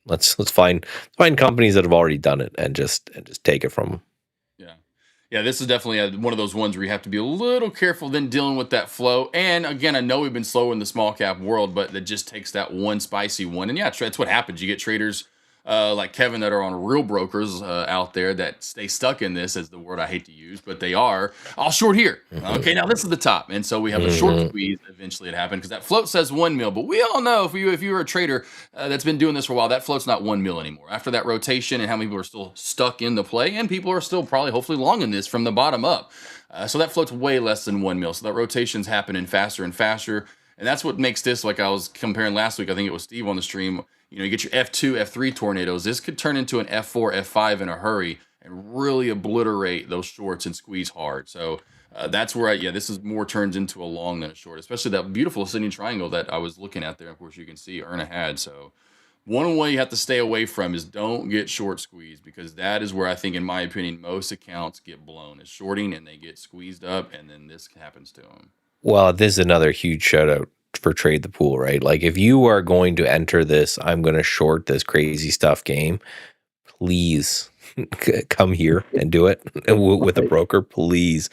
let's find companies that have already done it and just take it from them. Yeah, this is definitely one of those ones where you have to be a little careful then dealing with that flow. And again, I know we've been slow in the small cap world, but that just takes that one spicy one. And yeah, that's what happens. You get traders like Kevin that are on real brokers out there that stay stuck in this, is the word I hate to use, but they are. I'll short here. Okay, now this is the top. And so we have a short squeeze. Eventually it happened because that float says 1 mil. But we all know if you're a trader that's been doing this for a while, that float's not 1 mil anymore. After that rotation and how many people are still stuck in the play, and people are still probably hopefully long in this from the bottom up. So that float's way less than 1 mil. So that rotation's happening faster and faster. And that's what makes this, like I was comparing last week, I think it was Steve on the stream, you get your F2, F3 tornadoes. This could turn into an F4, F5 in a hurry and really obliterate those shorts and squeeze hard. So that's where, this is more turns into a long than a short, especially that beautiful ascending triangle that I was looking at there. Of course, you can see Erna had. So one way you have to stay away from is don't get short squeezed, because that is where I think, in my opinion, most accounts get blown, is shorting and they get squeezed up, and then this happens to them. Well, this is another huge shout out for Trade the Pool, right? Like, if you are going to enter this, I'm going to short this crazy stuff game, please come here and do it with a broker, please.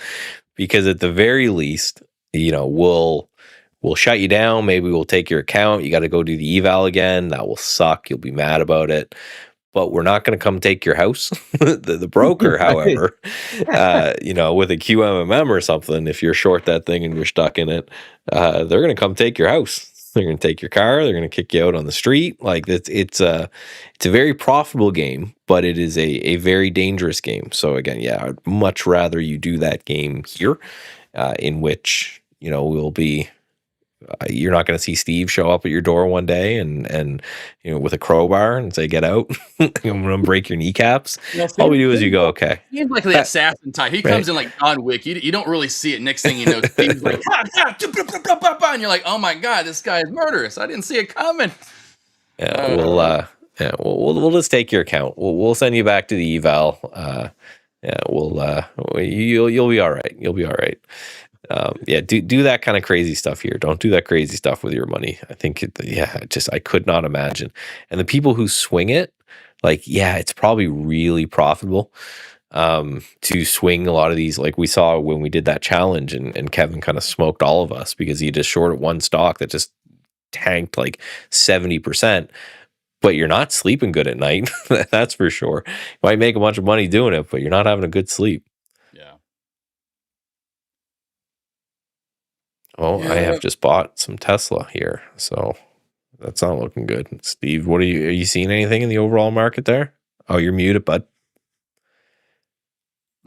Because at the very least, we'll shut you down. Maybe we'll take your account. You got to go do the eval again. That will suck. You'll be mad about it. But we're not going to come take your house. the broker, however, with a QMMM or something, if you're short that thing and you're stuck in it, they're going to come take your house. They're going to take your car. They're going to kick you out on the street. Like, it's a very profitable game, but it is a very dangerous game. So again, I'd much rather you do that game here, in which we'll be. You're not going to see Steve show up at your door one day and with a crowbar and say, "Get out! I'm going to break your kneecaps." All we do is you go, "Okay." He's like the assassin type. He comes in like John Wick. You don't really see it. Next thing you know, Steve's like, and you're like, "Oh my god, this guy is murderous! I didn't see it coming." Yeah, we'll just take your account. We'll send you back to the eval. You'll be all right. You'll be all right. Do that kind of crazy stuff here. Don't do that crazy stuff with your money. I think, I could not imagine. And the people who swing it, it's probably really profitable to swing a lot of these. Like we saw when we did that challenge, and Kevin kind of smoked all of us because he just shorted one stock that just tanked like 70%. But you're not sleeping good at night. That's for sure. You might make a bunch of money doing it, but you're not having a good sleep. I have just bought some Tesla here, so that's not looking good. Steve, are you seeing anything in the overall market there? Oh, you're muted, bud.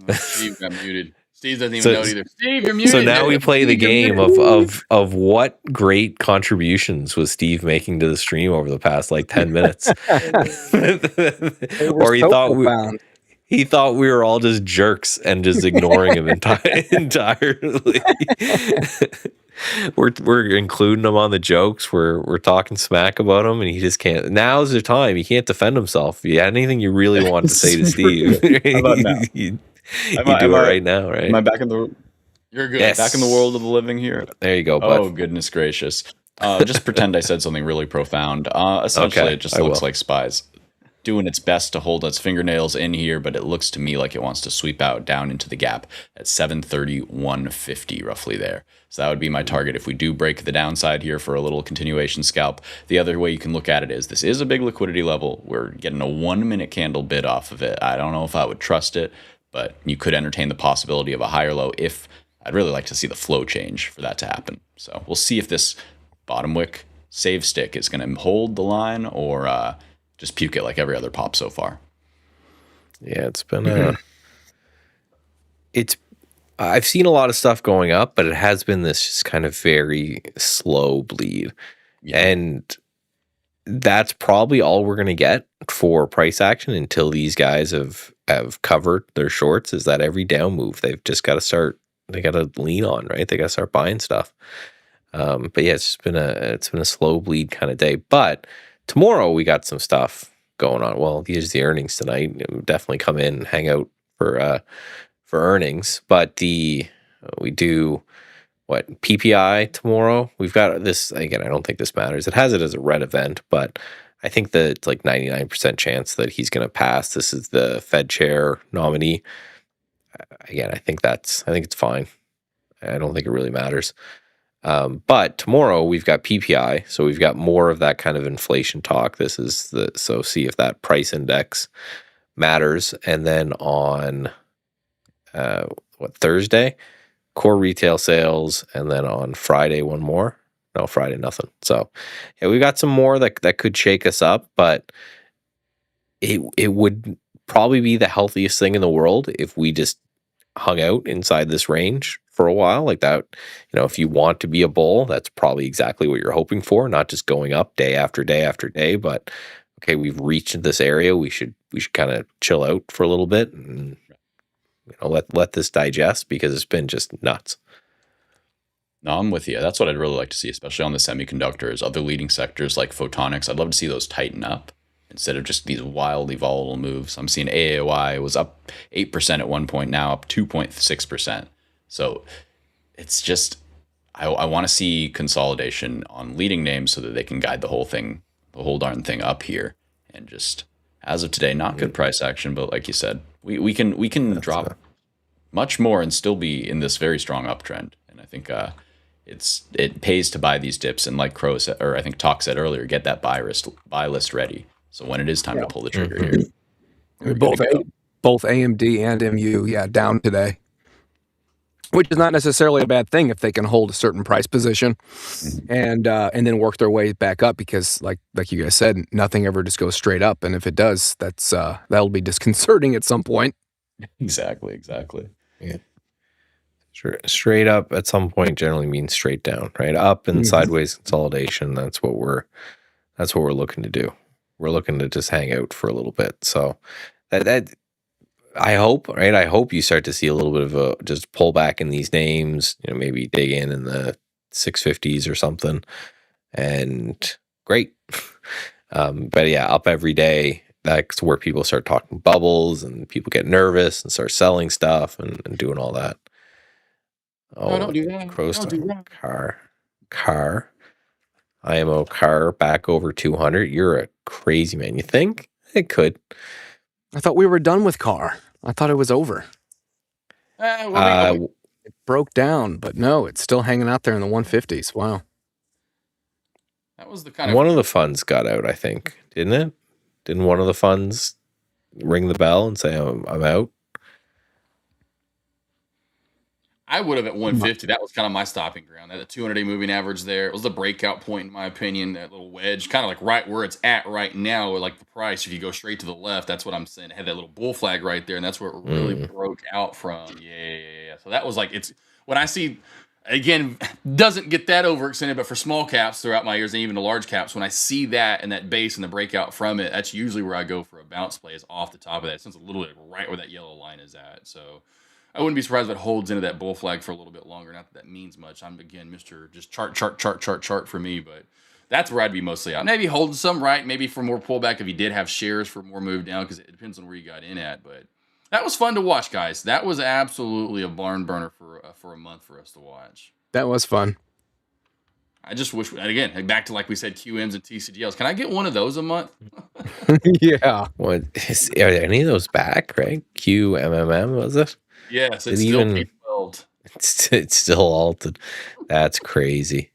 Steve got muted. Steve doesn't even know either. Steve, you're muted. So now we play the game of what great contributions was Steve making to the stream over the past 10 minutes. Or he thought we were all just jerks and just ignoring him entirely. We're including him on the jokes. We're talking smack about him, and he just can't. Now's the time. He can't defend himself. If you had anything you really want to say to Steve, How about now? you do it right now, right? Am I back in the? You're good. Yes. Back in the world of the living here. There you go, bud. Oh, goodness gracious. Just pretend I said something really profound. Essentially, Okay, it just I looks will. like SPY's doing its best to hold its fingernails in here, but it looks to me like it wants to sweep out down into the gap at 731.50 roughly there. So that would be my target if we do break the downside here for a little continuation scalp. The other way you can look at it is this is a big liquidity level. We're getting a 1 minute candle bid off of it. I don't know if I would trust it, but you could entertain the possibility of a higher low if I'd really like to see the flow change for that to happen. So we'll see if this bottom wick save stick is going to hold the line or just puke it like every other pop so far. Yeah, it's been it's I've seen a lot of stuff going up, but it has been this just kind of very slow bleed. Yeah. And that's probably all we're going to get for price action until these guys have covered their shorts, is that every down move they've just got to start, they got to lean on, right? They got to start buying stuff. But yeah, it's been a slow bleed kind of day, but tomorrow we got some stuff going on. Well, here's the earnings tonight. Definitely come in and hang out for earnings, but we do what, PPI tomorrow. We've got this again. I don't think this matters. It has it as a red event, but I think that it's like 99% chance that he's going to pass. This is the Fed chair nominee. Again, I think it's fine. I don't think it really matters. But tomorrow we've got PPI, so we've got more of that kind of inflation talk. This is so see if that price index matters. And then on Thursday, core retail sales, and then on Friday one more. No, Friday nothing. So yeah, we got some more that could shake us up, but it would probably be the healthiest thing in the world if we just hung out inside this range for a while like that. If you want to be a bull, that's probably exactly what you're hoping for, not just going up day after day after day, but okay, we've reached this area, we should kind of chill out for a little bit and let this digest, because it's been just nuts. No, I'm with you. That's what I'd really like to see, especially on the semiconductors, other leading sectors like photonics. I'd love to see those tighten up instead of just these wildly volatile moves. I'm seeing AAY was up 8% at one point, now up 2.6%. So it's just, I want to see consolidation on leading names so that they can guide the whole darn thing up here. And just as of today, not good price action, but like you said, we can drop much more and still be in this very strong uptrend. And I think it pays to buy these dips, and like Crow said, or I think Talk said earlier, get that buy list ready. So when it is time to pull the trigger here, we're good to go. Both AMD and MU, down today, which is not necessarily a bad thing if they can hold a certain price position and then work their way back up, because like you guys said, nothing ever just goes straight up, and if it does, that'll be disconcerting at some point. Exactly. Yeah. Straight up at some point generally means straight down, right? Up and sideways consolidation. That's what we're looking to do. We're looking to just hang out for a little bit. So that I hope, right? I hope you start to see a little bit of a just pull back in these names, maybe dig in the 650s or something. And great. But yeah, up every day. That's where people start talking bubbles and people get nervous and start selling stuff and doing all that. Oh, don't do that. Crow's Don't do that. car. IMO car back over 200. You're a crazy man. You think it could? I thought we were done with car. I thought it was over. It broke down, but no, it's still hanging out there in the 150s. Wow. That was the kind of one of the funds got out, I think, didn't it? Didn't one of the funds ring the bell and say I'm out? I would have at 150. That was kind of my stopping ground. That 200-day moving average there. It was the breakout point, in my opinion. That little wedge, kind of like right where it's at right now, like the price. If you go straight to the left, that's what I'm saying. It had that little bull flag right there, and that's where it really broke out from. Yeah. So that was like, it's when I see, again, doesn't get that overextended, but for small caps throughout my years and even the large caps, when I see that and that base and the breakout from it, that's usually where I go for a bounce play, is off the top of that. Since a little bit right where that yellow line is at. So I wouldn't be surprised if it holds into that bull flag for a little bit longer. Not that means much. I'm, again, Mr. just chart for me, but that's where I'd be mostly out. Maybe holding some, right? Maybe for more pullback if you did have shares for more move down, because it depends on where you got in at. But that was fun to watch, guys. That was absolutely a barn burner for a month for us to watch. That was fun. I just wish, and again, back to like we said, QMs and TCGLs. Can I get one of those a month? Yeah. What are any of those back? Right? QMMM was it? Yes, Did it's it still even- P12. It's still altered. That's crazy.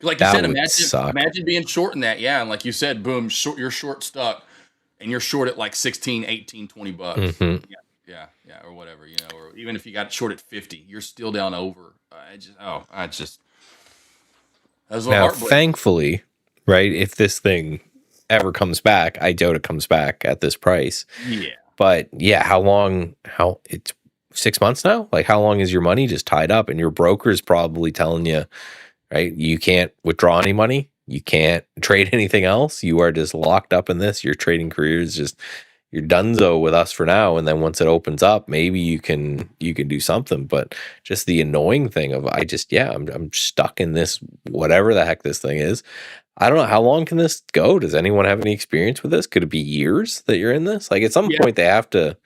Like you That said, would suck. imagine being short in that. Yeah, and like you said, boom, you're short stuck, and you're short at like 16, 18, 20 bucks. Mhm. Yeah, or whatever, or even if you got short at 50, you're still down over. That was a Now, heartbreak. thankfully, right, if this thing ever comes back, I doubt it comes back at this price. Yeah. But yeah, how it's 6 months now? Like, how long is your money just tied up? And your broker is probably telling you, right, you can't withdraw any money. You can't trade anything else. You are just locked up in this. Your trading career is just, you're donezo with us for now. And then once it opens up, maybe you can do something. But just the annoying thing of, I'm stuck in this, whatever the heck this thing is. I don't know, how long can this go? Does anyone have any experience with this? Could it be years that you're in this? Like, at some point they have to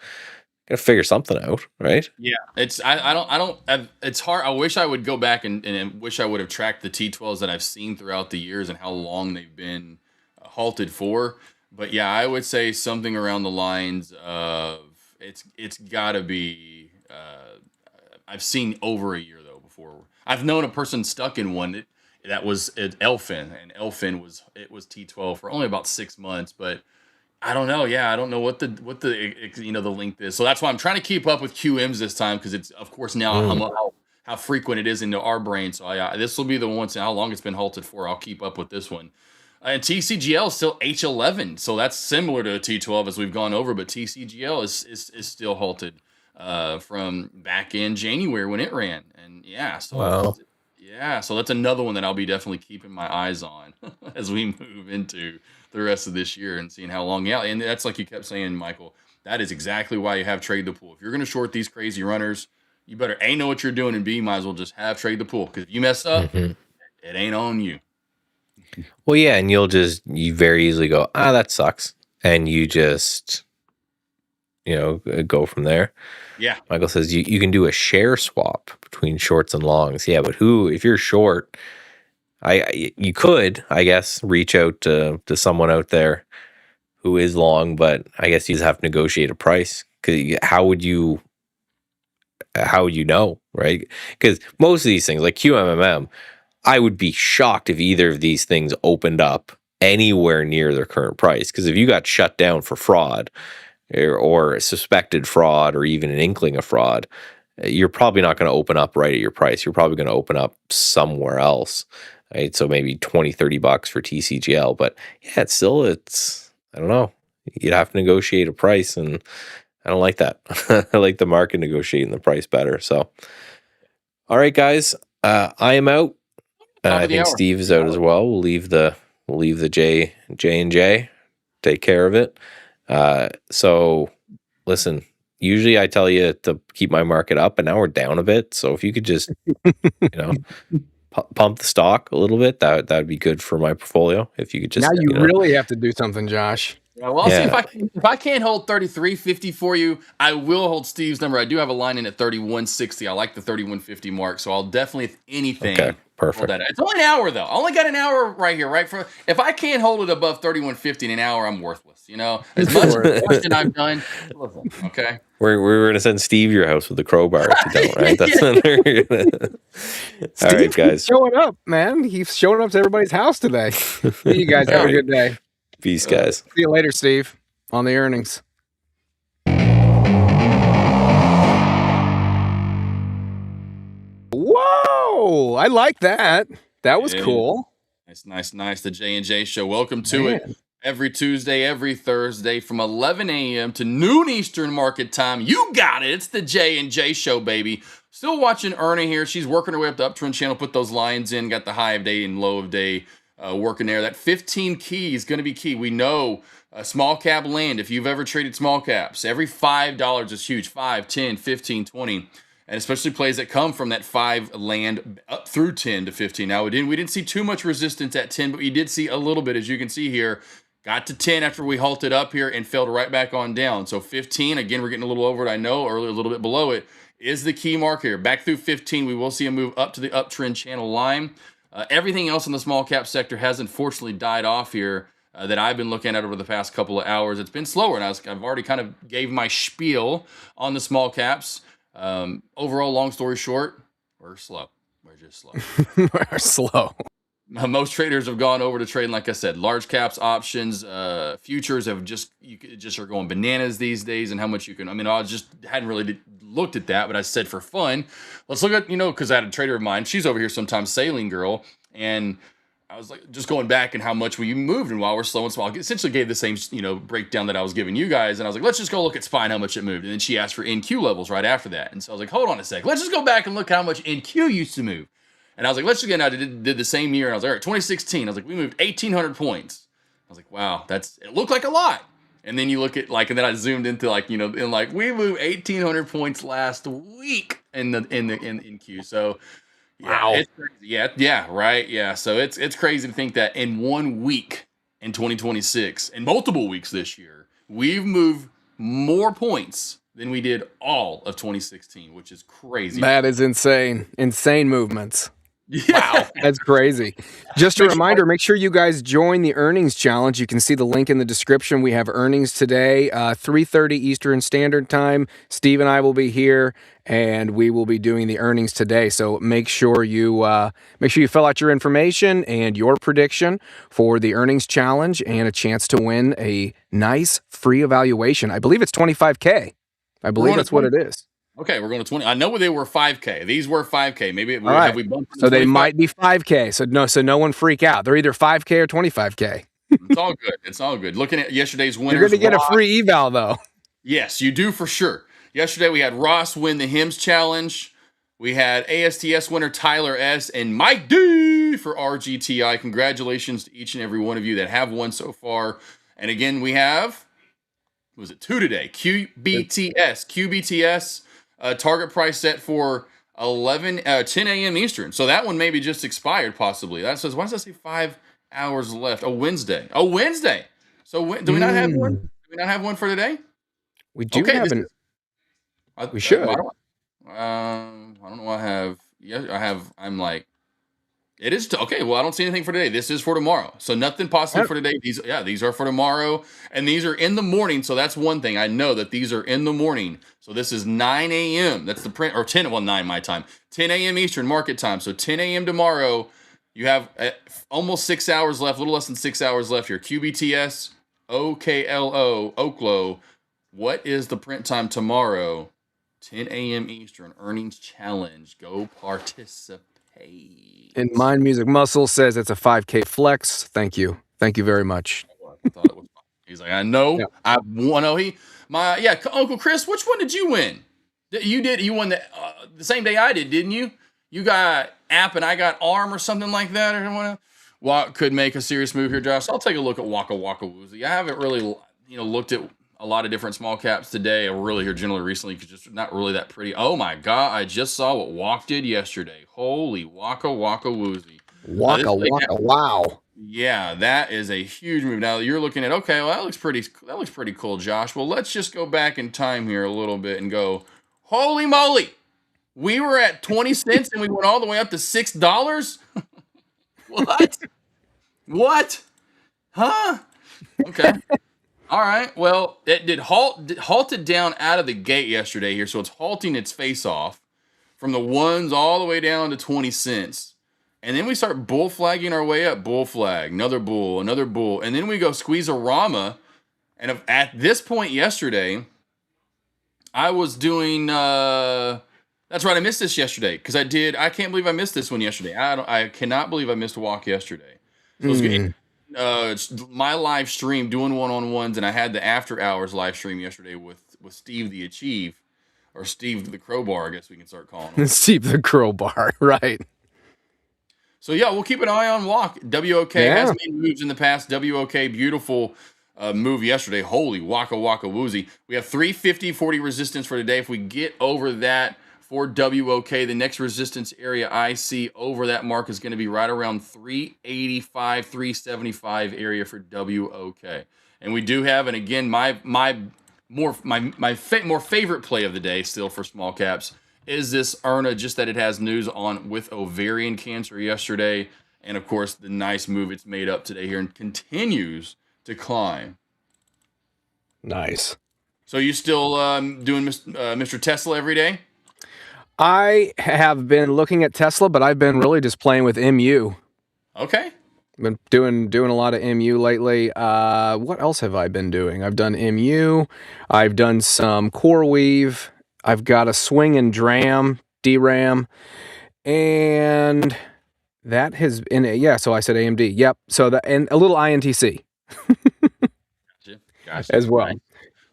figure something out, right? Yeah, it's it's hard. I wish I would go back and wish I would have tracked the T12s that I've seen throughout the years and how long they've been halted for. But yeah, I would say something around the lines of it's got to be. I've seen over a year though before. I've known a person stuck in one that was at Elfin, and Elfin was T12 for only about 6 months, but. I don't know. Yeah, I don't know what the the length is. So that's why I'm trying to keep up with QMs this time, because it's of course now how frequent it is into our brain. So this will be the one. How long it's been halted for? I'll keep up with this one. And TCGL is still H11, so that's similar to a T12 as we've gone over. But TCGL is still halted from back in January when it ran. And so that's another one that I'll be definitely keeping my eyes on as we move into the rest of this year and seeing how long. Yeah, and that's like you kept saying, Michael, that is exactly why you have trade the pool. If you're going to short these crazy runners, you better A, know what you're doing, and B, might as well just have trade the pool, because if you mess up, it ain't on you. Well, yeah, and you very easily go, that sucks, and you just go from there. Yeah. Michael says you can do a share swap between shorts and longs. Yeah, but if you're short, you could, I guess, reach out to someone out there who is long, but I guess you just have to negotiate a price. Because how would you know, right? Because most of these things, like QMMM, I would be shocked if either of these things opened up anywhere near their current price. Because if you got shut down for fraud or suspected fraud or even an inkling of fraud, you're probably not going to open up right at your price. You're probably going to open up somewhere else. Right, so maybe $20-$30 for TCGL, but yeah, it's I don't know. You'd have to negotiate a price, and I don't like that. I like the market negotiating the price better. So, all right, guys, I am out. I think Steve is out as well. We'll leave the J and J. Take care of it. So, listen. Usually, I tell you to keep my market up, and now we're down a bit. So, if you could just, pump the stock a little bit, that would be good for my portfolio. If you could just now you really have to do something, Josh. Yeah, well, I'll see if I can't hold 33.50 for you, I will hold Steve's number. I do have a line in at 31.60. I like the 31.50 mark, so I'll definitely, if anything, okay, perfect. Hold that. It's only an hour though. I only got an hour right here, right? If I can't hold it above 31.50 in an hour, I'm worthless. As much as I've done. Listen, okay. We're gonna send Steve your house with the crowbar if you don't, right? That's all right, guys. Showing up, man. He's showing up to everybody's house today. You guys have a good day. Peace, guys. See you later, Steve, on the earnings. Whoa! I like that. That was cool. Nice. The J&J Show. Welcome to it. Every Tuesday, every Thursday from 11 a.m. to noon Eastern Market Time. You got it. It's the J&J Show, baby. Still watching Ernie here. She's working her way up the uptrend channel. Put those lines in. Got the high of day and low of day working there. That 15 key is going to be key. We know small cap land. If you've ever traded small caps, every $5 is huge. 5, 10, 15, 20. And especially plays that come from that 5 land up through 10 to 15. Now, we didn't see too much resistance at 10, but we did see a little bit, as you can see here. Got to 10 after we halted up here and fell right back on down. So 15, again, we're getting a little over it, I know, or a little bit below it, is the key mark here. Back through 15, we will see a move up to the uptrend channel line. Everything else in the small cap sector has unfortunately died off here that I've been looking at over the past couple of hours. It's been slower, and I've already kind of gave my spiel on the small caps. Overall, long story short, we're slow. We're just slow. We're slow. Most traders have gone over to trading, like I said, large caps, options, futures have just are going bananas these days, and how much you can. I mean, I just hadn't really looked at that, but I said for fun, let's look at, because I had a trader of mine. She's over here sometimes, Sailing Girl, and I was like just going back and how much we moved, and while we're slow and small, I essentially gave the same breakdown that I was giving you guys, and I was like, let's just go look at SPY and how much it moved, and then she asked for NQ levels right after that, and so I was like, hold on a sec, let's just go back and look how much NQ used to move. And I was like, let's just get out. Did the same year. And I was like, all right, 2016. I was like, we moved 1,800 points. I was like, wow, it looked like a lot. And then you look at and then I zoomed into we moved 1,800 points last week in Q. So yeah, wow, it's crazy. Yeah, right, yeah. So it's crazy to think that in 1 week in 2026 and multiple weeks this year, we've moved more points than we did all of 2016, which is crazy. That is insane. Insane movements. Yeah. Wow, that's crazy. Just a reminder, make sure you guys join the earnings challenge. You can see the link in the description. We have earnings today, 3:30 Eastern Standard Time. Steve and I will be here, and we will be doing the earnings today. So make sure you fill out your information and your prediction for the earnings challenge and a chance to win a nice free evaluation. I believe it's $25K. I believe that's what it is. Okay, we're going to 20. I know they were 5K. These were 5K. Maybe have we bumped. So they might be 5K. So no one freak out. They're either 5K or 25K. It's all good. It's all good. Looking at yesterday's winners. You're going to get a free eval though. Yes, you do for sure. Yesterday we had Ross win the HIMS challenge. We had ASTS winner Tyler S. and Mike D for RGTI. Congratulations to each and every one of you that have won so far. And again, we have, was it 2 today? QBTS. Target price set for 10 a.m. Eastern. So that one maybe just expired, possibly. That says, why does that say 5 hours left? Wednesday. So do we not have one? Do we not have one for today? We do have an. We should. I don't know what I have. Yeah, I have. I'm like, it is okay. Well, I don't see anything for today. This is for tomorrow. So nothing possible for today. These are for tomorrow, and these are in the morning. So that's one thing I know, that these are in the morning. So this is 9 a.m. That's the print, or 9 my time, 10 a.m. Eastern market time. So 10 a.m. tomorrow. You have almost 6 hours left, a little less than 6 hours left here. QBTS, OKLO. What is the print time tomorrow? 10 a.m. Eastern earnings challenge. Go participate. And Mind Music Muscle says it's a 5K flex. Thank you very much. I thought it was fine. He's like, I know. Yeah. I won. Uncle Chris, which one did you win? You won the same day I did, didn't you? You got app and I got arm or something like that, or something. What could make a serious move here, Josh? I'll take a look at Waka Waka Woozy. I haven't really, looked at a lot of different small caps today, or really here generally recently, because just not really that pretty. Oh my God, I just saw what Walk did yesterday. Holy Waka Waka Woozy. Waka Waka, wow. Yeah, that is a huge move. Now you're looking at, okay, well, that looks pretty cool, Josh. Well, let's just go back in time here a little bit and go, holy moly. We were at 20 cents and we went all the way up to $6. What? What? Huh? Okay. All right. Well, it halted down out of the gate yesterday here. So it's halting its face off from the ones all the way down to 20 cents. And then we start bull flagging our way up. Bull flag, another bull. And then we go squeeze-a-rama. And at this point yesterday, I was doing, that's right, I missed this yesterday. Because I can't believe I missed this one yesterday. I cannot believe I missed a walk yesterday. So it's good. It's my live stream doing one-on-ones, and I had the after hours live stream yesterday with Steve the Achieve, or Steve the Crowbar, I guess we can start calling him. Steve the Crowbar, right. So yeah, we'll keep an eye on Walk. WOK has made moves in the past. WOK, beautiful move yesterday. Holy Waka Waka Woozy. We have 350-40 resistance for today. If we get over that for WOK, the next resistance area I see over that mark is going to be right around 385, 375 area for WOK. And we do have, and again, my more favorite play of the day still for small caps is this ERNA, just that it has news on with ovarian cancer yesterday. And of course, the nice move it's made up today here and continues to climb. Nice. So you still doing Mr. Tesla every day? I have been looking at Tesla, but I've been really just playing with MU. Okay. Been doing a lot of MU lately. What else have I been doing? I've done MU. I've done some core weave. I've got a swing and DRAM, and that has been yeah. So I said AMD. Yep. So that and a little INTC Gotcha. as well. Right.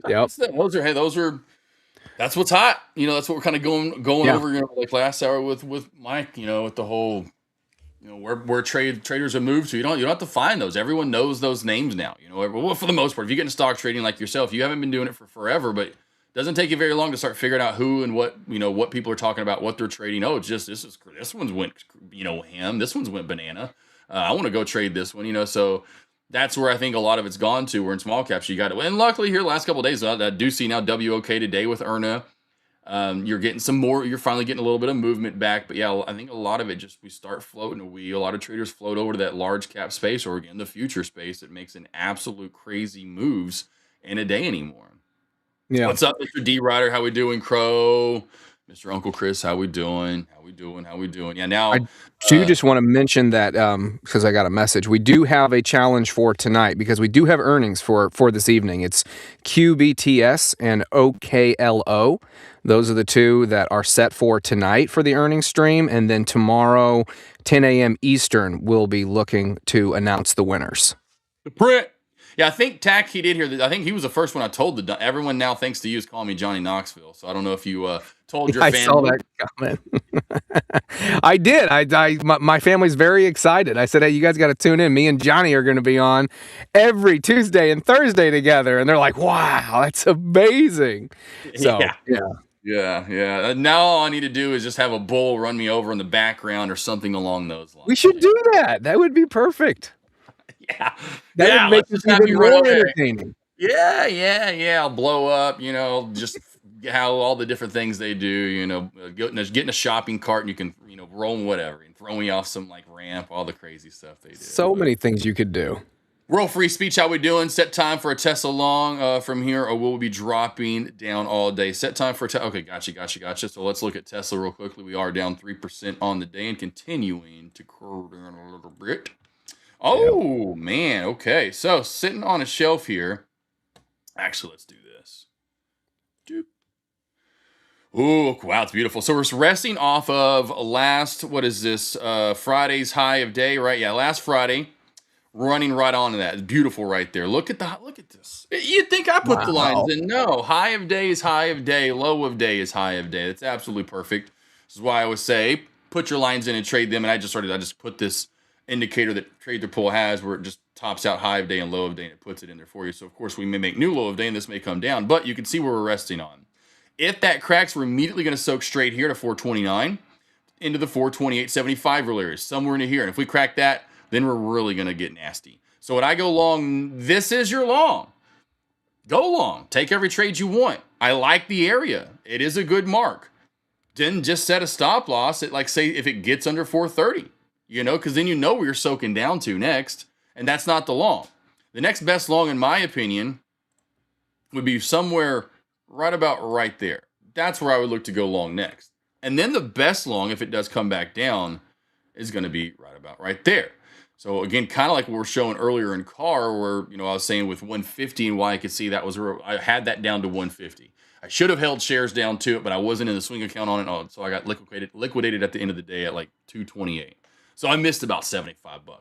Yep. That's what's hot. That's what we're kind of going Yeah. over, like last hour with Mike, with the whole, where traders have moved to. You don't have to find those. Everyone knows those names now. Well, for the most part, if you get into stock trading like yourself, you haven't been doing it for forever, but it doesn't take you very long to start figuring out who and what, what people are talking about, what they're trading. Oh, it's just, this one's went, ham. This one's went banana. I want to go trade this one, so that's where I think a lot of it's gone to. We're in small caps. You got it. And luckily here, last couple of days, I do see now WOK today with ERNA. You're getting some more. You're finally getting a little bit of movement back. But yeah, I think a lot of it just we start floating. A lot of traders float over to that large cap space or again the future space that makes an absolute crazy moves in a day anymore. Yeah. What's up, Mr. D Rider? How we doing, Crow? Mr. Uncle Chris, how we doing? Yeah, now I do just want to mention that because I got a message. We do have a challenge for tonight because we do have earnings for this evening. It's QBTS and OKLO. Those are the two that are set for tonight for the earnings stream. And then tomorrow, 10 a.m. Eastern, we'll be looking to announce the winners. the print. Yeah, I think Tack, he did hear. I think he was the first one I told. Everyone now, thanks to you, is calling me Johnny Knoxville. So I don't know if you told your family. I saw that comment. I did. My family's very excited. I said, hey, you guys got to tune in. Me and Johnny are going to be on every Tuesday and Thursday together. And they're like, wow, that's amazing. So, Yeah. Now all I need to do is just have a bull run me over in the background or something along those lines. We should do that. That would be perfect. Yeah. That would make it even more entertaining. Yeah. I'll blow up, just how all the different things they do, getting a shopping cart and you can, roll whatever and throw me off some like ramp, all the crazy stuff they do. So many things you could do. World free speech, how we doing? Set time for a Tesla long from here, or we'll be dropping down all day. Set time for okay, gotcha. So let's look at Tesla real quickly. We are down 3% on the day and continuing to curve down a little bit. Oh, man. Okay. So sitting on a shelf here. Actually, let's do this. Oh, wow. It's beautiful. So we're resting off of Friday's high of day, right? Yeah. Last Friday, running right onto that. It's beautiful right there. Look at this. You'd think I put the lines in. No. High of day is high of day. Low of day is high of day. That's absolutely perfect. This is why I would say, put your lines in and trade them. And I just put this indicator that Trade Their Pull has where it just tops out high of day and low of day and it puts it in there for you. So of course we may make new low of day and this may come down, but you can see where we're resting on. If that cracks, we're immediately going to soak straight here to 429 into the 428.75 real area, somewhere into here. And if we crack that, then we're really going to get nasty. So when I go long, this is your long. Go long. Take every trade you want. I like the area. It is a good mark. Then just set a stop loss at, like, say, if it gets under 430. Because then where you're soaking down to next, and that's not the long. The next best long, in my opinion, would be somewhere right about right there. That's where I would look to go long next. And then the best long, if it does come back down, is going to be right about right there. So again, kind of like what we were showing earlier in car, where I was saying with 150 and why I could see that was where I had that down to 150. I should have held shares down to it, but I wasn't in the swing account on it, so I got liquidated at the end of the day at like 228. So I missed about $75.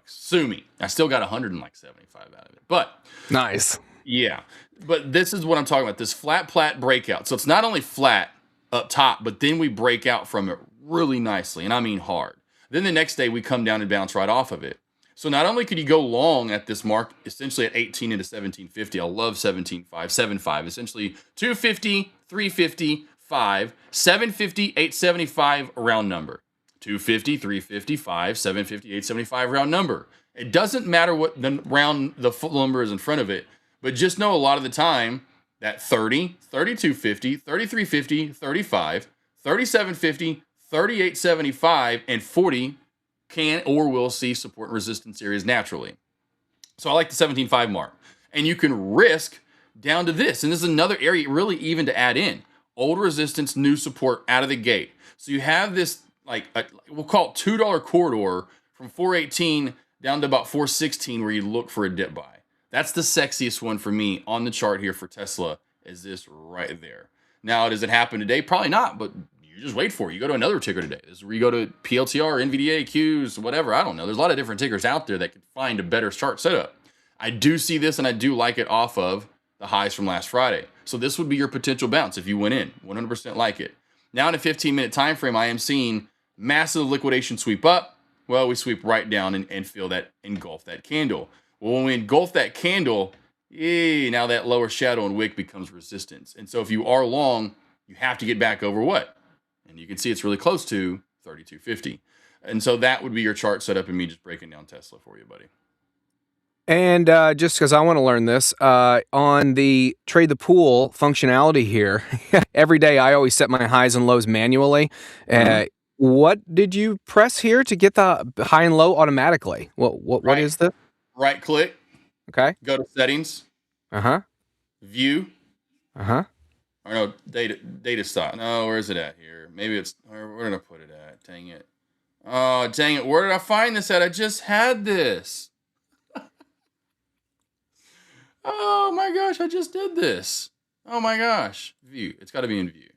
Sue me. I still got 175 out of it. But nice. Yeah. But this is what I'm talking about. This flat plat breakout. So it's not only flat up top, but then we break out from it really nicely. And I mean hard. Then the next day we come down and bounce right off of it. So not only could you go long at this mark, essentially at 18 into 1750. I love 17.5, essentially 250, 350, 5, 750, 875 round number. 250, 350, 5, 750, 875 round number. It doesn't matter what the full number is in front of it, but just know a lot of the time that 30, 3250, 3350, 35, 3750, 3875, and 40 can or will see support and resistance areas naturally. So I like the 17.5 mark. And you can risk down to this. And this is another area really even to add in. Old resistance, new support out of the gate. So you have this, we'll call it $2 corridor from 418 down to about 416 where you look for a dip buy. That's the sexiest one for me on the chart here for Tesla, is this right there. Now, does it happen today? Probably not, but you just wait for it. You go to another ticker today. This is where you go to PLTR, NVDA, Qs, whatever. I don't know. There's a lot of different tickers out there that could find a better chart setup. I do see this, and I do like it off of the highs from last Friday. So this would be your potential bounce if you went in. 100% like it. Now in a 15-minute time frame, I am seeing massive liquidation sweep up. Well, we sweep right down and feel that engulf that candle. Well, when we engulf that candle, now that lower shadow and wick becomes resistance. And so if you are long, you have to get back over what? And you can see it's really close to 32.50. And so that would be your chart setup and me just breaking down Tesla for you, buddy. And just because I want to learn this, on the trade the pool functionality here, every day I always set my highs and lows manually. What did you press here to get the high and low automatically? What is this? Right click. Okay. Go to settings. View. Or no, data stock. No, where is it at here? Maybe it's, where did I put it at? Dang it. Oh, dang it. Where did I find this at? I just had this. Oh my gosh, I just did this. Oh my gosh. View. It's got to be in view.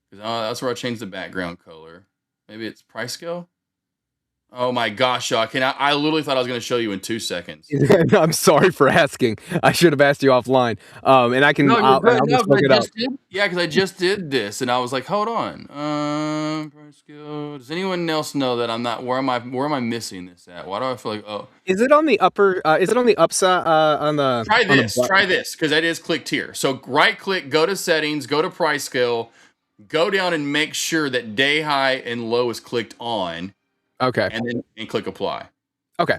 Because that's where I changed the background color. Maybe it's price scale. Oh my gosh, I literally thought I was going to show you in 2 seconds. I'm sorry for asking. I should have asked you offline. And I can. No, I'll just look it up. Yeah, because I just did this, and I was like, hold on. Price scale. Does anyone else know that I'm not? Where am I missing this at? Why do I feel like? Oh, is it on the upper? Is it on the upside? On the. Try this, because that is clicked here. So right click, go to settings, go to price scale, go down and make sure that day high and low is clicked on. Okay. And click apply. Okay.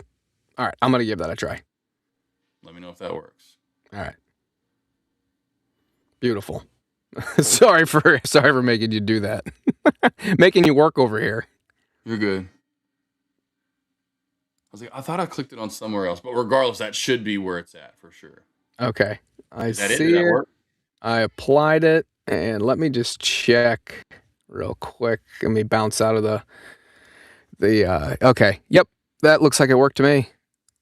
All right. I'm gonna give that a try. Let me know if that works. All right. Beautiful. sorry for making you do that. Making you work over here. You're good. I was like, I thought I clicked it on somewhere else, but regardless, that should be where it's at for sure. Okay. I see Did that work? I applied it, and let me just check real quick. Let me bounce out of the okay. Yep. That looks like it worked to me.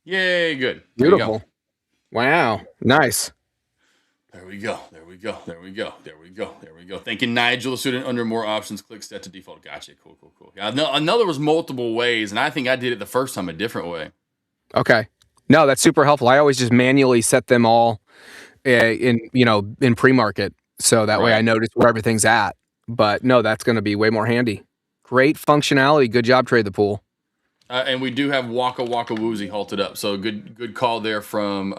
Yay, good. Beautiful. Wow. Nice. There we go. Thank you, Nigel. The student under more options, click set to default. Gotcha. Cool. I know there was multiple ways, and I think I did it the first time a different way. Okay. No, that's super helpful. I always just manually set them all in pre-market. So that way I notice where everything's at. But no, that's going to be way more handy. Great functionality. Good job, Trade the Pool. And we do have Waka Waka Woozy halted up. So good call there from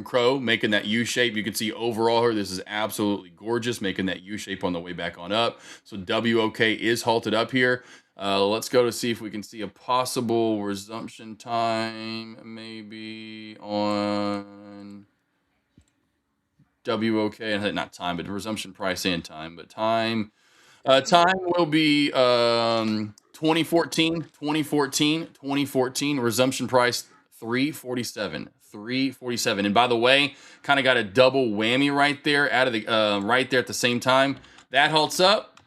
Crow, making that U shape. You can see overall here, this is absolutely gorgeous, making that U shape on the way back on up. So WOK is halted up here. Let's go to see if we can see a possible resumption time, maybe on WOK, and not time, but resumption price and time, but time. Time will be 2014, resumption price 347. And by the way, kind of got a double whammy right there out of the right there at the same time. That halts up.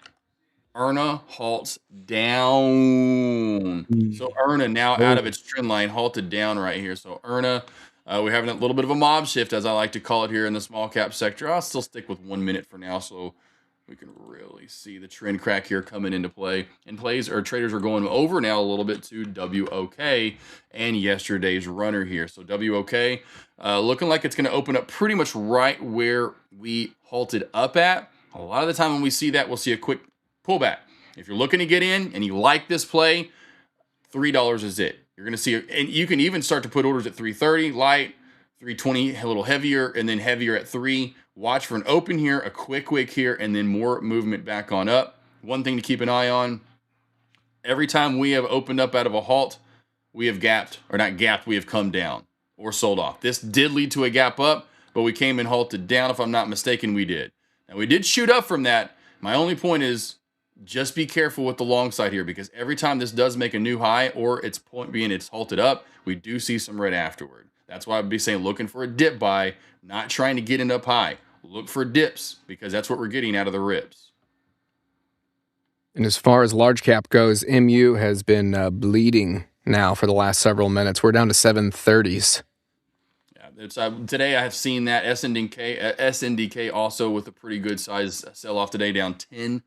ERNA halts down. So ERNA now out of its trend line, halted down right here. So ERNA, we're having a little bit of a mob shift, as I like to call it here in the small cap sector. I'll still stick with 1 minute for now, so we can really see the trend crack here coming into play. And traders are going over now a little bit to WOK and yesterday's runner here. So WOK looking like it's going to open up pretty much right where we halted up at. A lot of the time when we see that, we'll see a quick pullback. If you're looking to get in and you like this play, $3 is it. You're going to see, and you can even start to put orders at 330 light, 320 a little heavier, and then heavier at 3. Watch for an open here, a quick wick here, and then more movement back on up. One thing to keep an eye on, every time we have opened up out of a halt, we have gapped, or not gapped, we have come down or sold off. This did lead to a gap up, but we came and halted down. If I'm not mistaken, we did. Now, we did shoot up from that. My only point is just be careful with the long side here, because every time this does make a new high, or its point being it's halted up, we do see some red afterward. That's why I'd be saying looking for a dip buy, not trying to get it up high. Look for dips, because that's what we're getting out of the rips. And as far as large cap goes, MU has been bleeding now for the last several minutes. We're down to 730s. Yeah, it's, today I have seen that SNDK also with a pretty good size sell off today, down 10%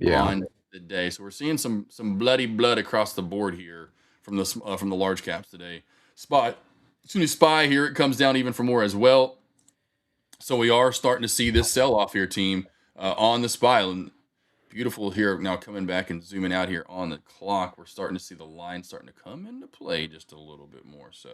on the day. So we're seeing some bloody blood across the board here from the large caps today. SPY here, it comes down even for more as well. So we are starting to see this sell off here, team, on the SPY. And beautiful here now, coming back and zooming out here on the clock. We're starting to see the line starting to come into play just a little bit more. So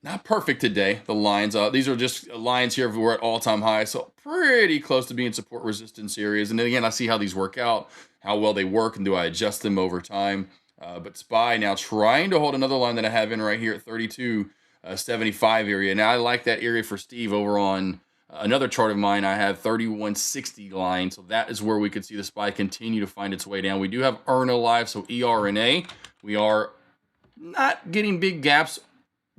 not perfect today, the lines. These are just lines here. We're at all-time high, so pretty close to being support resistance areas. And then again, I see how these work out, how well they work, and do I adjust them over time. But SPY now trying to hold another line that I have in right here at 32.75 area. Now I like that area for Steve over on another chart of mine. I have 3160 line, so that is where we could see the SPY continue to find its way down. We do have ERNA live, so ERNA. We are not getting big gaps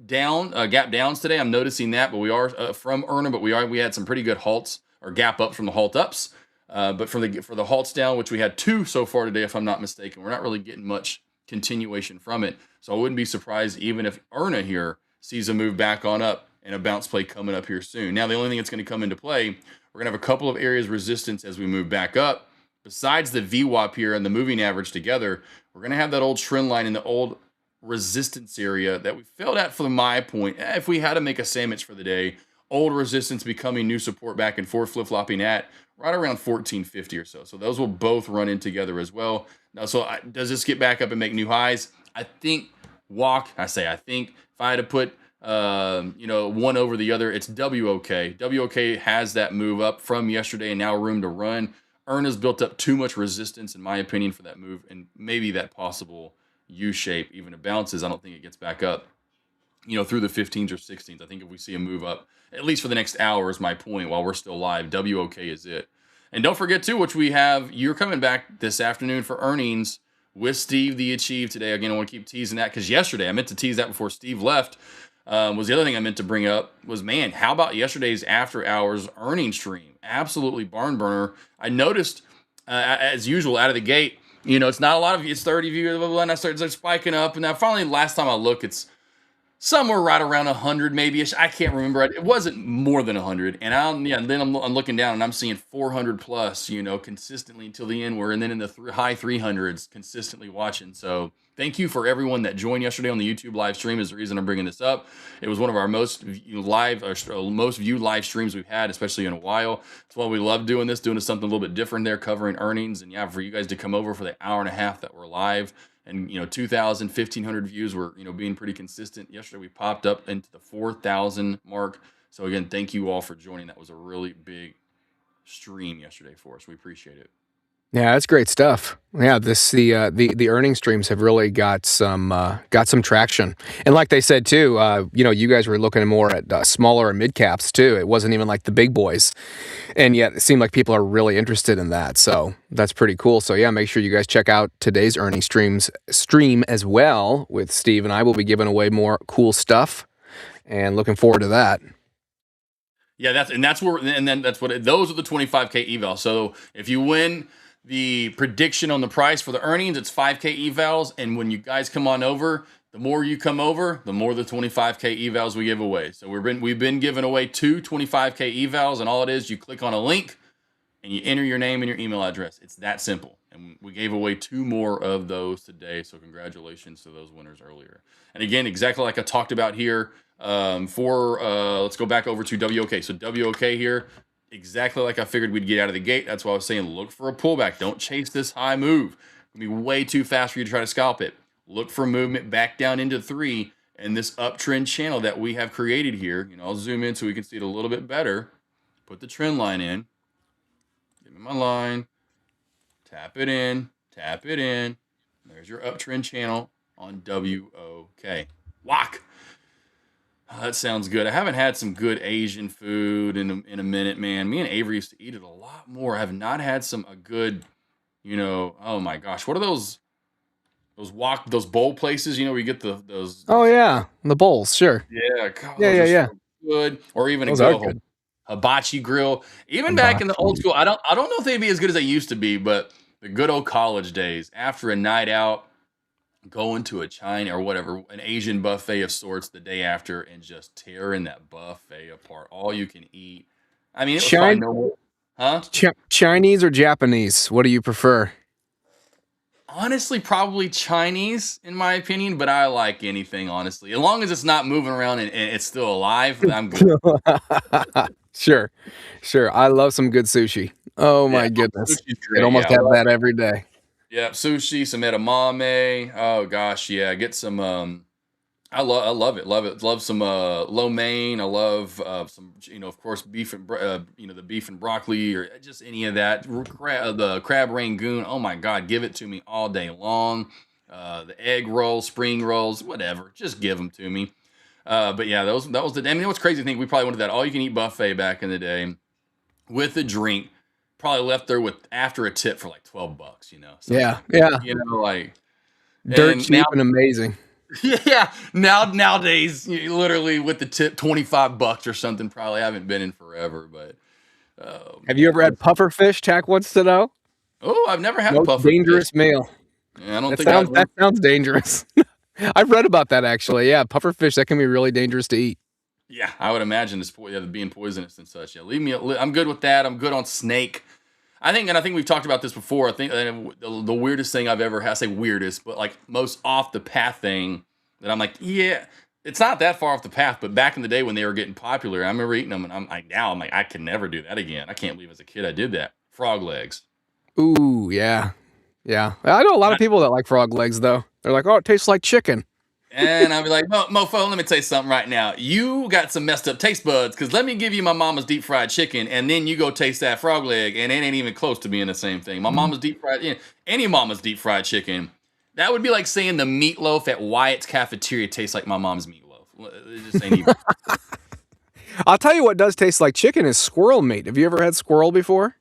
down, gap downs today. I'm noticing that, but we are from ERNA, but we had some pretty good halts or gap ups from the halt ups. But for the halts down, which we had 2 so far today, if I'm not mistaken, we're not really getting much continuation from it. So I wouldn't be surprised even if ERNA here sees a move back on up and a bounce play coming up here soon. Now, the only thing that's going to come into play, we're going to have a couple of areas of resistance as we move back up. Besides the VWAP here and the moving average together, we're going to have that old trend line in the old resistance area that we failed at for my point. If we had to make a sandwich for the day, old resistance becoming new support back and forth, flip-flopping at right around 1450 or so. So those will both run in together as well. Now, so does this get back up and make new highs? I think I think if I had to put one over the other, it's WOK. WOK has that move up from yesterday and now room to run. ERNA's built up too much resistance, in my opinion, for that move, and maybe that possible U-shape, even if it bounces, I don't think it gets back up, through the 15s or 16s. I think if we see a move up, at least for the next hour is my point, while we're still live, WOK is it. And don't forget, too, which we have, you're coming back this afternoon for earnings with Steve the Achieve today. Again, I want to keep teasing that, because yesterday, I meant to tease that before Steve left, was the other thing I meant to bring up was, man, how about yesterday's after hours earnings stream? Absolutely barn burner. I noticed, as usual, out of the gate, it's not a lot of views, 30 views, blah, blah, blah, and I started spiking up. And now finally, last time I look, it's somewhere right around 100 maybe-ish. I can't remember. It wasn't more than 100. And then I'm looking down and I'm seeing 400 plus, consistently until the end. And then in the high 300s consistently watching. So thank you for everyone that joined yesterday on the YouTube live stream is the reason I'm bringing this up. It was one of our most viewed live streams we've had, especially in a while. That's why we love doing something a little bit different there, covering earnings. And yeah, for you guys to come over for the hour and a half that we're live, and 2,000, 1,500 views were being pretty consistent. Yesterday we popped up into the 4,000 mark. So again, thank you all for joining. That was a really big stream yesterday for us. We appreciate it. Yeah, that's great stuff. Yeah, the earnings streams have really got some traction, and like they said too, you guys were looking more at smaller and mid caps too. It wasn't even like the big boys, and yet it seemed like people are really interested in that. So that's pretty cool. So yeah, make sure you guys check out today's earnings stream as well with Steve and I. Will be giving away more cool stuff, and looking forward to that. Yeah, those are the 25K eval. So if you win the prediction on the price for the earnings, it's 5K evals. And when you guys come on over, the more you come over, the more the 25K evals we give away. So we've been giving away 2 25K evals, and all it is, you click on a link and you enter your name and your email address. It's that simple. And we gave away 2 more of those today. So congratulations to those winners earlier. And again, exactly like I talked about here, let's go back over to WOK. So WOK here, exactly like I figured we'd get out of the gate. That's why I was saying look for a pullback. Don't chase this high move. It'll be way too fast for you to try to scalp it. Look for movement back down into 3 and this uptrend channel that we have created here. I'll zoom in so we can see it a little bit better. Put the trend line in. Give me my line. Tap it in. Tap it in. There's your uptrend channel on WOK. Walk. Oh, that sounds good. I haven't had some good Asian food in a minute, man. Me and Avery used to eat it a lot more. I have not had a good, oh my gosh, what are those bowl places, where you get Oh yeah, the bowls, sure. yeah, God, Yeah, those yeah, are yeah. so good. Or even a Those are good good. hibachi grill. Even back in the old Hibachi. school, I don't know if they'd be as good as they used to be, but the good old college days, after a night out, going to a China or whatever, an Asian buffet of sorts the day after and just tearing that buffet apart. All you can eat. I mean, it was probably no, huh? Chinese or Japanese? What do you prefer? Honestly, probably Chinese in my opinion, but I like anything, honestly. As long as it's not moving around and it's still alive, I'm good. Sure, sure. I love some good sushi. Oh Yeah, my goodness, sushi's I'd great. almost Yeah, have that every day. yeah, sushi, some edamame. Oh gosh, yeah. Get some. I love it, love it. Love some lo mein. I love some, of course, beef and the beef and broccoli or just any of that. The crab rangoon. Oh my God, give it to me all day long. The egg rolls, spring rolls, whatever. Just give them to me. But yeah, that was the. I mean, what's crazy thing? We probably went to that all you can eat buffet back in the day with a drink. Probably left there with after a tip for like $12. Something Yeah, like that. yeah. Like Dirt and now cheap and amazing. yeah, nowadays, literally with the tip, $25 or something. Probably haven't been in forever, but oh Have you man, ever had puffer fish? Tack wants to know. I've never had a Most puffer fish. dangerous meal. Yeah, I don't think I'd That want. sounds dangerous. I've read about that actually. Yeah, puffer fish that can be really dangerous to eat. Yeah, I would imagine being poisonous and such. Yeah, leave me. I'm good with that. I'm good on snake. I think we've talked about this before. I think the weirdest thing I've ever had, I say weirdest, but like most off the path thing that I'm like, yeah, it's not that far off the path. But back in the day when they were getting popular, I remember eating them, and I'm like, I can never do that again. I can't believe as a kid I did that. Frog legs. Ooh, yeah, yeah. I know a lot of people that like frog legs though. They're like, oh, it tastes like chicken. And I'd be like, mofo, let me tell you something right now. You got some messed up taste buds, because let me give you my mama's deep fried chicken, and then you go taste that frog leg, and it ain't even close to being the same thing. My mama's deep fried, any mama's deep fried chicken, that would be like saying the meatloaf at Wyatt's cafeteria tastes like my mom's meatloaf. It just ain't even. I'll tell you what does taste like chicken is squirrel meat. Have you ever had squirrel before?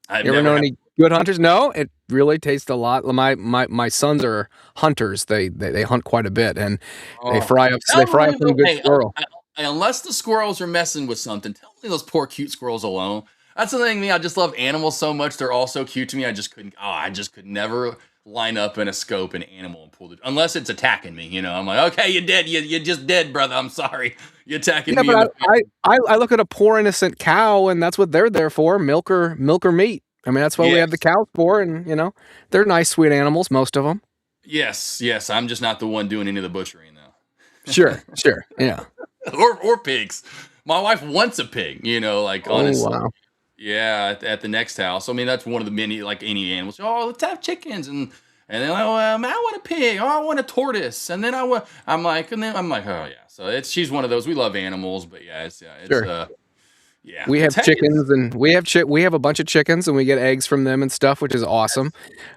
I've You ever never know had. any good hunters? No, it really tastes a lot. My sons are hunters. They hunt quite a bit, and they Oh. fry up Tell some good hey, squirrel. unless the squirrels are messing with something, tell me those poor cute squirrels alone. That's the thing. Me, I just love animals so much. They're all so cute to me. I just couldn't. Oh, I just could never line up in a scope an animal and pull it unless it's attacking me. I'm like, okay, you're dead. You're just dead, brother. I'm sorry. You're attacking Yeah, me in but the face. I look at a poor innocent cow, and that's what they're there for, milk or meat. I mean, that's what we have the Yes, cows for, and they're nice, sweet animals, most of them. yes. I'm just not the one doing any of the butchering Sure, sure, yeah. though, or pigs. My wife wants a pig. Like Oh honestly. wow. Yeah, at the next house. I mean, that's one of the many, like any animals. Oh, let's have chickens, and then I want a pig. Oh, I want a tortoise, and then I'm like, oh yeah. So she's one of those. We love animals, but it's Sure. yeah. We have Italians. chickens, and we have a bunch of chickens, and we get eggs from them and stuff, which is awesome.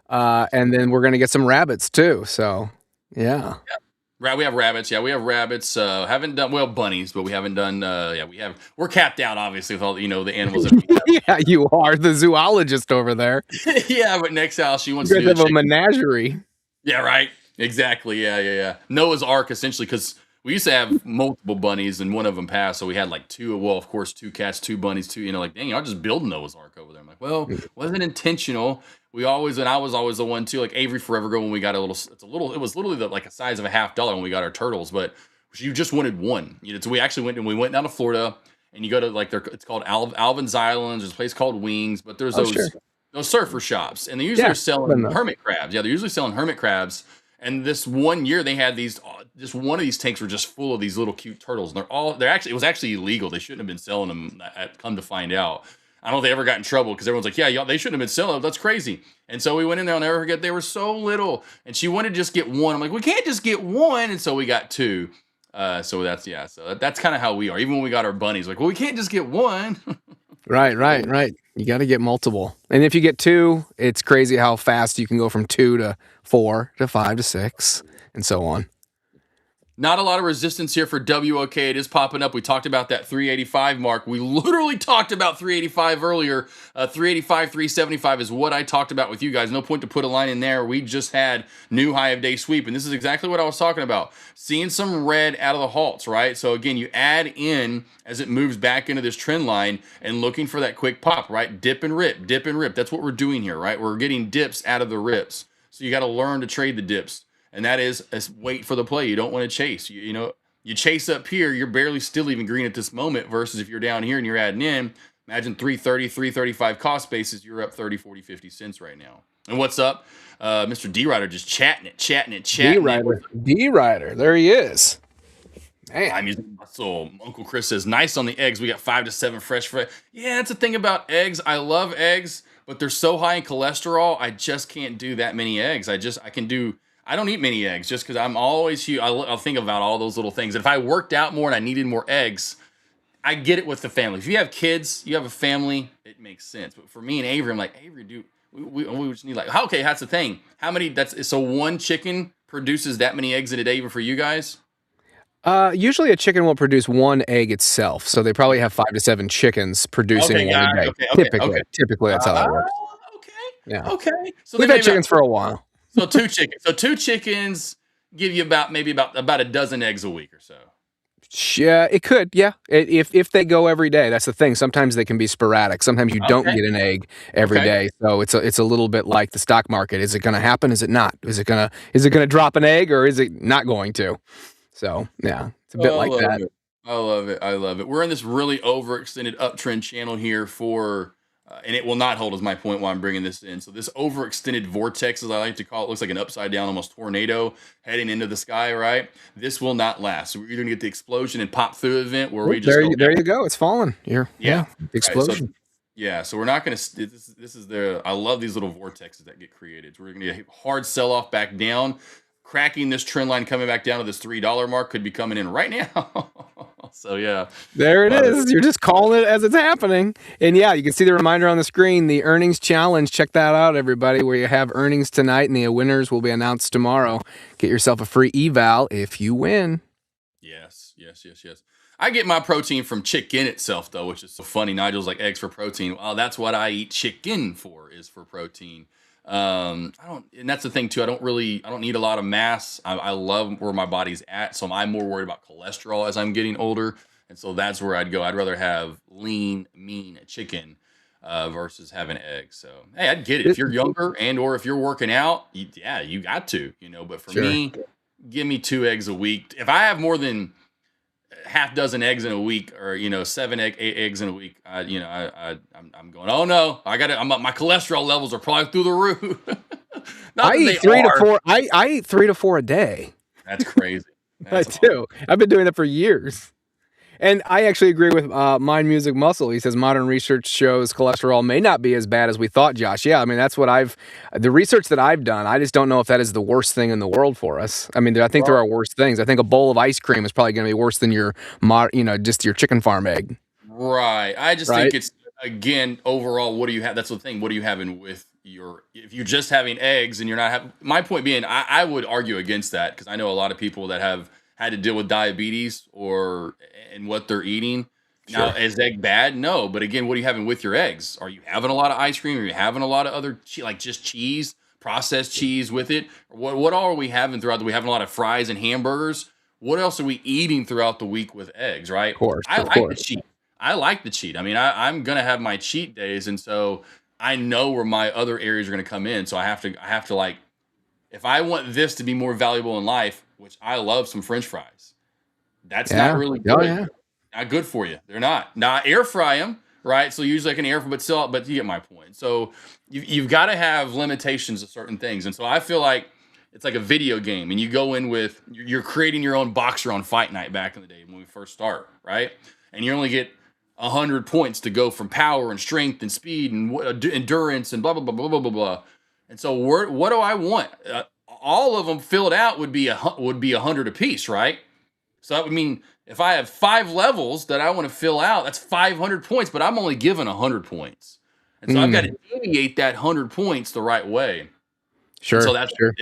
And then we're gonna get some rabbits too. So yeah. Right, we have rabbits. Yeah, we have rabbits. Haven't done bunnies, but we haven't done. We're capped out, obviously, with all the animals that we Yeah, you are the zoologist over there. have. Yeah, but next house she wants You to guys do the have a chicken. menagerie. Yeah, right. Exactly. Yeah. Noah's Ark, essentially, because we used to have multiple bunnies and one of them passed. So we had like two, well, of course, two cats, two bunnies, two, like, dang, I'll just build Noah's Ark over there. I'm like, well, wasn't intentional. And I was always the one too, like Avery forever ago when we got it was literally like a size of a $50 when we got our turtles, but you just wanted one. So we went down to Florida and you go to like it's called Alvin's Islands. There's a place called Wings, but there's Sure. those surfer shops, and they usually Yeah, are selling but no. hermit crabs. Yeah, they're usually selling hermit crabs. And this one year they had these, just one of these tanks were just full of these little cute turtles. And it was actually illegal. They shouldn't have been selling them. Come to find out, I don't know if they ever got in trouble because everyone's like, yeah, y'all, they shouldn't have been selling them. That's crazy. And so we went in there. I'll never forget. They were so little, and she wanted to just get one. I'm like, we can't just get one. And so we got two. So that's kind of how we are. Even when we got our bunnies, like, well, we can't just get one. Right. You got to get multiple. And if you get two, it's crazy how fast you can go from 2 to 4 to 5 to 6 and so on. Not a lot of resistance here for WOK. It is popping up. We talked about that 385 mark. We literally talked about 385 earlier. 385, 375 is what I talked about with you guys. No point to put a line in there. We just had new high of day sweep, and this is exactly what I was talking about. Seeing some red out of the halts, right? So again, you add in as it moves back into this trend line and looking for that quick pop, right? Dip and rip, dip and rip. That's what we're doing here, right? We're getting dips out of the rips. So you got to learn to trade the dips. And that is wait for the play. You don't want to chase. You chase up here, you're barely still even green at this moment versus if you're down here and you're adding in, imagine 330, 335 cost basis, you're up 30, 40, 50 cents right now. And what's up? Mr. D-Rider just chatting it. D-Rider. There he is. Man. I'm using muscle. Uncle Chris says, nice on the eggs. We got 5 to 7 fresh. Yeah, that's the thing about eggs. I love eggs, but they're so high in cholesterol, I just can't do that many eggs. I don't eat many eggs just because I'm always huge. I'll think about all those little ththings. If I worked out more and I needed more eggs, I get it with the family. If you have kids, you have a family, it makes sense. But for me and Avery, I'm like, Avery, dude, we just need okay, that's the thing. How many, so one chicken produces that many eggs in a day even for you guys? Usually a chicken will produce one egg itself. So they probably have 5 to 7 chickens producing one a day. Typically that's how that works. Okay. Yeah. Okay. So we've had chickens for a while. So 2 chickens. So 2 chickens give you about a dozen eggs a week or so. Yeah, it could. Yeah, if they go every day, that's the thing. Sometimes they can be sporadic. Sometimes you don't get an egg every day. So it's a little bit like the stock market. Is it going to happen? Is it not? Is it gonna drop an egg or is it not going to? So yeah, it's a bit like that. I love it. We're in this really overextended uptrend channel here for. And it will not hold is my point while I'm bringing this in. So this overextended vortex, as I like to call it, looks like an upside down almost tornado heading into the sky, right? This will not last. So we're either going to get the explosion and pop through event where we just there you go. It's falling. Explosion. Right, so we're not going to. This is I love these little vortexes that get created. So we're going to get a hard sell off back down. Cracking this trend line coming back down to this $3 mark could be coming in right now. So yeah, there it is. You're just calling it as it's happening. And yeah, you can see the reminder on the screen, the earnings challenge. Check that out, everybody, where you have earnings tonight and the winners will be announced tomorrow. Get yourself a free eval if you win. Yes. I get my protein from chicken itself, though, which is so funny. Nigel's like eggs for protein. Well, that's what I eat chicken for, is for protein. And that's the thing too. I don't need a lot of mass. I love where my body's at. So I'm more worried about cholesterol as I'm getting older. And so that's where I'd go. I'd rather have lean, mean chicken, versus having eggs. So, hey, I'd get it. If you're younger or if you're working out, you got to, but for me, give me 2 eggs a week. If I have more than half dozen eggs in a week, or 7, 8 eggs in a week, I'm going, oh no, my cholesterol levels are probably through the roof. I eat 3 to 4. I eat 3 to 4 a day. That's crazy. I do. I've been doing that for years. And I actually agree with Mind Music Muscle. He says modern research shows cholesterol may not be as bad as we thought, Josh. Yeah, I mean, that's what the research that I've done, I just don't know if that is the worst thing in the world for us. I mean, I think there are worse things. I think a bowl of ice cream is probably going to be worse than just your chicken farm egg. Right. I just think it's, again, overall, what do you have? That's the thing. What are you having with if you're just having eggs and you're not having, my point being, I would argue against that because I know a lot of people that have had to deal with diabetes and what they're eating. Sure. Now, is egg bad? No. But again, what are you having with your eggs? Are you having a lot of ice cream? Are you having a lot of other, like just cheese, processed cheese with it? What all are we having throughout? Are we having a lot of fries and hamburgers? What else are we eating throughout the week with eggs, right? Of course. I like the cheat. I mean, I'm going to have my cheat days. And so I know where my other areas are going to come in. So I have to like, if I want this to be more valuable in life, which I love some French fries, that's not really good. Not good for you. They're not. Now I air fry them, right? So usually I can air fry, but you get my point. So you've got to have limitations of certain things. And so I feel like it's like a video game, and you go in with, you're creating your own boxer on fight night back in the day when we first start, right? And you only get 100 points to go from power and strength and speed and endurance and blah, blah, blah, blah, blah, blah, blah. And so what do I want? All of them filled out would be 100 apiece, right? So that would mean if I have 5 levels that I want to fill out, that's 500 points, but I'm only given 100 points. And so I've got to deviate that 100 points the right way. Sure, So that's sure.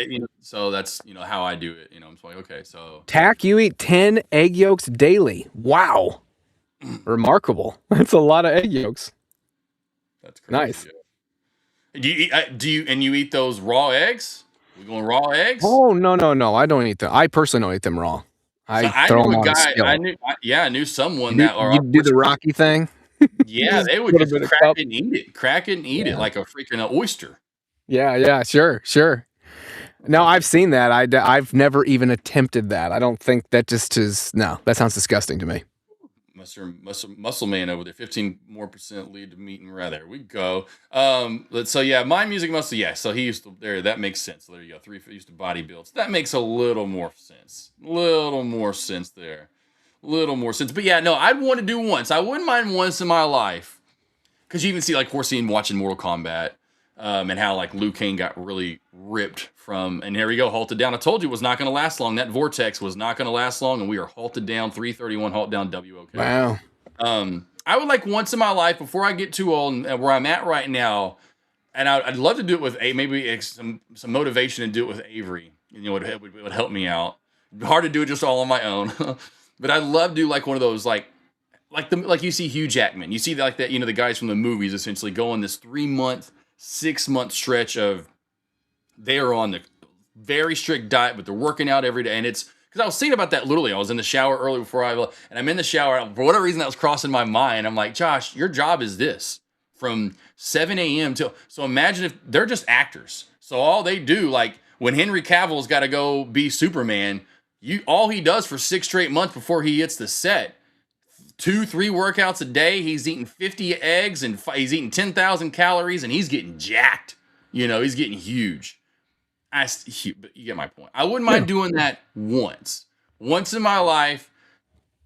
so that's how I do it. I'm just like, okay, so Tack, you eat 10 egg yolks daily. Wow. Remarkable. That's a lot of egg yolks. that's crazy. Nice. Yeah. Do you eat those raw eggs? We going raw eggs? Oh, no. I don't eat them. I personally don't eat them raw. So I throw knew them a on a guy. skillet. I knew someone You that or do the Rocky thing. yeah, they would Put a just bit of crack cup. it and eat it. Crack it and eat it like a freaking oyster. Yeah, sure. No, I've seen that. I've never even attempted that. I don't think that just is. No, that sounds disgusting to me. Muscle man over there, 15% more lead to meat and rare. There we go. So yeah, Mind Music Muscle. Yeah, so he used to there. That makes sense. There you go. 3 used to bodybuild. So that makes a little more sense. Little more sense there. Little more sense. But yeah, no, I'd want to do once. I wouldn't mind once in my life, because you even see like Horsey watching Mortal Kombat, and how like Liu Kang got really ripped from. And here we go, halted down. I told you it was not going to last long. That vortex was not going to last long, and we are halted down. 331 halt down. WOK. Wow. I would like once in my life before I get too old and where I'm at right now, and I'd love to do it with maybe some motivation and do it with Avery. It would help me out. Hard to do it just all on my own, but I'd love to do like one of those like you see Hugh Jackman. You see like that the guys from the movies essentially go on this 3-month, 6-month stretch of they are on the very strict diet, but they're working out every day, and it's. Because I was thinking about that literally. I was in the shower early and I'm in the shower. For whatever reason, that was crossing my mind. I'm like, Josh, your job is this from 7 a.m. till. So imagine if they're just actors. So all they do, like when Henry Cavill's got to go be Superman, all he does for 6 straight months before he hits the set, 2-3 workouts a day. He's eating 50 eggs and he's eating 10,000 calories and he's getting jacked. He's getting huge. But you get my point. I wouldn't mind doing that once in my life.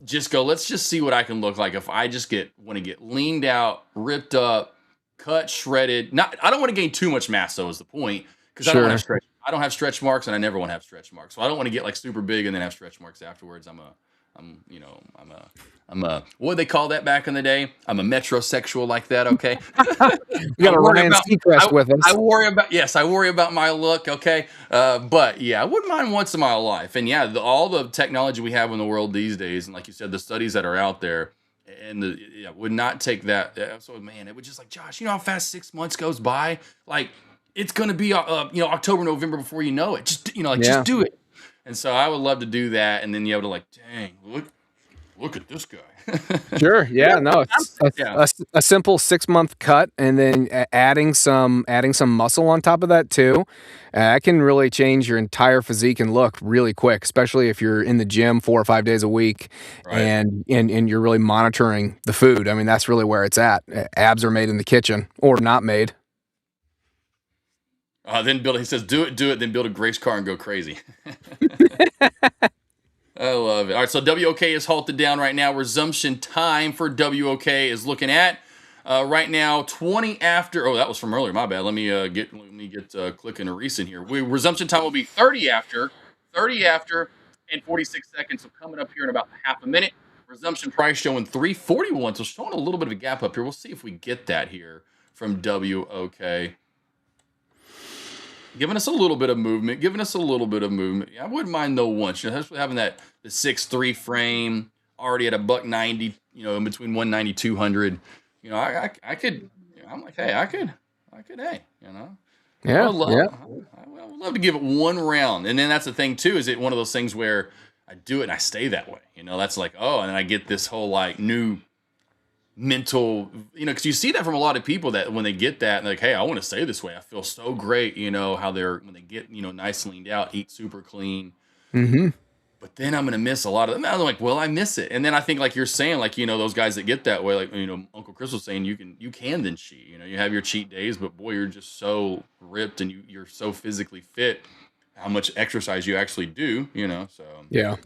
Just go. Let's just see what I can look like if I just want to get leaned out, ripped up, cut, shredded. I don't want to gain too much mass though. Is the point? Because I don't want to stretch. I don't have stretch marks, and I never want to have stretch marks. So I don't want to get like super big and then have stretch marks afterwards. I'm a what do they call that back in the day? I'm a metrosexual like that, okay? You got a Ryan Seacrest with us. I worry about my look, okay? But yeah, I wouldn't mind once in my life. And yeah, all the technology we have in the world these days, and like you said, the studies that are out there, and would not take that. So man, it would just like, Josh, how fast 6 months goes by? Like it's gonna be October, November before you know it. Just just do it. And so I would love to do that, and then you able to like, dang, look at this guy. Sure. Yeah. No. It's a simple 6-month cut, and then adding some muscle on top of that too. That can really change your entire physique and look really quick, especially if you're in the gym 4 or 5 days a week, Right. and you're really monitoring the food. I mean, that's really where it's at. Abs are made in the kitchen or not made. Then he says, do it, then build a race car and go crazy. I love it. All right, so WOK is halted down right now. Resumption time for WOK is looking at right now 20 after. Oh, that was from earlier. My bad. Let me get clicking a recent here. Resumption time will be 30 after, and 46 seconds. So coming up here in about half a minute. Resumption price showing 341. So showing a little bit of a gap up here. We'll see if we get that here from WOK. Giving us a little bit of movement. Yeah, I wouldn't mind though once. Especially having the 6'3" frame already at $190. In between 190 200. I could. I'm like, hey, I could. Hey, Yeah. I would love to give it one round, and then that's the thing too. Is it one of those things where I do it and I stay that way? That's like, and then I get this whole like new mental, because you see that from a lot of people that when they get that, like, hey, I want to stay this way. I feel so great, how when they get, nice leaned out, eat super clean. Mm-hmm. But then I'm going to miss a lot of them. I'm like, well, I miss it. And then I think like you're saying, like, those guys that get that way, like, Uncle Chris was saying, you can then cheat, you have your cheat days, but boy, you're just so ripped and you're so physically fit, how much exercise you actually do, so. Yeah.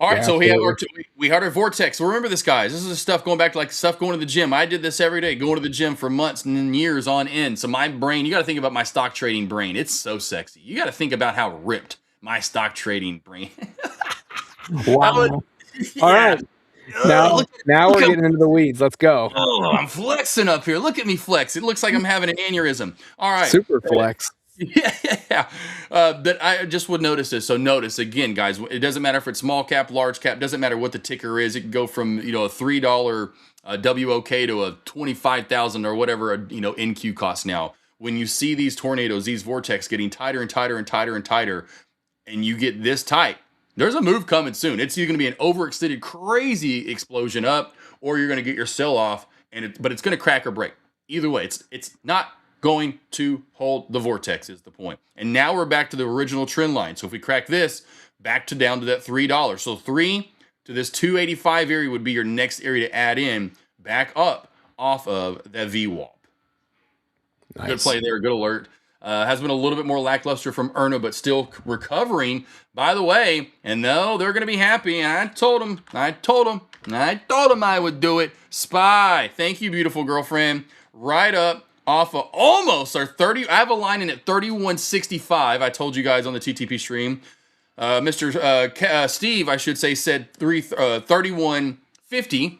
All right, Yeah, so we had our vortex. Remember this, guys. This is the stuff going back to like stuff going to the gym. I did this every day, going to the gym for months and then years on end. So my brain, you got to think about my stock trading brain. It's so sexy. You got to think about how ripped my stock trading brain. Wow. All right. Now we're getting into the weeds. Let's go. Oh, I'm flexing up here. Look at me flex. It looks like I'm having an aneurysm. All right. Super flex. Yeah. But I just would notice this. So notice again, guys, it doesn't matter if it's small cap, large cap, doesn't matter what the ticker is. It can go from, a $3 WOK to a 25,000 or whatever, NQ costs now. When you see these tornadoes, these vortex getting tighter and tighter and tighter and tighter, and you get this tight, there's a move coming soon. It's either going to be an overextended, crazy explosion up, or you're going to get your sell off, but it's going to crack or break. Either way, it's not going to hold the vortex is the point. And now we're back to the original trend line. So if we crack this, back to down to that $3. So 3 to this 285 area would be your next area to add in, back up off of that VWAP. Nice. Good play there, good alert. Has been a little bit more lackluster from Erna, but still recovering. By the way, and no, they're going to be happy. And I told them I would do it. SPY, thank you, beautiful girlfriend. Right up off of almost our 30. I have a line in at 31.65. I told you guys on the TTP stream. Mr. Steve, I should say, said 31.50.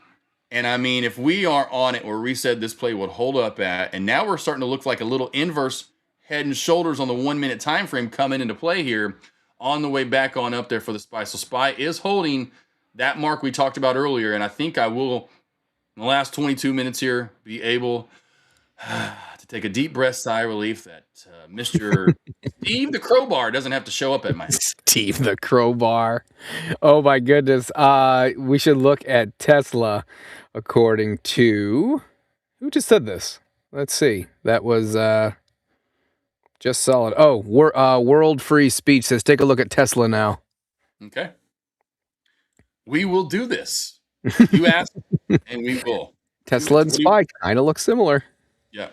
And I mean, if we are on it where we said this play would hold up at, and now we're starting to look like a little inverse head and shoulders on the 1 minute time frame coming into play here on the way back on up there for the SPY. So SPY is holding that mark we talked about earlier. And I think I will, in the last 22 minutes here, be able to take a deep breath, sigh of relief that Mr. Steve the Crowbar doesn't have to show up at my Steve the Crowbar. Oh my goodness. We should look at Tesla according to who just said this? Let's see. That was just solid. Oh, World Free Speech says take a look at Tesla now. Okay. We will do this. You asked, and we will. Tesla and SPY kind of look similar. Yeah.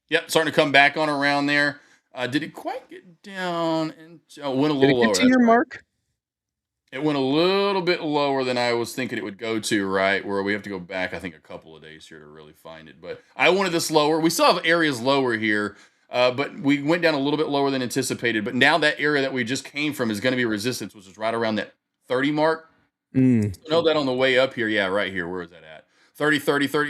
Yep, starting to come back on around there. Did it quite get down? And went a little lower. Did it get to your mark? It went a little bit lower than I was thinking it would go to, right? Where we have to go back, I think, a couple of days here to really find it. But I wanted this lower. We still have areas lower here, but we went down a little bit lower than anticipated. But now that area that we just came from is going to be resistance, which is right around that 30 mark. So know that on the way up here. Yeah, right here. Where is that at? 30,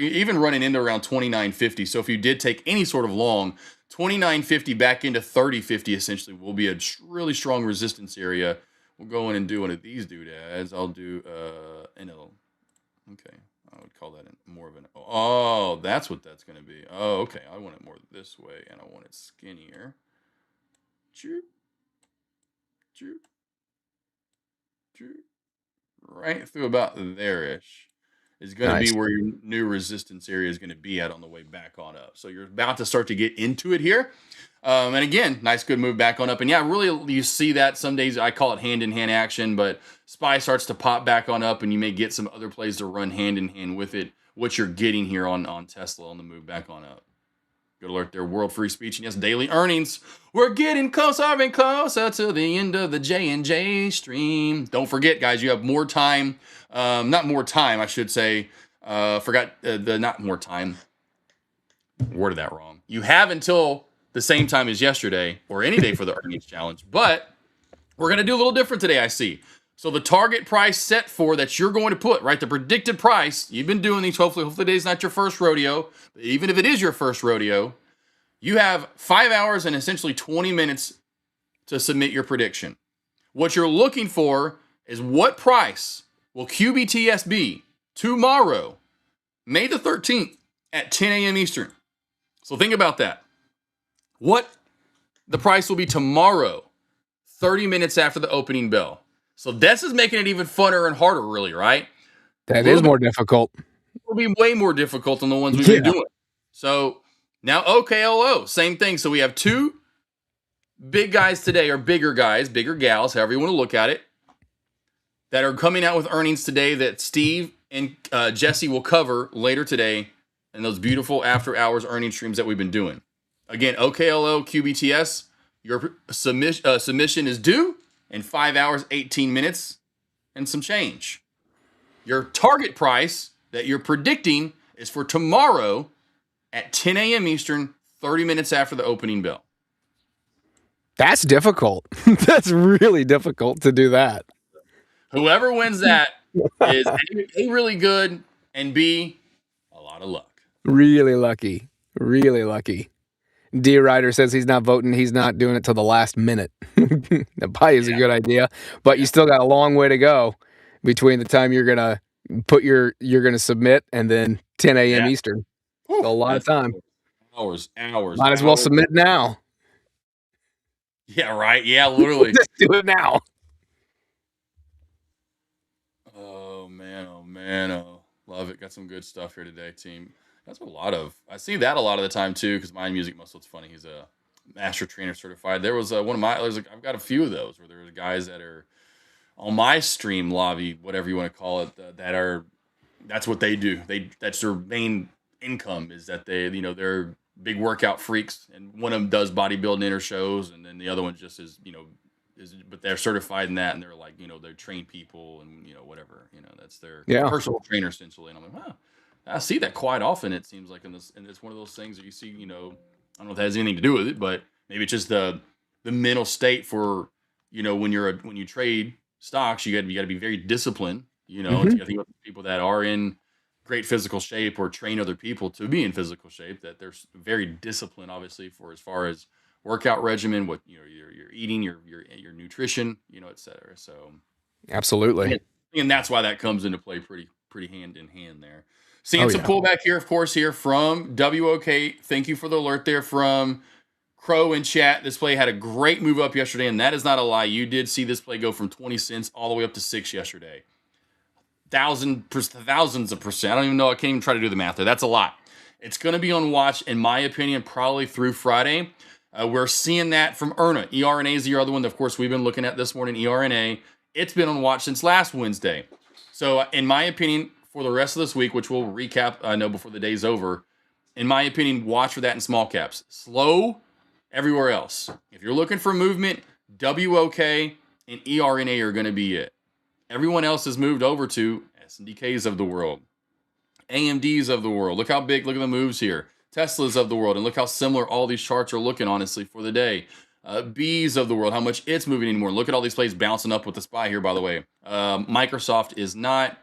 even running into around 29.50. So if you did take any sort of long, 29.50 back into 30.50 essentially will be a really strong resistance area. We'll go in and do one of these doodads. I'll do okay. I would call that more of an, oh, that's what that's going to be. Oh, okay. I want it more this way, and I want it skinnier. Choop. Choop. Choop. Right through about there-ish is going to be where your new resistance area is going to be at on the way back on up. So you're about to start to get into it here. And again, nice, good move back on up. And yeah, really, you see that some days. I call it hand-in-hand action, but SPY starts to pop back on up, and you may get some other plays to run hand-in-hand with it, what you're getting here on Tesla on the move back on up. Good alert there, World Free Speech, and yes, daily earnings. We're getting closer and closer to the end of the J&J stream. Don't forget, guys, you have more time. Not more time, I should say. Forgot not more time. Worded that wrong. You have until the same time as yesterday or any day for the earnings challenge, but we're going to do a little different today, I see. So the target price set for that you're going to put, right? The predicted price, you've been doing these, hopefully today's not your first rodeo, but even if it is your first rodeo, you have 5 hours and essentially 20 minutes to submit your prediction. What you're looking for is what price will QBTS be tomorrow, May the 13th at 10 a.m. Eastern. So think about that. What the price will be tomorrow, 30 minutes after the opening bell. So this is making it even funner and harder, really, right? That is more difficult. It will be way more difficult than the ones we've been doing. So now OKLO, same thing. So we have two big guys today, or bigger guys, bigger gals, however you want to look at it, that are coming out with earnings today that Steve and Jesse will cover later today in those beautiful after hours earnings streams that we've been doing. Again, OKLO QBTS, your submission is due in 5 hours, 18 minutes, and some change. Your target price that you're predicting is for tomorrow at 10 a.m. Eastern, 30 minutes after the opening bell. That's difficult. That's really difficult to do that. Whoever wins that is A, really good, and B, a lot of luck. Really lucky. Really lucky. D Rider says he's not voting. He's not doing it till the last minute. The buy is a good idea, but you still got a long way to go between the time you're gonna submit and then 10 a.m. Eastern. Whew, So a lot of time. Hours. Might as well submit now. Yeah, right. Yeah, literally. Just do it now. Oh man. Oh, love it. Got some good stuff here today, team. That's a lot of. I see that a lot of the time too, because my music muscle. It's funny. He's a master trainer certified. There was one of my. I've got a few of those where there's guys that are on my stream lobby, whatever you want to call it, that are. That's what they do. That's their main income is that they're big workout freaks, and one of them does bodybuilding inner shows, and then the other one just is but they're certified in that, and they're like they train people and whatever that's their personal trainer essentially. And I'm like, wow, I see that quite often. It seems like in this, and it's one of those things that you see. I don't know if it has anything to do with it, but maybe it's just the mental state for when you trade stocks, you got to be very disciplined. You think about people that are in great physical shape or train other people to be in physical shape, that they're very disciplined, obviously, for as far as workout regimen, what you're eating, your nutrition, et cetera. So absolutely, and that's why that comes into play pretty hand in hand there. Seeing some pullback here, of course, here from WOK. Thank you for the alert there from Crow in chat. This play had a great move up yesterday, and that is not a lie. You did see this play go from 20 cents all the way up to 6 yesterday. Thousands of percent. I don't even know. I can't even try to do the math there. That's a lot. It's going to be on watch, in my opinion, probably through Friday. We're seeing that from ERNA. ERNA is the other one that, of course, we've been looking at this morning. ERNA. It's been on watch since last Wednesday. So, in my opinion, for the rest of this week, which we'll recap, I know, before the day's over, in my opinion, watch for that in small caps. Slow everywhere else. If you're looking for movement, WOK and ERNA are going to be it. Everyone else has moved over to SNDKs of the world, AMDs of the world. Look how big, look at the moves here. Teslas of the world, and look how similar all these charts are looking, honestly, for the day. Bs of the world, how much it's moving anymore. Look at all these plays bouncing up with the SPY here, by the way. Microsoft is not.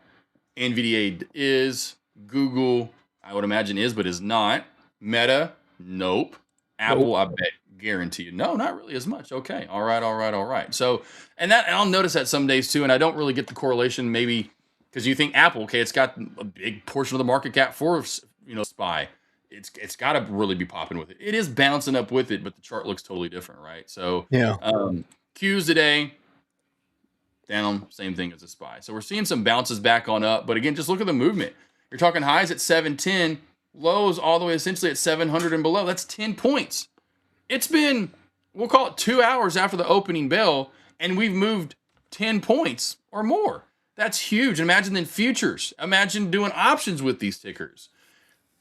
NVIDIA is. Google, I would imagine is, but is not. Meta, nope. Apple, I bet, guarantee you. No, not really as much. Okay. All right. So, and I'll notice that some days too, and I don't really get the correlation maybe because you think Apple, okay, it's got a big portion of the market cap for, SPY. It's got to really be popping with it. It is bouncing up with it, but the chart looks totally different, right? So, Qs today, down, same thing as the SPY. So we're seeing some bounces back on up, but again, just look at the movement. You're talking highs at 710, lows all the way essentially at 700 and below. That's 10 points. It's been, we'll call it 2 hours after the opening bell, and we've moved 10 points or more. That's huge. Imagine then futures. Imagine doing options with these tickers.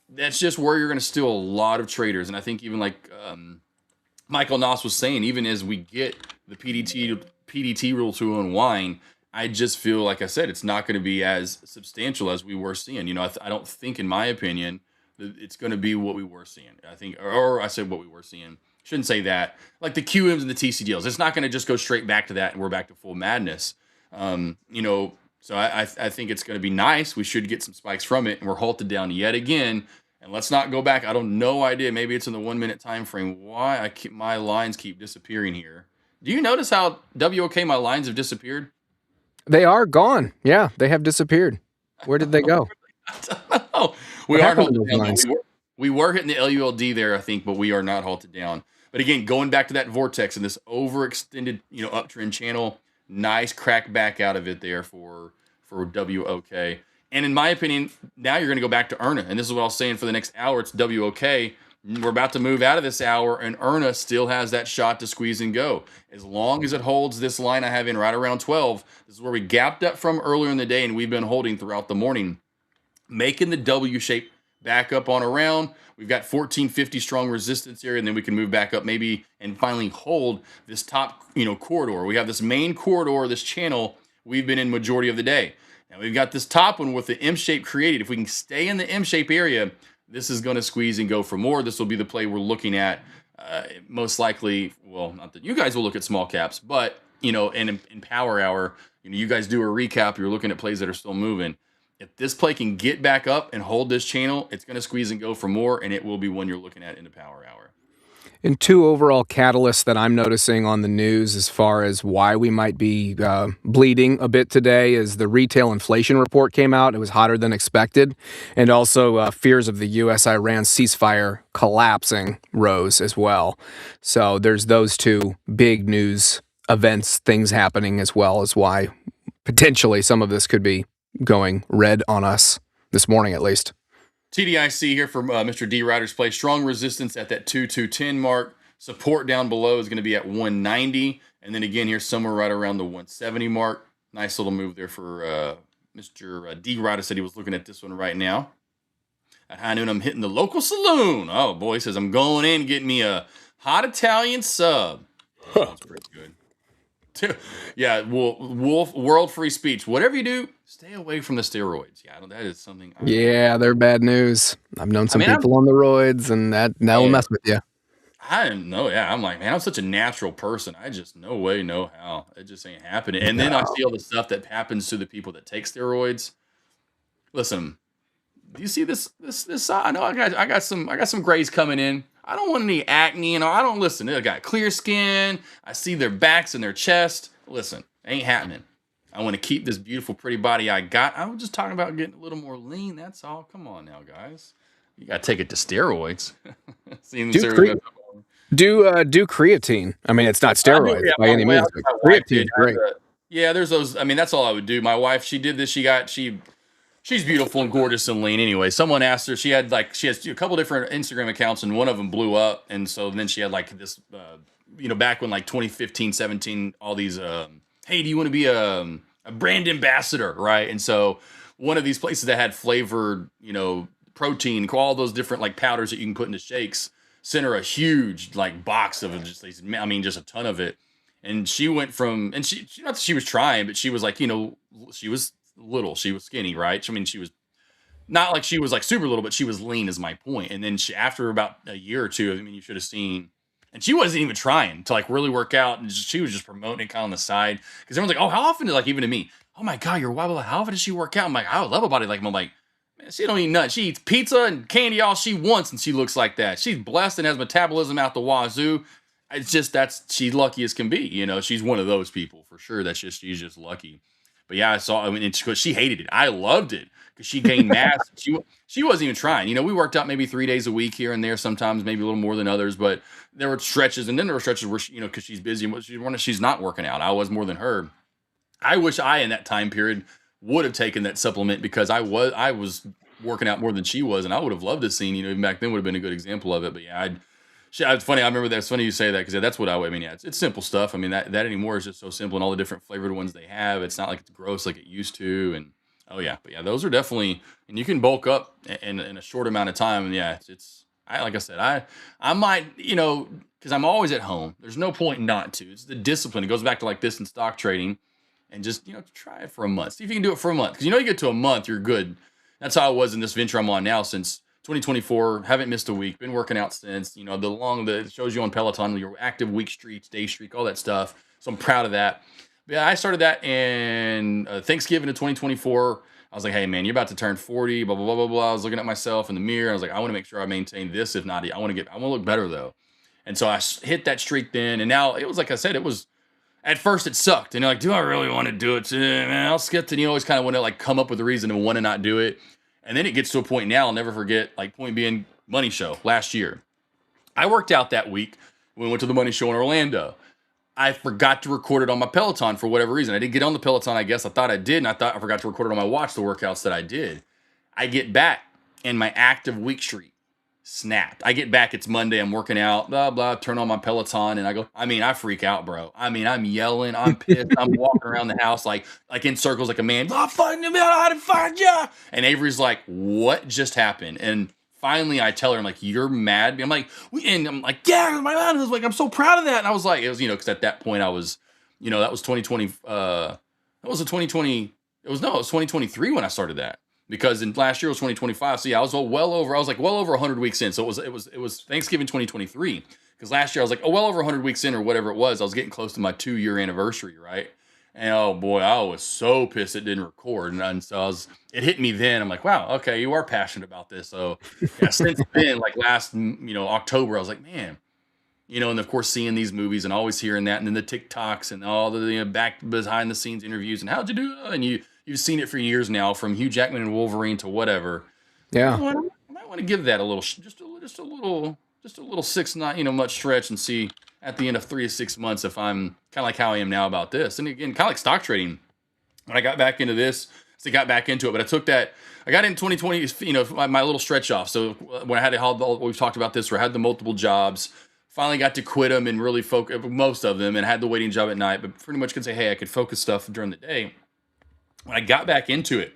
That's just where you're going to steal a lot of traders. And I think even like Michael Noss was saying, even as we get the PDT rule to unwind, I just feel, like I said, it's not going to be as substantial as we were seeing. I don't think, in my opinion, that it's going to be what we were seeing. I think, or I said what we were seeing. Shouldn't say that. Like the QMs and the TCDLs, it's not going to just go straight back to that and we're back to full madness. So I think it's going to be nice. We should get some spikes from it, and we're halted down yet again. And let's not go back. I don't no idea. Maybe it's in the 1 minute time frame. Why my lines keep disappearing here? Do you notice how WOK my lines have disappeared? They are gone. Yeah, they have disappeared. Where did they go? I don't know. We are halted down. We were hitting the LULD there, I think, but we are not halted down. But again, going back to that vortex and this overextended, uptrend channel, nice crack back out of it there for WOK. And in my opinion, now you're going to go back to ERNA. And this is what I was saying for the next hour. It's WOK. We're about to move out of this hour, and ERNA still has that shot to squeeze and go. As long as it holds this line I have in right around 12, this is where we gapped up from earlier in the day, and we've been holding throughout the morning, making the W shape back up on around. We've got 1450 strong resistance here, and then we can move back up maybe and finally hold this top, corridor. We have this main corridor, this channel we've been in majority of the day. Now we've got this top one with the M shape created. If we can stay in the M shape area, this is going to squeeze and go for more. This will be the play we're looking at. Most likely, well, not that you guys will look at small caps, but in Power Hour, you guys do a recap. You're looking at plays that are still moving. If this play can get back up and hold this channel, it's going to squeeze and go for more, and it will be one you're looking at in the Power Hour. And two overall catalysts that I'm noticing on the news as far as why we might be bleeding a bit today is the retail inflation report came out. It was hotter than expected. And also fears of the U.S.-Iran ceasefire collapsing rose as well. So there's those two big news events, things happening, as well as why potentially some of this could be going red on us this morning at least. TDIC here from Mr. D Riders Play. Strong resistance at that 2210 mark. Support down below is going to be at 190. And then again here somewhere right around the 170 mark. Nice little move there for Mr. D Rider. Said he was looking at this one right now. At high noon, I'm hitting the local saloon. Oh, boy, he says I'm going in getting me a hot Italian sub. That's pretty good. Yeah, Wolf, world free speech. Whatever you do, stay away from the steroids. Yeah, that is something. Yeah, they're bad news. I've known some people on the roids, and that will mess with you. I didn't know. Yeah, I'm like, man, I'm such a natural person. I just no way, no how. It just ain't happening. And then I see all the stuff that happens to the people that take steroids. Listen, do you see this? I know I got some grays coming in. I don't want any acne, I don't listen. They got clear skin. I see their backs and their chest. Listen, ain't happening. I want to keep this beautiful, pretty body I got. I was just talking about getting a little more lean. That's all. Come on now, guys. You got to take it to steroids. Do creatine. I mean, it's not steroids by any means. Creatine's great. Yeah, there's those. I mean, that's all I would do. My wife, she did this. She's beautiful and gorgeous and lean. Anyway, someone asked her. She has a couple different Instagram accounts, and one of them blew up. And so then she had like this, back when like 2015, 17, all these. Hey, do you want to be a brand ambassador, right? And so one of these places that had flavored, protein, all those different like powders that you can put into shakes, sent her a huge like box of just a ton of it. And she went from, and she not that she was trying, but she was like, she was little, she was skinny, right? I mean, she was not like she was like super little, but she was lean is my point. And then after about a year or two, I mean, you should have seen, and she wasn't even trying to like really work out, and she was just promoting it kind of on the side, because everyone's like, oh, how often, like even to me, oh my God, you're wild, how often does she work out? I'm like, I would love a body like I'm like, man, she don't eat nuts. She eats pizza and candy all she wants, and she looks like that. She's blessed and has metabolism out the wazoo. It's just she's lucky as can be. She's one of those people for sure. She's just lucky. But yeah, she hated it. I loved it because she gained mass. She wasn't even trying. We worked out maybe 3 days a week here and there, sometimes maybe a little more than others. But there were stretches, and then there were stretches where because she's busy and she's not working out. I was more than her. I wish I in that time period would have taken that supplement, because I was working out more than she was, and I would have loved to seen. Even back then would have been a good example of it. But yeah, it's funny. I remember that. It's funny you say that, because that's what I mean. Yeah, it's simple stuff. I mean, that anymore is just so simple, and all the different flavored ones they have. It's not like it's gross like it used to. And but yeah, those are definitely, and you can bulk up in a short amount of time. And yeah, like I said, I might, because I'm always at home. There's no point not to. It's the discipline. It goes back to like this in stock trading, and just try it for a month. See if you can do it for a month, because you get to a month, you're good. That's how I was in this venture I'm on now since 2024, haven't missed a week, been working out since, it shows you on Peloton, your active week streaks, day streak, all that stuff. So I'm proud of that. But yeah, I started that in Thanksgiving of 2024. I was like, hey man, you're about to turn 40, blah, blah, blah, blah, blah. I was looking at myself in the mirror. I was like, I want to make sure I maintain this. If not, I want to look better though. And so I hit that streak then. And now it was, like I said, at first it sucked. And you're like, do I really want to do it? Man, I'll skip it. And you always kind of want to like come up with a reason to want to not do it. And then it gets to a point now, I'll never forget, like point being Money Show last year. I worked out that week. We went to the Money Show in Orlando. I forgot to record it on my Peloton for whatever reason. I didn't get on the Peloton, I guess. I thought I did, and I forgot to record it on my watch, the workouts that I did. I get back, and my active week streak snapped. I get back, it's Monday, I'm working out, blah, blah, turn on my Peloton, and I freak out, bro. I'm yelling, I'm pissed, I'm walking around the house like in circles like a man. I fucking know how to find you. And Avery's like, what just happened? And finally I tell her, I'm like, you're mad? I'm like, yeah, my man was like, I'm so proud of that. And I was like, it was, because at that point I was, that was 2020, it was 2023 when I started that. Because in last year was 2025. So yeah, I was well over 100 weeks in. So it was Thanksgiving 2023. Because last year I was like, well over 100 weeks in or whatever it was. I was getting close to my 2-year anniversary, right? And oh boy, I was so pissed it didn't record. And so it hit me then. I'm like, wow, okay, you are passionate about this. So yeah, since then, like last, October, I was like, man, and of course seeing these movies and always hearing that, and then the TikToks and all the back behind the scenes interviews and how'd you do it? And you've seen it for years now, from Hugh Jackman and Wolverine to whatever. Yeah. I might want to give that a little, just a little 6-9, much stretch, and see at the end of 3 to 6 months if I'm kind of like how I am now about this. And again, kind of like stock trading. When I got back into this, so I got back into it, but I got in 2020, my little stretch off. So when I had we've talked about this, where I had the multiple jobs, finally got to quit them and really focus most of them, and had the waiting job at night, but pretty much could say, hey, I could focus stuff during the day. When I got back into it,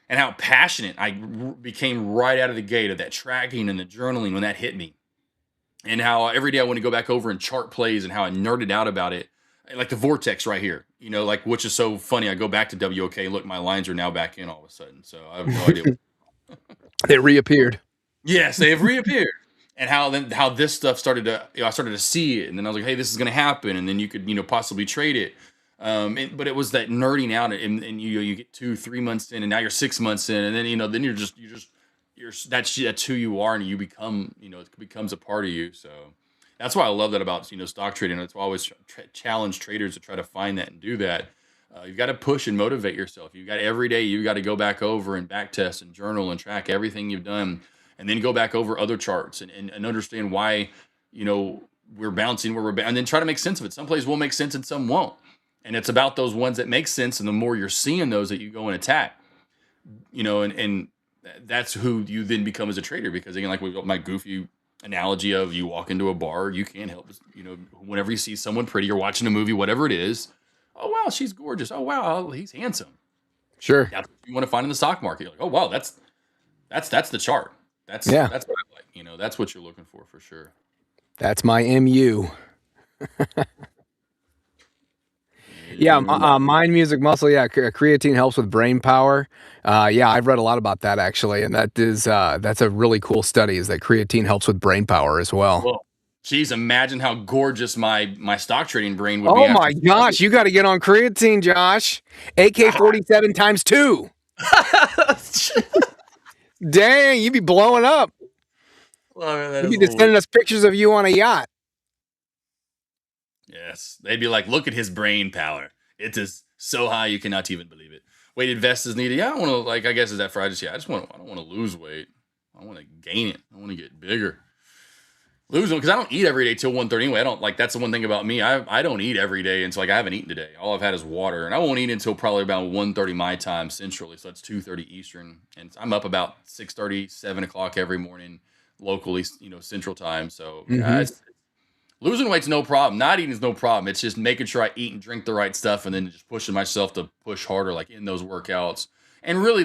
and how passionate I became right out of the gate of that tracking and the journaling when that hit me, and how every day I want to go back over and chart plays, and how I nerded out about it, like the vortex right here, which is so funny. I go back to WOK and look, my lines are now back in all of a sudden, so I have no idea. They reappeared. Yes, they have reappeared. And how this stuff started to, I started to see it, and then I was like, hey, this is going to happen, and then you could, possibly trade it. But it was that nerding out, and you get 2-3 months in, and now you're 6 months in, and then then you're that's who you are, and you become, it becomes a part of you. So that's why I love that about stock trading. That's why I always challenge traders to try to find that and do that. You've got to push and motivate yourself. You got every day. You got to go back over and back test and journal and track everything you've done, and then go back over other charts and understand why we're bouncing where and then try to make sense of it. Some plays will make sense and some won't. And it's about those ones that make sense, and the more you're seeing those that you go and attack, and that's who you then become as a trader. Because again, like my goofy analogy of, you walk into a bar, you can't help, whenever you see someone pretty, you're watching a movie, whatever it is. Oh wow, she's gorgeous. Oh wow, he's handsome. Sure. That's what you want to find in the stock market. You're like, oh wow, that's the chart. That's what I like. That's what you're looking for sure. That's my MU. Yeah, mind, music, muscle. Yeah, creatine helps with brain power. Yeah, I've read a lot about that actually, and that's a really cool study. Is that creatine helps with brain power as well? Well, geez, imagine how gorgeous my stock trading brain would be. Oh my gosh, you got to get on creatine, Josh. AK-47 times 2. Dang, you'd be blowing up. Well, you'd be just sending us pictures of you on a yacht. Yes, they'd be like, look at his brain power. It is so high you cannot even believe it. Weighted vest is needed. Yeah, I want to, I guess is that for I don't want to lose weight. I want to gain it. I want to get bigger. Lose them because I don't eat every day till 1:30 anyway. That's the one thing about me. I don't eat every day until I haven't eaten today. All I've had is water, and I won't eat until probably about 1:30 my time centrally. So that's 2:30 Eastern, and I'm up about 6:30, 7 o'clock every morning locally, Central Time. So losing weight's no problem. Not eating is no problem. It's just making sure I eat and drink the right stuff, and then just pushing myself to push harder, like in those workouts. And really,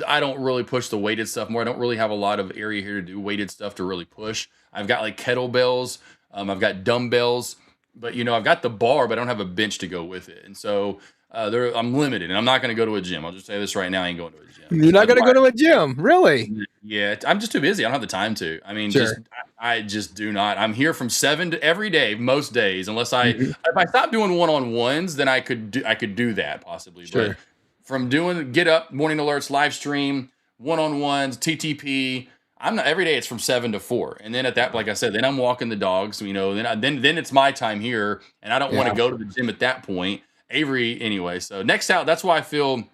I don't really push the weighted stuff more. I don't really have a lot of area here to do weighted stuff to really push. I've got like kettlebells, I've got dumbbells, but I've got the bar, but I don't have a bench to go with it. And so I'm limited, and I'm not going to go to a gym. I'll just say this right now: I ain't going to a gym. You're not going to go to a gym, really? Yeah, I'm just too busy. I don't have the time to. I mean, Sure. I just do not. I'm here from 7 to every day, most days, unless if I stop doing one-on-ones, then I could do that possibly. Sure. But from doing get up, morning alerts, live stream, one-on-ones, TTP, I'm not every day. It's from 7 to 4, and then at that, like I said, then I'm walking the dogs. Then it's my time here, and I don't want to go to the gym at that point. Avery, anyway. So next out, that's why I feel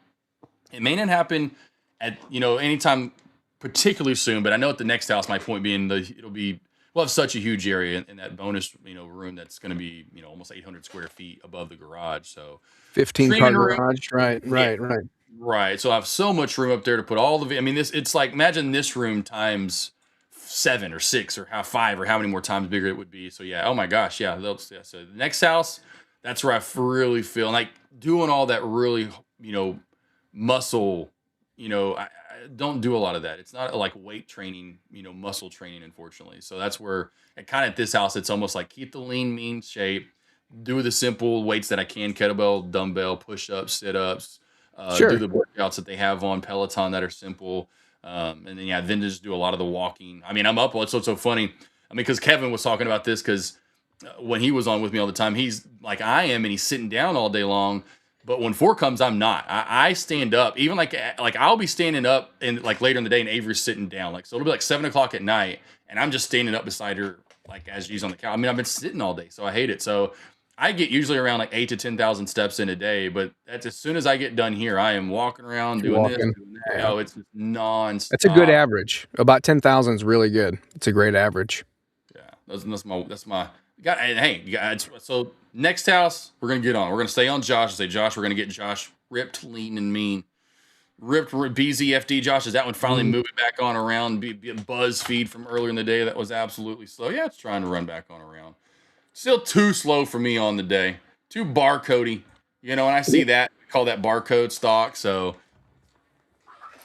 it may not happen at anytime particularly soon, but I know at the next house, my point being we'll have such a huge area in that bonus room that's going to be almost 800 square feet above the garage. So 15-car garage, right. So I have so much room up there to put all the. I mean, it's like imagine this room times 7 or 6 or 5 or how many more times bigger it would be. So yeah, oh my gosh, yeah. So the next house, that's where I really feel like doing all that really muscle. I don't do a lot of that. It's not like weight training, muscle training, unfortunately. So that's where at this house, it's almost like keep the lean, mean shape, do the simple weights that I can, kettlebell, dumbbell, push-ups, sit-ups, do the workouts that they have on Peloton that are simple. And then just do a lot of the walking. I mean, I'm up. It's so funny. I mean, because Kevin was talking about this because when he was on with me all the time, he's like I am, and he's sitting down all day long. But when 4 comes, I'm not. I stand up. Even like I'll be standing up and like later in the day, and Avery's sitting down. So it'll be like 7 o'clock at night, and I'm just standing up beside her like as used on the couch. I mean, I've been sitting all day, so I hate it. So I get usually around like 8 to 10,000 steps in a day, but that's as soon as I get done here, I am walking around doing this, Walking. doing that. Yeah. Oh, it's just nonstop. That's a good average. About 10,000 is really good. It's a great average. Yeah, that's my. And hey, you guys. So next house we're gonna get on. We're gonna stay on Josh and say, Josh, we're gonna get Josh ripped, lean, and mean. Ripped BZFD. Josh, is that one finally moving back on around? Be a buzz feed from earlier in the day that was absolutely slow. Yeah, it's trying to run back on around. Still too slow for me on the day. Too barcodey. And I see that. We call that barcode stock. So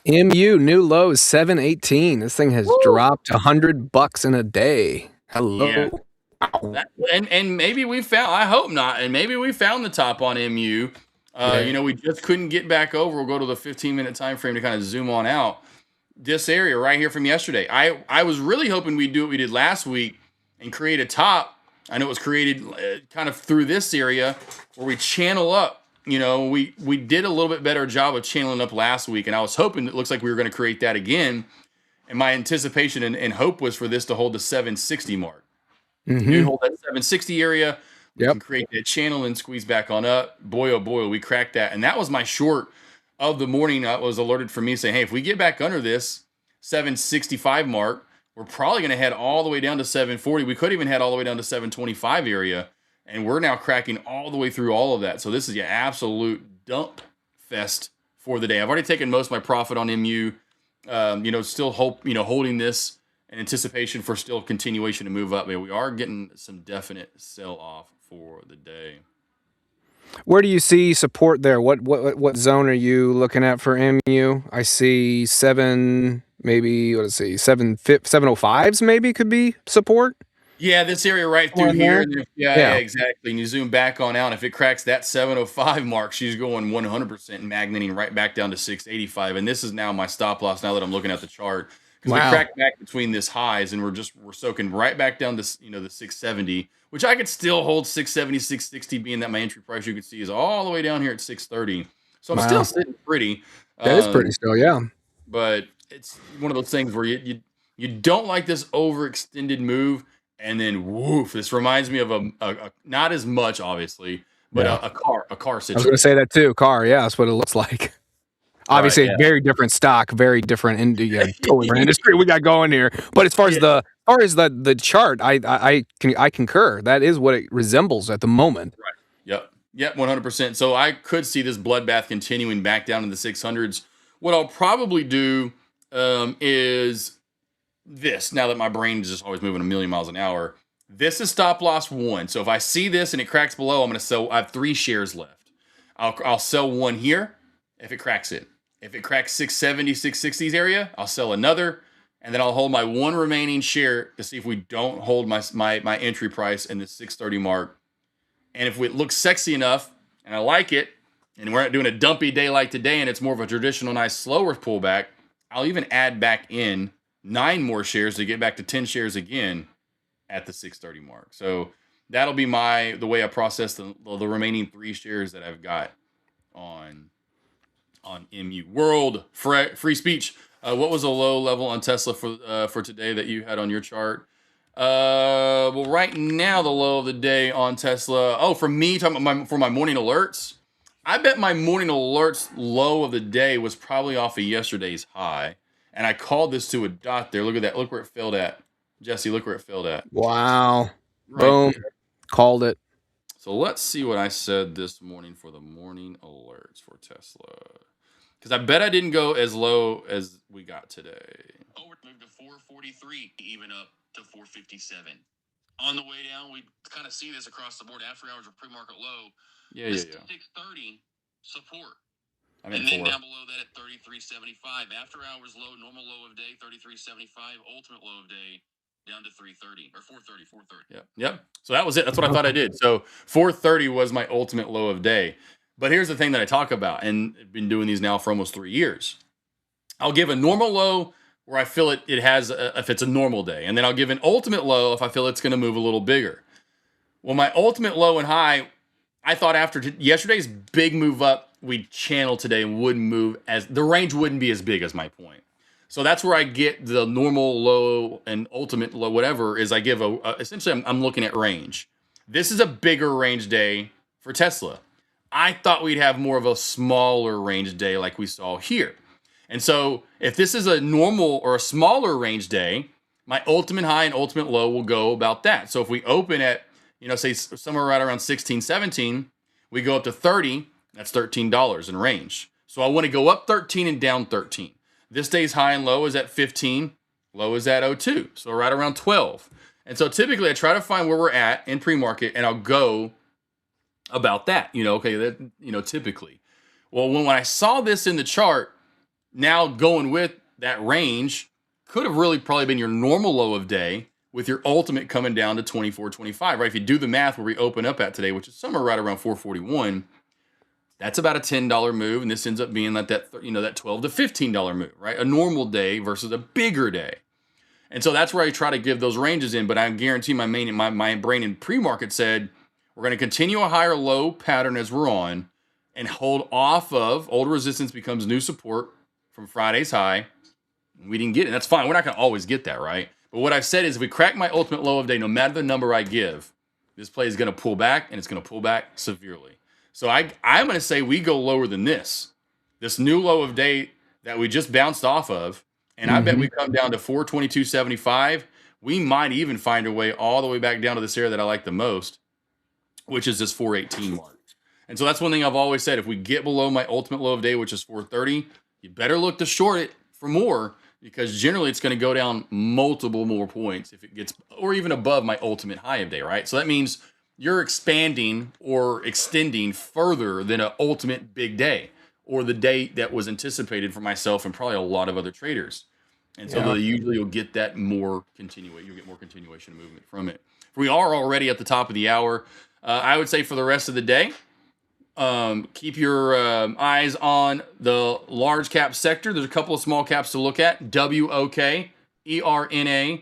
MU new low is 718. This thing has dropped $100 in a day. Hello. Yeah. And maybe we found, I hope not, and maybe we found the top on MU. We just couldn't get back over. We'll go to the 15-minute time frame to kind of zoom on out. This area right here from yesterday. I was really hoping we'd do what we did last week and create a top. I know it was created kind of through this area where we channel up. We did a little bit better job of channeling up last week, and I was hoping it looks like we were going to create that again. And my anticipation and hope was for this to hold the 760 mark. You hold that 760 area, we can create that channel and squeeze back on up. Boy, oh boy, we cracked that. And that was my short of the morning. That was alerted for me saying, hey, if we get back under this 765 mark, we're probably going to head all the way down to 740. We could even head all the way down to 725 area. And we're now cracking all the way through all of that. So this is an absolute dump fest for the day. I've already taken most of my profit on MU. Still holding this in anticipation for still continuation to move up. But we are getting some definite sell off for the day. Where do you see support there? What zone are you looking at for MU? I see 705s maybe could be support. Yeah, this area right through here. Yeah, exactly. And you zoom back on out. If it cracks that 705 mark, she's going 100% magneting right back down to 685. And this is now my stop loss now that I'm looking at the chart. Because we cracked back between this highs and we're soaking right back down to the 670, which I could still hold 670, 660, being that my entry price you can see is all the way down here at 630. So I'm still sitting pretty. That is pretty still, yeah. But it's one of those things where you don't like this overextended move. And then woof, this reminds me of a not as much obviously, but a car situation. I was going to say that too. Car, yeah, that's what it looks like. Obviously, a very different stock, very different totally different industry we got going here. But as far as the chart, I concur. That is what it resembles at the moment. Right. Yep, 100%. So I could see this bloodbath continuing back down in the 600s. What I'll probably do is this. Now that my brain is just always moving a million miles an hour, this is stop loss 1. So if I see this and it cracks below, I'm going to sell. I have 3 shares left. I'll sell 1 here if it cracks it. If it cracks 670, 660s area, I'll sell another, and then I'll hold my 1 remaining share to see if we don't hold my entry price in the 630 mark. And if it looks sexy enough and I like it, and we're not doing a dumpy day like today, and it's more of a traditional nice slower pullback, I'll even add back in 9 more shares to get back to 10 shares again at the 630 mark. So that'll be the way I process the remaining 3 shares that I've got on MU. World free speech. What was a low level on Tesla for today that you had on your chart? Well, right now the low of the day on Tesla. Oh, for me, talking about for my morning alerts. I bet my morning alerts low of the day was probably off of yesterday's high. And I called this to a dot there. Look at that. Look where it filled at. Jesse, look where it filled at. Wow. Right Boom. there. Called it. So let's see what I said this morning for the morning alerts for Tesla. Because I bet I didn't go as low as we got today. Over moved to 443, even up to 457. On the way down, we kind of see this across the board. After hours of pre-market low. Yeah. 630 support. I'm and in then 4. down below that at 33.75. After hours low, normal low of day, 33.75. Ultimate low of day, down to 330 or 430. Yep. So that was it. That's what I thought I did. So 430 was my ultimate low of day. But here's the thing that I talk about, and I've been doing these now for almost 3 years. I'll give a normal low where I feel it has, if it's a normal day. And then I'll give an ultimate low if I feel it's going to move a little bigger. Well, my ultimate low and high, I thought after yesterday's big move up, we'd channel today and wouldn't move the range wouldn't be as big as my point. So that's where I get the normal low and ultimate low, whatever, is I give essentially I'm looking at range. This is a bigger range day for Tesla. I thought we'd have more of a smaller range day like we saw here. And so if this is a normal or a smaller range day, my ultimate high and ultimate low will go about that. So if we open at, say somewhere right around 16, 17, we go up to 30, that's $13 in range. So I want to go up 13 and down 13. This day's high and low is at 15, low is at 02, so right around 12. And so typically I try to find where we're at in pre-market and I'll go about that, typically. Well, when I saw this in the chart, now going with that range could have really probably been your normal low of day with your ultimate coming down to 24.25, right? If you do the math where we open up at today, which is somewhere right around 441, that's about a $10 move, and this ends up being like that $12 to $15 move, right? A normal day versus a bigger day. And so that's where I try to give those ranges in, but I guarantee my brain in pre-market said we're going to continue a higher low pattern as we're on and hold off of old resistance becomes new support from Friday's high. We didn't get it. That's fine. We're not going to always get that, right? But what I've said is if we crack my ultimate low of day, no matter the number I give, this play is going to pull back, and it's going to pull back severely. So I'm going to say we go lower than this new low of day that we just bounced off of. And I bet we come down to 422.75. We might even find a way all the way back down to this area that I like the most, which is this 418 mark. And so that's one thing I've always said. If we get below my ultimate low of day, which is 430, you better look to short it for more, because generally it's going to go down multiple more points if it gets, or even above my ultimate high of day, right? So that means you're expanding or extending further than an ultimate big day or the day that was anticipated for myself and probably a lot of other traders. And so usually you'll get that more continuation. You'll get more continuation movement from it. We are already at the top of the hour. I would say for the rest of the day, keep your eyes on the large cap sector. There's a couple of small caps to look at. WOK, ERNA.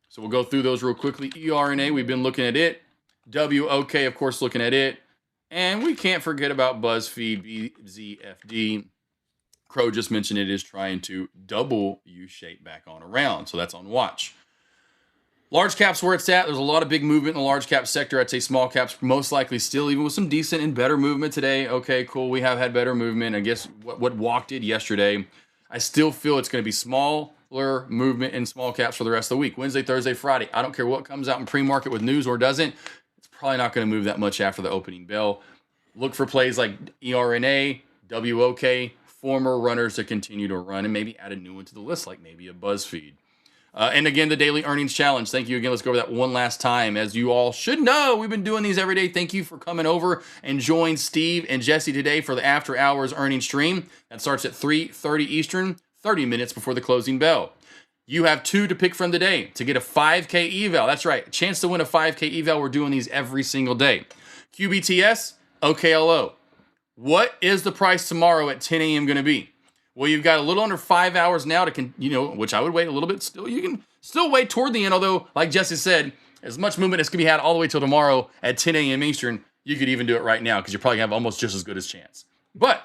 So we'll go through those real quickly. ERNA, we've been looking at it. WOK, of course, looking at it. And we can't forget about BuzzFeed, BZFD. Crow just mentioned it is trying to double U-shape back on around. So that's on watch. Large caps where it's at. There's a lot of big movement in the large cap sector. I'd say small caps most likely still, even with some decent and better movement today. Okay, cool. We have had better movement. I guess what Walk did yesterday. I still feel it's going to be smaller movement in small caps for the rest of the week. Wednesday, Thursday, Friday. I don't care what comes out in pre-market with news or doesn't. It's probably not going to move that much after the opening bell. Look for plays like ERNA, WOK, former runners to continue to run, and maybe add a new one to the list, like maybe a BuzzFeed. And again, the daily earnings challenge. Thank you again. Let's go over that one last time. As you all should know, we've been doing these every day. Thank you for coming over and join Steve and Jesse today for the after hours earnings stream. That starts at 3:30 Eastern, 30 minutes before the closing bell. You have two to pick from today to get a 5K eval. That's right. A chance to win a 5K eval. We're doing these every single day. QBTS, OKLO. What is the price tomorrow at 10 a.m. going to be? Well, you've got a little under 5 hours now to, which I would wait a little bit still. You can still wait toward the end, although, like Jesse said, as much movement as can be had all the way till tomorrow at 10 a.m. Eastern, you could even do it right now because you probably have almost just as good as chance. But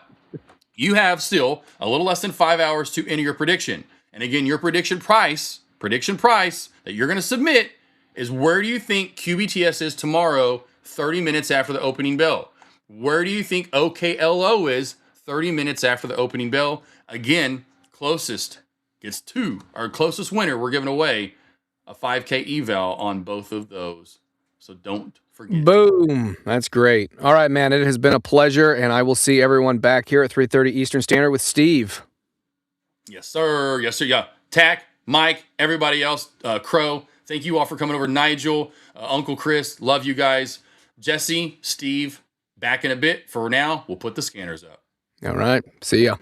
you have still a little less than 5 hours to enter your prediction. And again, your prediction price that you're going to submit is where do you think QBTS is tomorrow, 30 minutes after the opening bell? Where do you think OKLO is 30 minutes after the opening bell? Again, closest gets two. Our closest winner, we're giving away a 5K eval on both of those. So don't forget. Boom. That's great. All right, man. It has been a pleasure, and I will see everyone back here at 3:30 Eastern Standard with Steve. Yes, sir. Yes, sir. Yeah. Tack, Mike, everybody else, Crow. Thank you all for coming over. Nigel, Uncle Chris, love you guys. Jesse, Steve, back in a bit. For now, we'll put the scanners up. All right. See ya.